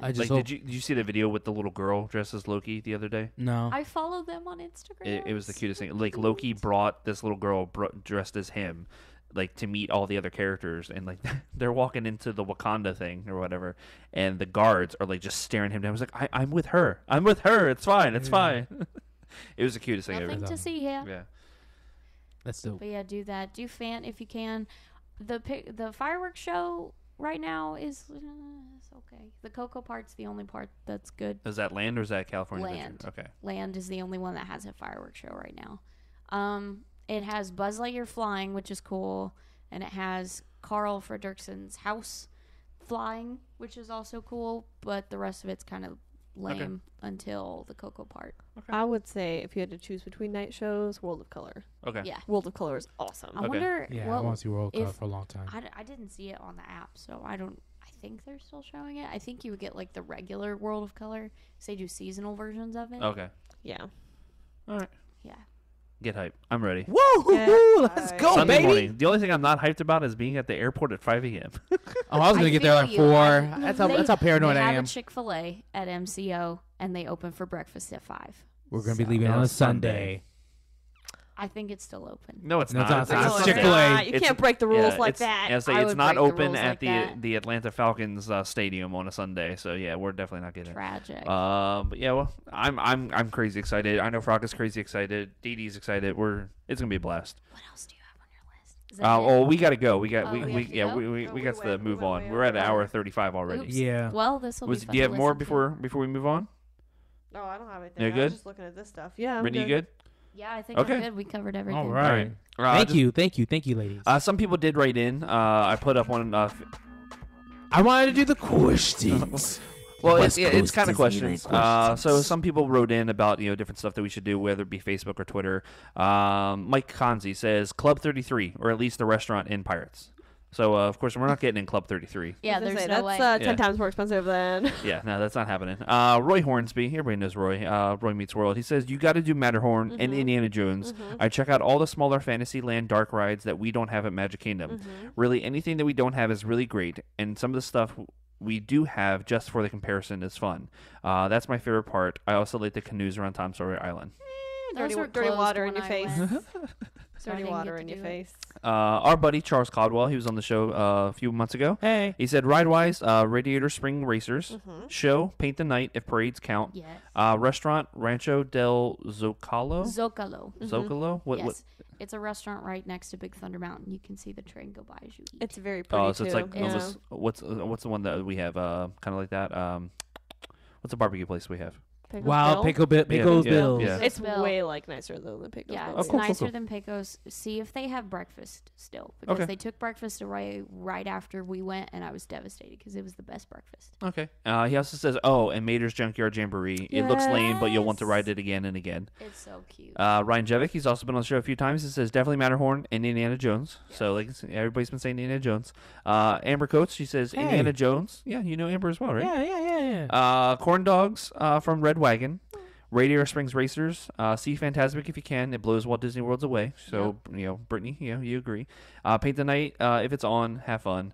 I just Like, hope. did you see the video with the little girl dressed as Loki the other day? No. I follow them on Instagram. It was the cutest thing. Like Loki brought this little girl dressed as him, like to meet all the other characters, and like they're walking into the Wakanda thing or whatever, and the guards are like just staring him down. I was like, I'm with her. I'm with her. It's fine. It's fine. It was the cutest thing Nothing ever. to see here. Yeah. That's dope. But yeah, do that. Do Fant if you can. The fireworks show right now is it's okay. The Cocoa part's the only part that's good. Is that Land or is that California Land. Adventure? Okay. Land is the only one that has a fireworks show right now. It has Buzz Lightyear flying, which is cool, and it has Carl Fredricksen's house flying, which is also cool. But the rest of it's kind of lame until the Cocoa part. I would say if you had to choose between night shows, World of Color. Okay. Yeah. World of Color is awesome. I wonder. Yeah, well, I want to see World Cup if- for a long time. I didn't see it on the app, so I think they're still showing it. I think you would get like the regular World of Color, so they do seasonal versions of it. Okay. Yeah. All right. Yeah. Get hype. I'm ready. Woo! Yeah. Let's go, Sunday baby! morning. The only thing I'm not hyped about is being at the airport at 5 a.m. Oh, I was gonna get there feel like you. 4. That's how paranoid they I have am. a Chick-fil-A at MCO, and they open for breakfast at 5. We're gonna be So, leaving on a Sunday. Sunday. I think it's still open. No, it's No, not. it's not. No, It's it's Chick-fil-A. not. You It's- can't break the rules yeah, like it's, that. yeah, say I it's would not break the open rules at like the that. the Atlanta Falcons stadium on a Sunday. So yeah, we're definitely not getting it. Tragic. But yeah, well, I'm crazy excited. I know Frog is crazy excited. Didi's excited. It's gonna be a blast. What else do you have on your list? We got to go. We got Oh, we have to go? we got to move went on. way We're at over. an hour 35 already. Oops. Yeah. Well, this will be fun Do you to have more listen to. before we move on? No, I don't have anything. You're I good? was just looking at this stuff. Yeah, I'm Brittany, you good? Yeah, I think Okay. we're good. We covered everything. All right. Just- Thank you, ladies. Some people did write in. I put up one. I wanted to do the questions. Well, West it's kind of Coast Disney questions. questions. So some people wrote in about different stuff that we should do, whether it be Facebook or Twitter. Mike Conzi says Club 33, or at least the restaurant in Pirates. So of course we're not getting in Club 33. Yeah, I was gonna there's say, no way. that's 10 Yeah. times more expensive than. Yeah, no, that's not happening. Roy Hornsby, everybody knows Roy. Roy Meets World. He says you got to do Matterhorn and Indiana Jones. I check out all the smaller Fantasyland dark rides that we don't have at Magic Kingdom. Really, anything that we don't have is really great, and some of the stuff we do have just for the comparison is fun. That's my favorite part. I also like the canoes around Tom Sawyer Island. Those were dirty closed water when in your I face. went, so I Dirty didn't water get in to your do it. face. Our buddy Charles Caldwell, he was on the show a few months ago. Hey. He said ride-wise, Radiator Spring Racers, show Paint the Night if parades count, Yes. restaurant Rancho del Zocalo. Zocalo. Zocalo? What? Yes. It's a restaurant right next to Big Thunder Mountain. You can see the train go by as you eat. It's very pretty Oh, so it's too. like yeah. almost, what's the one that we have? Kind of like that. What's the barbecue place we have? Pecos Wow, Bill? Pecos yeah, Bills. yeah. It's Bill. way like nicer than the Pecos Yeah, Bill. it's cool, nicer cool. than Pecos. See if they have breakfast still, because Okay. they took breakfast away right after we went, and I was devastated because it was the best breakfast. Okay. He also says, and Mater's Junkyard Jamboree. It looks lame, but you'll want to ride it again and again. It's so cute. Ryan Jevick, he's also been on the show a few times. He says definitely Matterhorn and Indiana Jones. So like everybody's been saying Indiana Jones. Amber Coates, she says Hey. Indiana Jones. Yeah, you know Amber as well, right? Yeah. Corn Dogs from Red Wagon. Radiator Springs Racers. See Fantasmic if you can. It blows Walt Disney World's away. So, Brittany, you agree. Paint the Night, if it's on, have fun.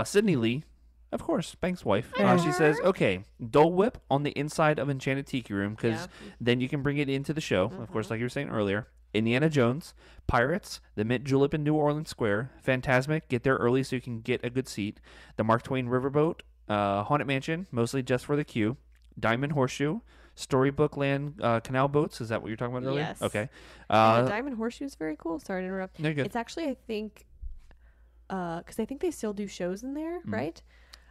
Sydney Lee, of course, Banks' wife. She says, okay, Dole Whip on the inside of Enchanted Tiki Room, because then you can bring it into the show, of course, like you were saying earlier. Indiana Jones, Pirates, the Mint Julep in New Orleans Square, Fantasmic, get there early so you can get a good seat. The Mark Twain Riverboat, Haunted Mansion, mostly just for the queue. Diamond Horseshoe, Storybook Land canal boats. Is that what you were talking about earlier? Yes. Okay. And the Diamond Horseshoe is very cool. Sorry to interrupt. No, you're good. It's actually, I think, because I think they still do shows in there, Mm-hmm. right?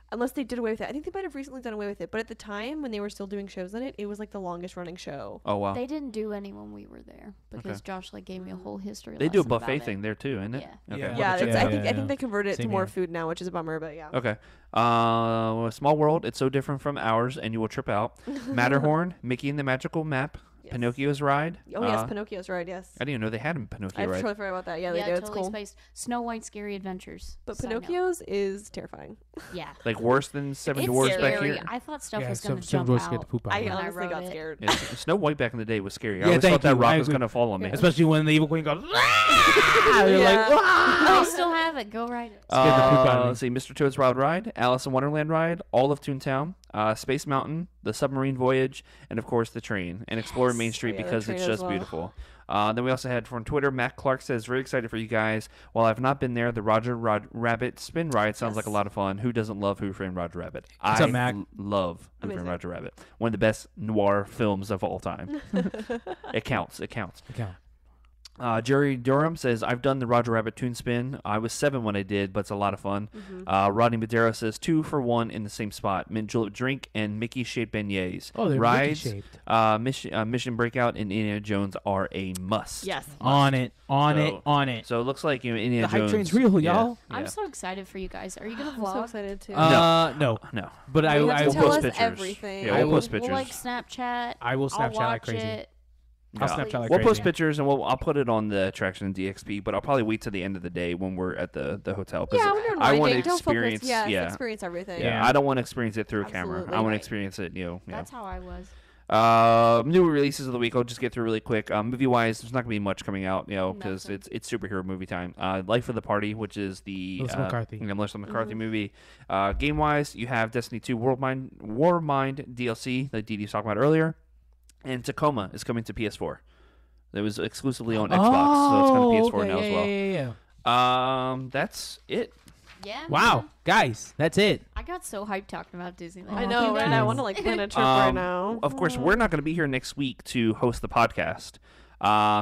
Unless they did away with it. I think they might have recently done away with it. But at the time when they were still doing shows in it, it was like the longest running show. Oh, wow. They didn't do any when we were there because Josh gave me a whole history. They do a lesson about buffet it. thing there too, isn't it? Yeah. Okay. Yeah. Yeah, check that's, that I out. think Yeah, I think yeah. they converted it to Same more here. food now, which is a bummer. But yeah. Okay. Small World. It's so different from ours, and you will trip out. Matterhorn, Mickey and the Magical Map, Yes. Pinocchio's Ride. Oh yes, Pinocchio's right. Yes. I didn't even know they had a Pinocchio I ride. totally forgot about that. Yeah, they do. It's totally cool. spaced. Snow White Scary Adventures. But Side note. Pinocchio's is terrifying. Yeah. Like worse than Seven It's Dwarfs back scary. here. I thought stuff Yeah, was going to some jump doors out. scared the poop out I of me. when I honestly wrote got it. scared. Yeah, Snow White back in the day was scary. I Yeah, always thank thought that you. rock I was agree. going to fall on me. Especially when the evil queen goes, you're Yeah. like, "Wah!" I still have it. Go ride it. Scared the poop out of me. Let's see, Mr. Toad's Wild Ride, Alice in Wonderland Ride, all of Toontown, Space Mountain, the Submarine Voyage, and of course the train, and explore Main Street Yeah, the because train it's as just well. beautiful. Then we also had from Twitter, Matt Clark says, very excited for you guys. While I've not been there, the Roger Rabbit spin ride sounds like a lot of fun. Who doesn't love Who Framed Roger Rabbit? What's up, Mac? Love Who Framed Amazing. Roger Rabbit. One of the best noir films of all time. It counts. It counts. Okay. Jerry Durham says, I've done the Roger Rabbit Toon Spin. I was 7 when I did, but it's a lot of fun. Rodney Madero says, 2 for 1 in the same spot. Mint Julep Drink and Mickey-shaped beignets. Oh, they're Rides, Mickey-shaped. Mission Breakout and Indiana Jones are a must. Yes. On it. So it looks like Indiana The hype Jones. train's real, yeah, y'all. yeah. I'm so excited for you guys. Are you going to I'm so vlog? excited too. No. No. But I You have to will tell post us pictures. everything. Yeah, I we'll will- post pictures. We'll like Snapchat. I will I'll Snapchat like watch crazy. it. I'll Yeah. Snapchat like We'll crazy. post pictures and I'll put it on the attraction in DXP, but I'll probably wait till the end of the day when we're at the hotel. 'Cause Yeah, when you're I want to unwinding, don't experience. focus. Yes, yeah, experience everything. yeah. I don't want to experience it through a camera. Absolutely. I want to Right. experience it. That's how I was. New releases of the week. I'll just get through really quick. Movie wise, there's not gonna be much coming out, because Nothing. it's superhero movie time. Life of the Party, which is the Melissa McCarthy. Melissa McCarthy movie. Game wise, you have Destiny 2 Warmind DLC that Didi was talking about earlier, and Tacoma is coming to PS4. It was exclusively on Xbox, so it's coming to PS4 okay. now as well. Yeah. That's it. Yeah. Wow, man. guys, that's it. I got so hyped talking about Disneyland. I know, right? I want to like plan a trip right now. Of course, we're not going to be here next week to host the podcast.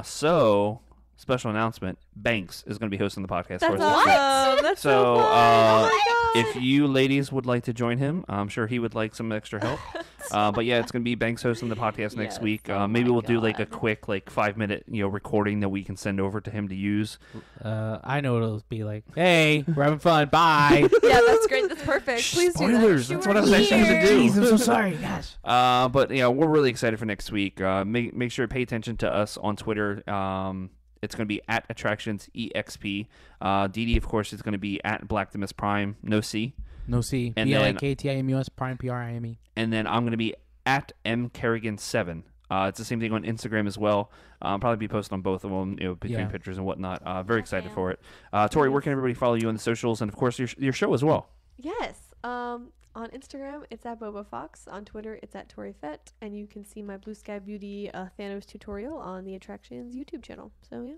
So special announcement. Banks is going to be hosting the podcast That's for us. awesome. That's so fun. Oh my God. If you ladies would like to join him, I'm sure he would like some extra help. But yeah, it's going to be Banks hosting the podcast next week. Maybe we'll do like a quick 5-minute recording that we can send over to him to use. I know what it'll be like. Hey, we're having fun. Bye. Yeah, that's great. That's perfect. Please Spoilers. do that. That's what I was actually going to do. Jeez, I'm so sorry. Gosh. But we're really excited for next week. Make sure to pay attention to us on Twitter. It's going to be at AttractionsEXP. Didi, of course, is going to be at Blacktimus Prime. No C. No C. And BLAKTIMUS Prime PRIME. And then I'm going to be at MKerrigan7. It's the same thing on Instagram as well. I'll probably be posting on both of them, between pictures and whatnot. Very excited for it. Tori, where can everybody follow you on the socials and, of course, your show as well? Yes. On Instagram, it's at Boba Fox. On Twitter, it's at Tori Fett. And you can see my Blue Sky Beauty Thanos tutorial on the Attractions YouTube channel. So, yeah.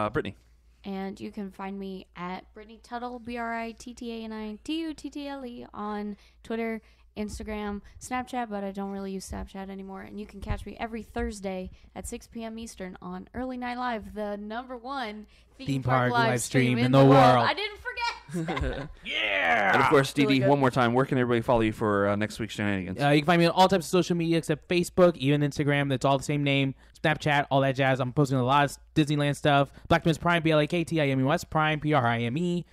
Brittany. And you can find me at Brittany Tuttle, BRITTANITUTTLE on Twitter, Instagram, Snapchat, but I don't really use Snapchat anymore. And you can catch me every Thursday at 6 p.m. Eastern on Early Night Live, the #1 theme park live stream in the world. I didn't forget. Yeah. And of course, Didi, one more time, where can everybody follow you for next week's shenanigans? You can find me on all types of social media except Facebook, even Instagram. That's all the same name. Snapchat, all that jazz. I'm posting a lot of Disneyland stuff. Blacktimus Prime, BLAKTIMUS Prime, PRIME.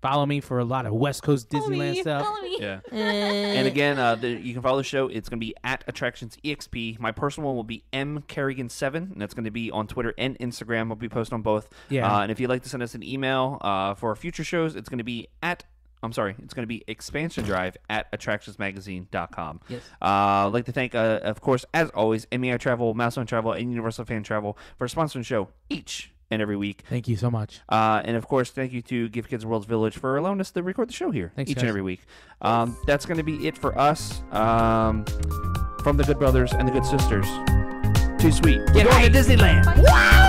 Follow me for a lot of West Coast Disneyland stuff. Follow me. Yeah. And again, you can follow the show. It's going to be at AttractionsEXP. My personal one will be MKerrigan7, and that's going to be on Twitter and Instagram. I'll be posting on both. Yeah. And if you'd like to send us an email for future shows, it's going to be expansiondrive@attractionsmagazine.com. Yes. I'd like to thank, of course, as always, MEI Travel, Milestone Travel, and Universal Fan Travel for sponsoring the show each and every week. Thank you so much. And of course, thank you to Give Kids World's Village for allowing us to record the show here Thanks, each guys. and every week. That's going to be it for us from the Good Brothers and the Good Sisters. Too sweet. Get going to Disneyland. Wow.